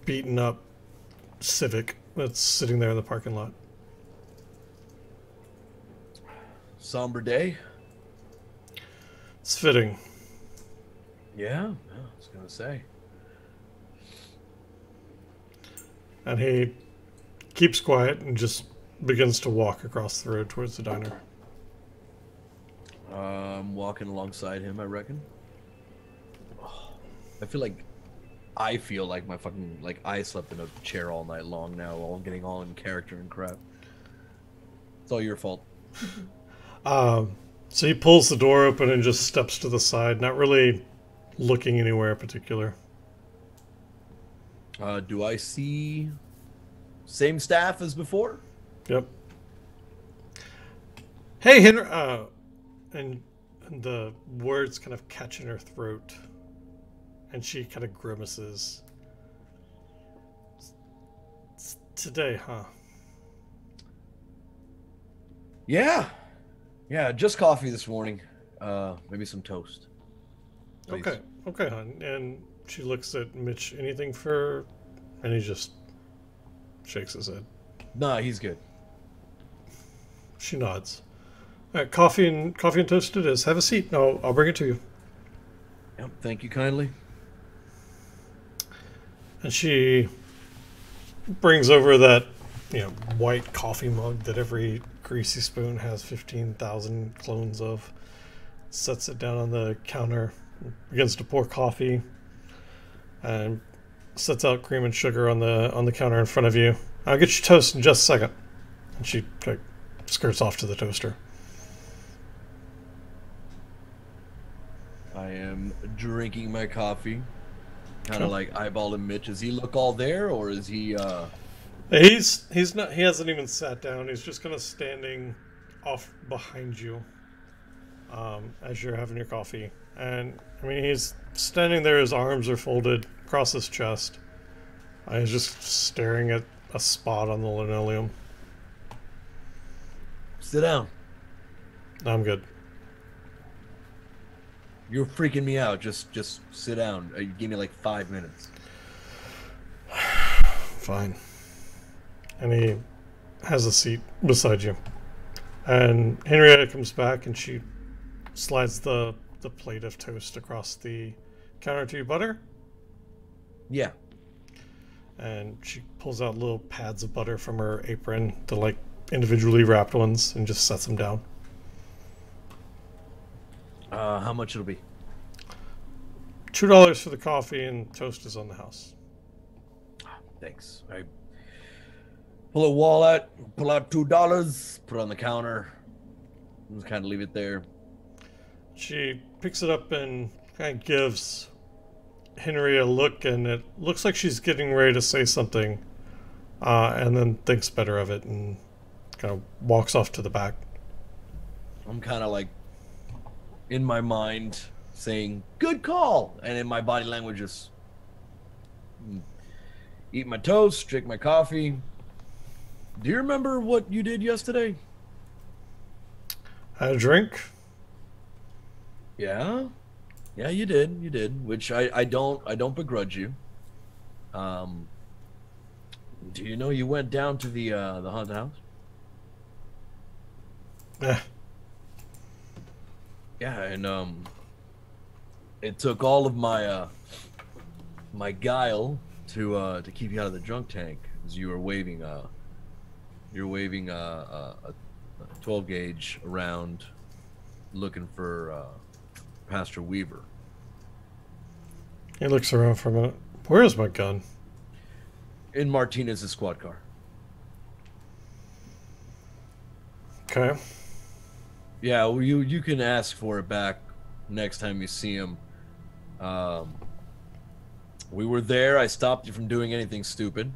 beaten up Civic that's sitting there in the parking lot. Somber day. It's fitting. Yeah, I was gonna say. And he keeps quiet and just begins to walk across the road towards the diner. I'm walking alongside him, I reckon. Oh, I feel like my fucking, like, I slept in a chair all night long now while I'm getting all in character and crap. It's all your fault. So he pulls the door open and just steps to the side, not really looking anywhere in particular. Do I see same staff as before? Yep. Hey, Henry. And the words kind of catch in her throat, and she kind of grimaces. It's today, huh? Yeah, just coffee this morning. Maybe some toast. Please. Okay, hon. And she looks at Mitch. Anything for? And he just shakes his head. Nah, he's good. She nods. All right, coffee and toast it is. Have a seat. No, I'll bring it to you. Yep, thank you kindly. And she brings over that, white coffee mug that every greasy spoon has 15,000 clones of. Sets it down on the counter, begins to pour coffee, and sets out cream and sugar on the counter in front of you. I'll get you toast in just a second. And she skirts off to the toaster. drinking my coffee, kind of like eyeballing Mitch. Does he look all there, or is he? He's not. He hasn't even sat down. He's just kind of standing off behind you as you're having your coffee. And I mean, he's standing there. His arms are folded across his chest. He's just staring at a spot on the linoleum. Sit down. I'm good. You're freaking me out. Just sit down. Give me like 5 minutes. Fine. And he has a seat beside you. And Henrietta comes back and she slides the plate of toast across the counter to you. Butter? Yeah. And she pulls out little pads of butter from her apron, the like individually wrapped ones, and just sets them down. How much it'll be? $2 for the coffee, and toast is on the house. Thanks. I pull a wallet, pull out $2, put it on the counter, and just kind of leave it there. She picks it up and kind of gives Henry a look, and it looks like she's getting ready to say something, and then thinks better of it and kind of walks off to the back. I'm kind of like, in my mind, saying, good call, and in my body language, just eat my toast, drink my coffee. Do you remember what you did yesterday? Had a drink? Yeah, you did, which I don't begrudge you. Do you know you went down to the haunted house? Yeah. Yeah, and it took all of my my guile to keep you out of the drunk tank, as you were waving a 12 gauge around looking for Pastor Weaver. He looks around for a minute. Where is my gun? In Martinez's squad car. Okay. Yeah, well, you can ask for it back next time you see him. We were there. I stopped you from doing anything stupid.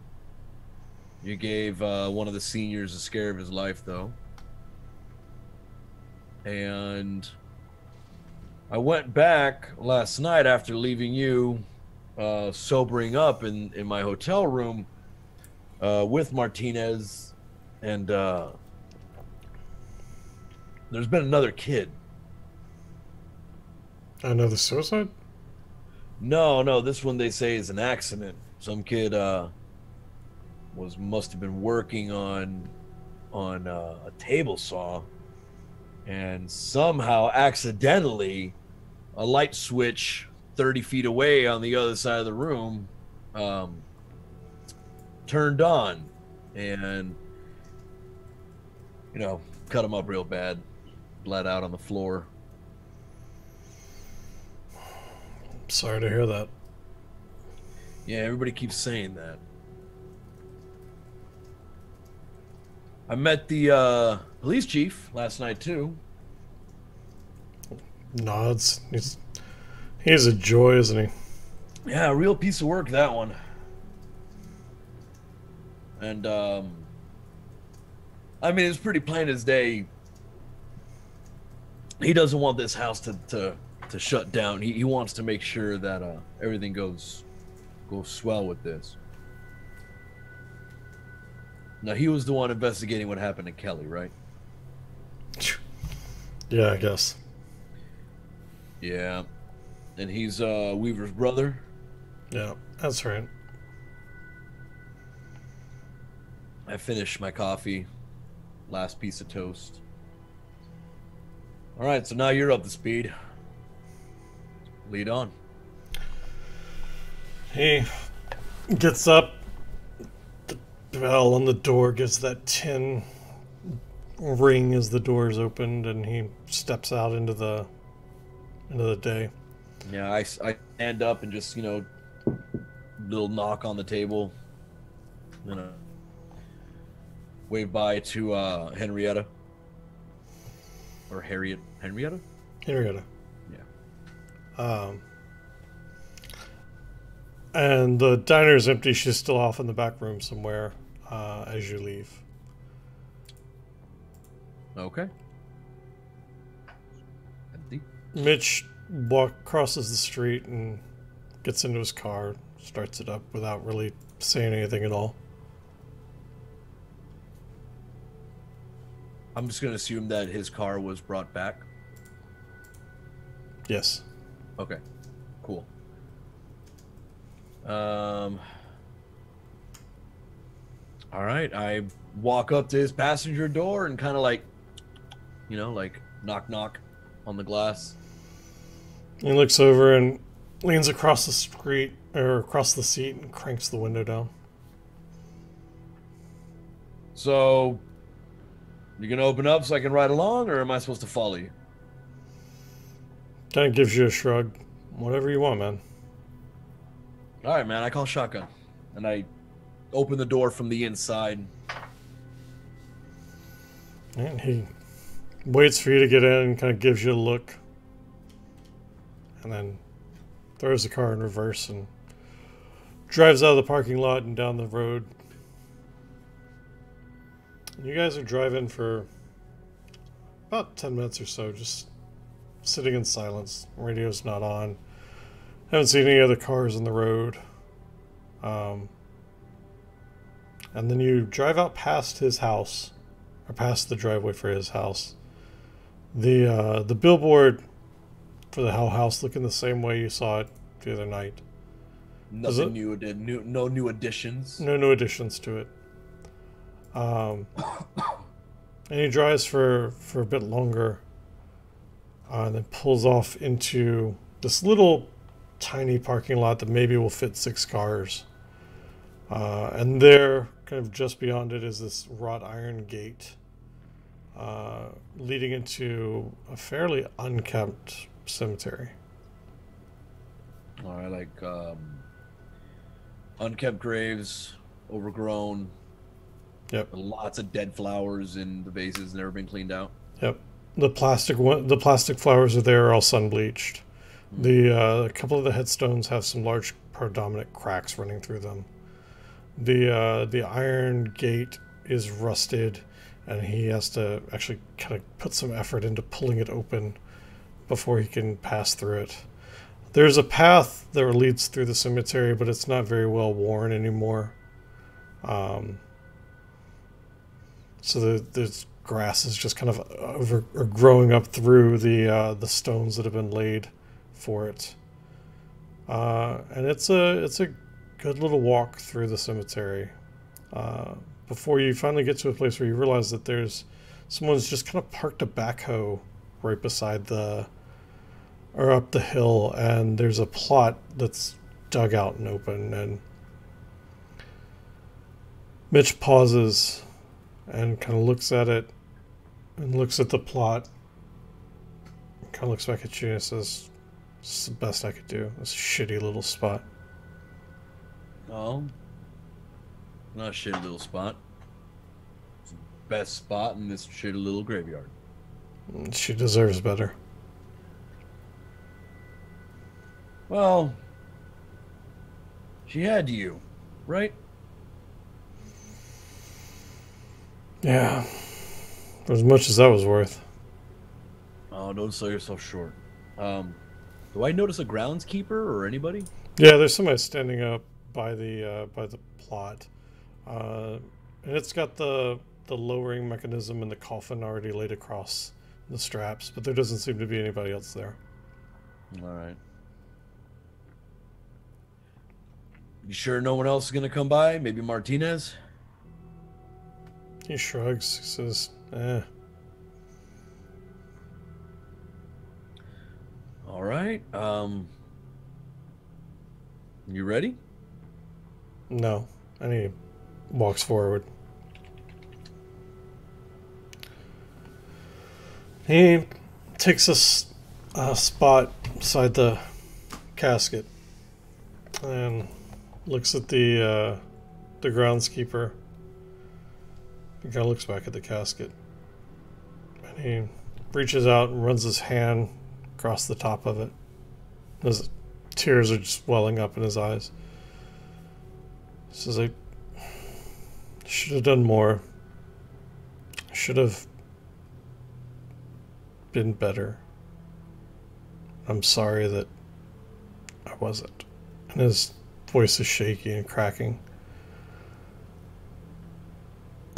You gave one of the seniors a scare of his life, though. And I went back last night after leaving you sobering up in my hotel room with Martinez, and there's been another kid. Another suicide? No, this one they say is an accident. Some kid must have been working on a table saw, and somehow accidentally a light switch 30 feet away on the other side of the room turned on, and cut him up real bad, bled out on the floor. Sorry to hear that. Yeah, everybody keeps saying that. I met the police chief last night too. Nods. He's a joy, isn't he? Yeah, a real piece of work, that one. And I mean, it's pretty plain as day. He doesn't want this house to shut down. He wants to make sure that everything goes swell with this. Now, he was the one investigating what happened to Kelly, right? Yeah, I guess. Yeah. And he's Weaver's brother? Yeah, that's right. I finished my coffee. Last piece of toast. All right, so now you're up to speed. Lead on. He gets up. The bell on the door gives that tin ring as the door is opened, and he steps out into the day. Yeah, I stand up and just, little knock on the table. Wave bye to Henrietta. Or Harriet. Henrietta? Henrietta. Yeah. And the diner's empty. She's still off in the back room somewhere as you leave. Okay. Empty. Mitch crosses the street and gets into his car, starts it up without really saying anything at all. I'm just going to assume that his car was brought back. Yes. Okay. Cool. All right. I walk up to his passenger door and kind of like, like knock knock on the glass. He looks over and leans across the street or across the seat and cranks the window down. So, you gonna open up so I can ride along, or am I supposed to follow you? Kind of gives you a shrug. Whatever you want, man. All right, man. I call shotgun, and I open the door from the inside. And he waits for you to get in and kind of gives you a look. And then throws the car in reverse and drives out of the parking lot and down the road. You guys are driving for about 10 minutes or so, just sitting in silence. Radio's not on. Haven't seen any other cars on the road. And then you drive out past his house, or past the driveway for his house. The billboard for the Hell House looking the same way you saw it the other night. Nothing new. No new additions. No new additions to it. And he drives for a bit longer, and then pulls off into this little tiny parking lot that maybe will fit 6 cars. And there, kind of just beyond it, is this wrought iron gate leading into a fairly unkempt cemetery. All right, like unkept graves, overgrown. Yep. Lots of dead flowers in the vases, never been cleaned out. Yep. The plastic flowers are there, are all sun bleached. A couple of the headstones have some large predominant cracks running through them. The iron gate is rusted, and he has to actually kind of put some effort into pulling it open before he can pass through it. There's a path that leads through the cemetery, but it's not very well worn anymore. So there's grass is just kind of growing up through the stones that have been laid for it. And it's a good little walk through the cemetery before you finally get to a place where you realize that someone's just kind of parked a backhoe right beside or up the hill, and there's a plot that's dug out and open, and Mitch pauses and kind of looks at it and looks at the plot, and kind of looks back at you and says, "This is the best I could do. This shitty little spot." Oh, not a shitty little spot. It's the best spot in this shitty little graveyard. She deserves better. Well, she had you, right? Yeah, for as much as that was worth. Oh, don't sell yourself short. Do I notice a groundskeeper or anybody? Yeah, there's somebody standing up by the plot, and it's got the lowering mechanism and the coffin already laid across the straps, but there doesn't seem to be anybody else there. All right. You sure no one else is gonna come by? Maybe Martinez? He shrugs. He says, "Eh." All right. You ready? No. And he walks forward. He takes a spot beside the casket and looks at the groundskeeper. He kind of looks back at the casket. And he reaches out and runs his hand across the top of it. His tears are just welling up in his eyes. Says I should have done more. Should have been better. I'm sorry that I wasn't. And his voice is shaky and cracking.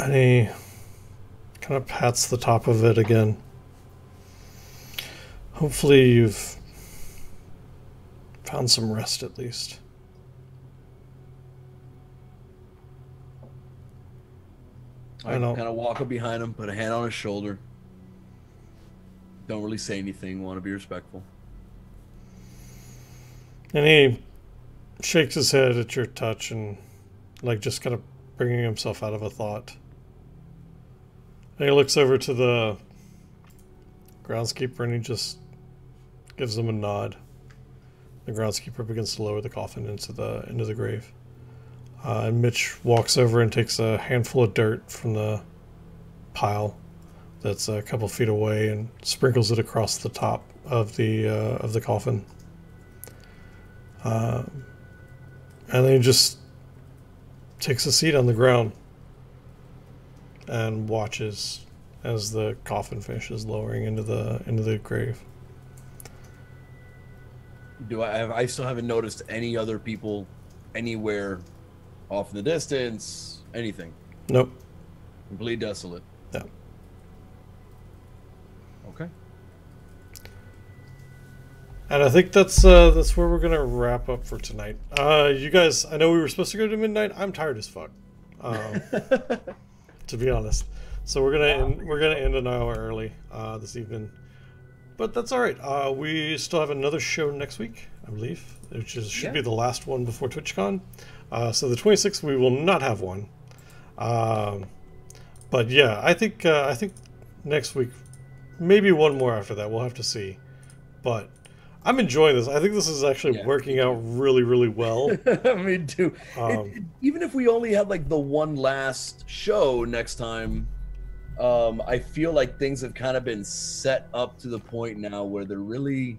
And he kind of pats the top of it again. Hopefully you've found some rest at least. I kind of walk up behind him, put a hand on his shoulder. Don't really say anything, want to be respectful. And he shakes his head at your touch and like just kind of bringing himself out of a thought. And he looks over to the groundskeeper and he just gives him a nod. The groundskeeper begins to lower the coffin into the grave. And Mitch walks over and takes a handful of dirt from the pile that's a couple feet away and sprinkles it across the top of the coffin. And then he just takes a seat on the ground and watches as the coffin finishes lowering into the grave. I still haven't noticed any other people anywhere off in the distance, anything? Nope. Completely desolate. Yeah. Okay. And I think that's where we're gonna wrap up for tonight. You guys, I know we were supposed to go to midnight. I'm tired as fuck, to be honest. So we're gonna end an hour early this evening, but that's all right. We still have another show next week, I believe, which should be the last one before TwitchCon. So the 26th we will not have one. But yeah, I think next week, maybe one more after that. We'll have to see. But I'm enjoying this. I think this is actually working out really, really well. Me too. Even if we only had like the one last show next time, I feel like things have kind of been set up to the point now where they're really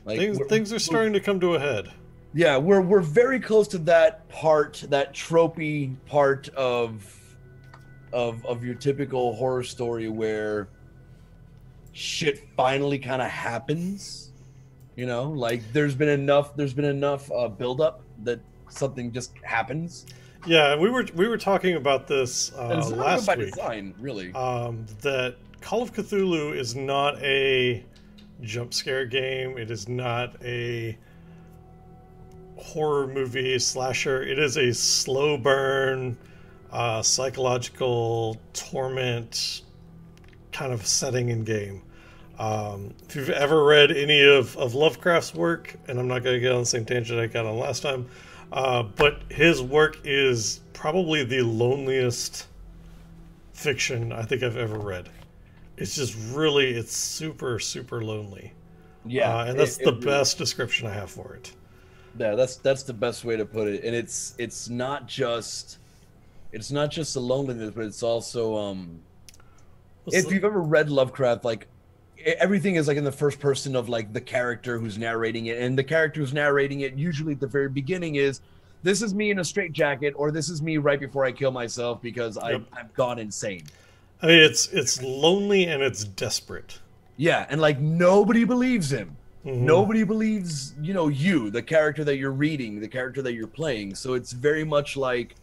like things are starting to come to a head. Yeah, we're very close to that tropey part of your typical horror story where shit finally kind of happens. You know, like there's been enough buildup that something just happens. Yeah, and we were talking about this last by week. Design, really. That Call of Cthulhu is not a jump scare game. It is not a horror movie slasher. It is a slow burn, psychological torment kind of setting and game. If you've ever read any of Lovecraft's work, and I'm not going to get on the same tangent I got on last time, but his work is probably the loneliest fiction I think I've ever read. It's just really, it's super, super lonely. Yeah, and that's the best description I have for it. Yeah, that's the best way to put it. And it's not just the loneliness, but it's also if you've ever read Lovecraft, like everything is like in the first person of like the character who's narrating it, and the character who's narrating it usually at the very beginning is, this is me in a straitjacket, or this is me right before I kill myself because I've gone insane. I mean, it's lonely and it's desperate. Yeah, and like nobody believes him. Mm-hmm. Nobody believes, you, the character that you're reading, the character that you're playing. So it's very much like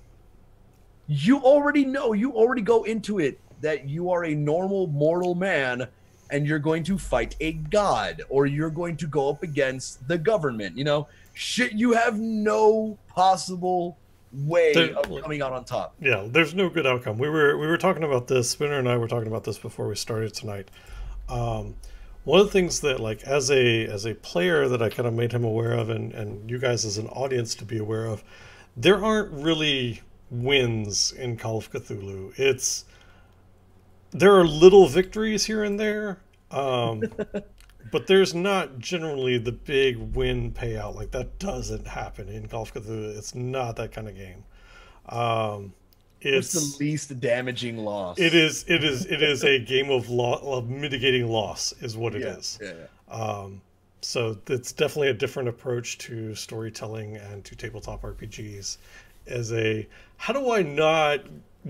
you already go into it that you are a normal mortal man and you're going to fight a god, or you're going to go up against the government, shit you have no possible way of coming out on top. Yeah, there's no good outcome. We were talking about this, Spinner and I were talking about this before we started tonight. One of the things that, like, as a player that I kind of made him aware of, and you guys as an audience to be aware of, there aren't really wins in Call of Cthulhu. There are little victories here and there, but there's not generally the big win payout. Like, that doesn't happen in Call of Cthulhu. It's not that kind of game. It's the least damaging loss. It is a game of mitigating loss is what it is. Yeah. So it's definitely a different approach to storytelling and to tabletop RPGs, as a how do I not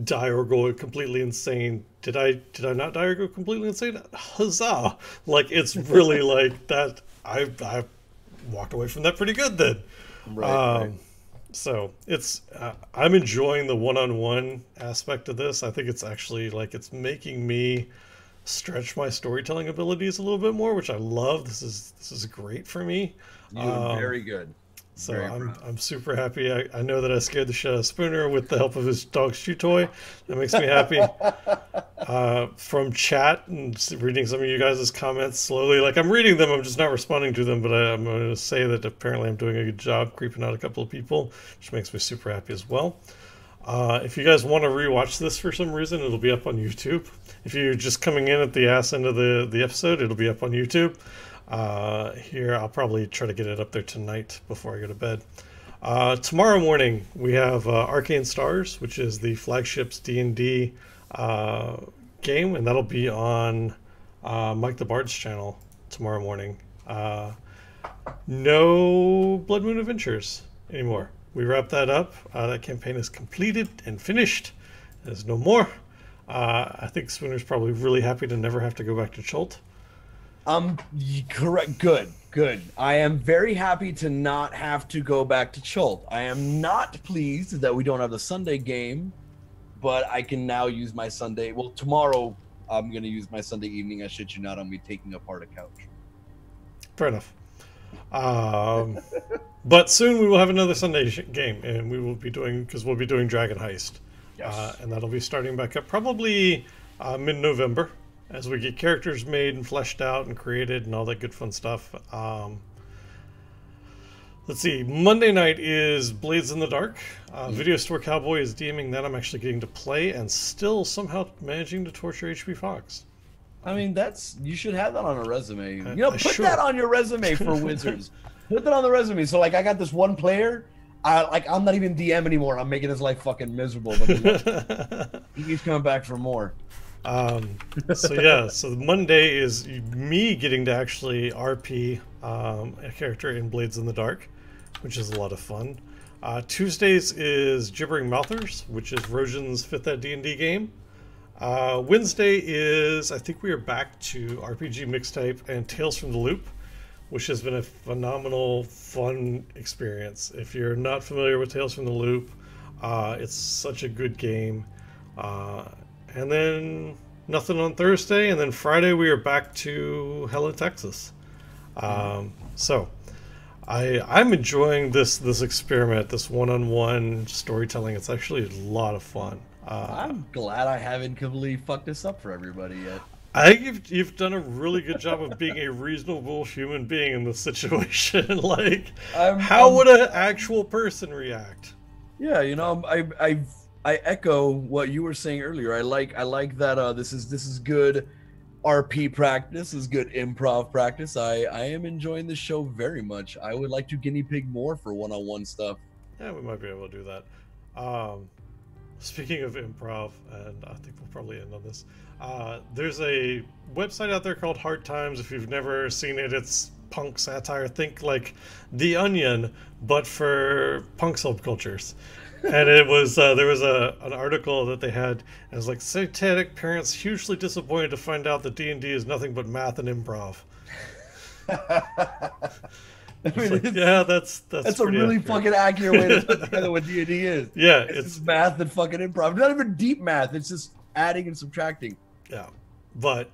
die or go completely insane? Did I not die or go completely insane? Huzzah! Like it's really like that. I walked away from that pretty good then. Right. So it's I'm enjoying the one-on-one aspect of this. I think it's actually like it's making me stretch my storytelling abilities a little bit more, which I love. This is great for me. You're very good. So Very I'm proud. I'm super happy. I know that I scared the shit out of Spooner with the help of his dog's chew toy. That makes me happy. From chat and reading some of you guys' comments slowly, like I'm reading them, I'm just not responding to them. But I'm going to say that apparently I'm doing a good job creeping out a couple of people, which makes me super happy as well. If you guys want to rewatch this for some reason, it'll be up on YouTube. If you're just coming in at the ass end of the episode, it'll be up on YouTube. Here, I'll probably try to get it up there tonight before I go to bed. Tomorrow morning, we have Arcane Stars, which is the flagship's D&D game, and that'll be on Mike the Bard's channel tomorrow morning. No Blood Moon Adventures anymore. We wrapped that up. That campaign is completed and finished. There's no more. I think Spooner's probably really happy to never have to go back to Chult. Correct. Good. I am very happy to not have to go back to Chult. I am not pleased that we don't have the Sunday game, but I can now use my Sunday. Well, tomorrow I'm going to use my Sunday evening. I shit you not, I'm going to be taking apart a couch. Fair enough. But soon we will have another Sunday game, and we will be doing, because we'll be doing Dragon Heist. Yes. And that'll be starting back up probably mid-November as we get characters made and fleshed out and created and all that good fun stuff. Let's see. Monday night is Blades in the Dark. Video Store Cowboy is DMing that. I'm actually getting to play and still somehow managing to torture HP Fox. I mean, you should have that on a resume. You know, put should. that on your resume for Wizards. Put that on the resume. So, like, I got this one player. I'm not even DM anymore. I'm making his life fucking miserable. But he keeps coming back for more. So Monday is me getting to actually RP a character in Blades in the Dark, which is a lot of fun. Tuesdays is Gibbering Mouthers, which is Rojan's 5th ed D&D game. Wednesday is, I think we are back to RPG Mixtape and Tales from the Loop, which has been a phenomenal, fun experience. If you're not familiar with Tales from the Loop, it's such a good game. And then nothing on Thursday, and then Friday we are back to Hell in Texas. So I'm enjoying this experiment, this one-on-one storytelling. It's actually a lot of fun. I'm glad I haven't completely fucked this up for everybody yet. I think you've done a really good job of being a reasonable human being in this situation. Like, how would an actual person react? Yeah, you know, I echo what you were saying earlier. I like that this is good RP practice, is good improv practice. I am enjoying the show very much. I would like to guinea pig more for one-on-one stuff. Yeah, we might be able to do that. Speaking of improv, and I think we'll probably end on this. There's a website out there called Hard Times. If you've never seen it, it's punk satire. Think like The Onion, but for punk subcultures. And it was there was an article that they had. And it was like satanic parents hugely disappointed to find out that D&D is nothing but math and improv. I mean, like, yeah, that's a really accurate. fucking accurate way to put together what D&D is. Yeah, it's just math and fucking improv. Not even deep math. It's just adding and subtracting. Yeah, but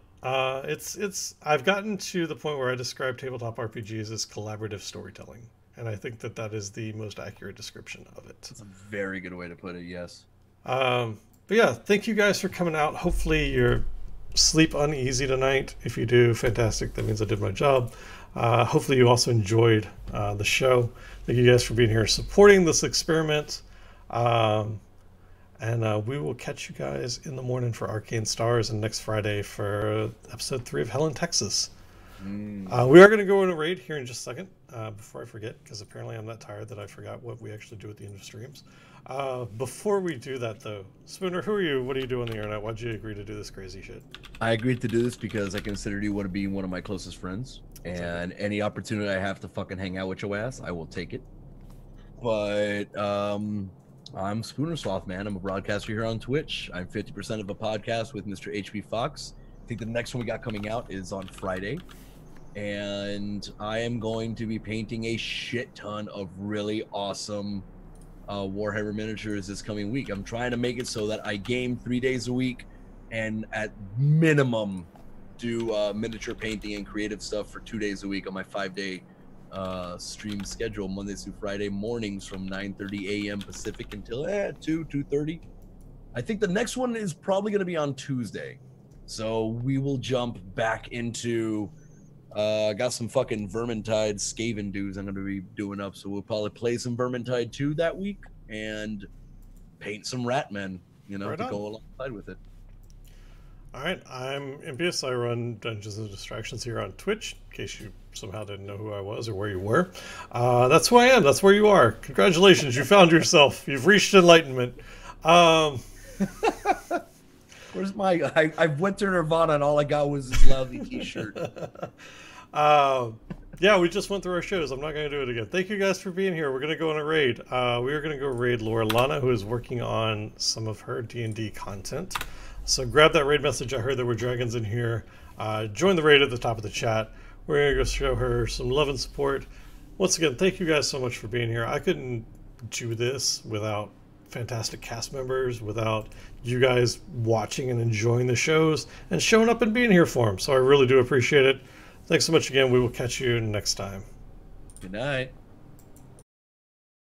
it's I've gotten to the point where I describe tabletop RPGs as collaborative storytelling, and I think that is the most accurate description of it. That's a very good way to put it. Yes. But yeah, thank you guys for coming out. Hopefully you're sleep uneasy tonight. If you do, fantastic. That means I did my job. Hopefully you also enjoyed the show. Thank you guys for being here supporting this experiment. And we will catch you guys in the morning for Arcane Stars and next Friday for episode 3 of Hell in Texas. We are going to go in a raid here in just a second before I forget, because apparently I'm that tired that I forgot what we actually do at the end of streams. Before we do that, though, Spooner, who are you? What do you do on the internet? Why'd you agree to do this crazy shit? I agreed to do this because I consider you to be one of my closest friends, and any opportunity I have to fucking hang out with your ass, I will take it. But I'm Spoonersloth, man. I'm a broadcaster here on Twitch. I'm 50% of a podcast with Mr. HP Fox. I think the next one we got coming out is on Friday. And I am going to be painting a shit ton of really awesome Warhammer miniatures this coming week. I'm trying to make it so that I game 3 days a week and at minimum do miniature painting and creative stuff for 2 days a week on my 5-day stream schedule, Mondays through Friday mornings from 9:30 a.m. Pacific until 2:30. I think the next one is probably going to be on Tuesday. So we will jump back into got some fucking Vermintide Skaven dudes I'm going to be doing up. So we'll probably play some Vermintide 2 that week and paint some Ratmen, you know, Right to on. go alongside with it. All right, I'm Impious. I run Dungeons and Distractions here on Twitch, in case you somehow didn't know who I was or where you were. That's who I am. That's where you are. Congratulations, you found yourself. You've reached enlightenment. Where's my... I went to Nirvana and all I got was this lousy t-shirt. Yeah, we just went through our shows. I'm not going to do it again. Thank you guys for being here. We're going to go on a raid. We are going to go raid Laura Lana, who is working on some of her D&D content. So grab that raid message. I heard there were dragons in here. Join the raid at the top of the chat. We're going to go show her some love and support. Once again, thank you guys so much for being here. I couldn't do this without fantastic cast members, without you guys watching and enjoying the shows and showing up and being here for them. So I really do appreciate it. Thanks so much again. We will catch you next time. Good night.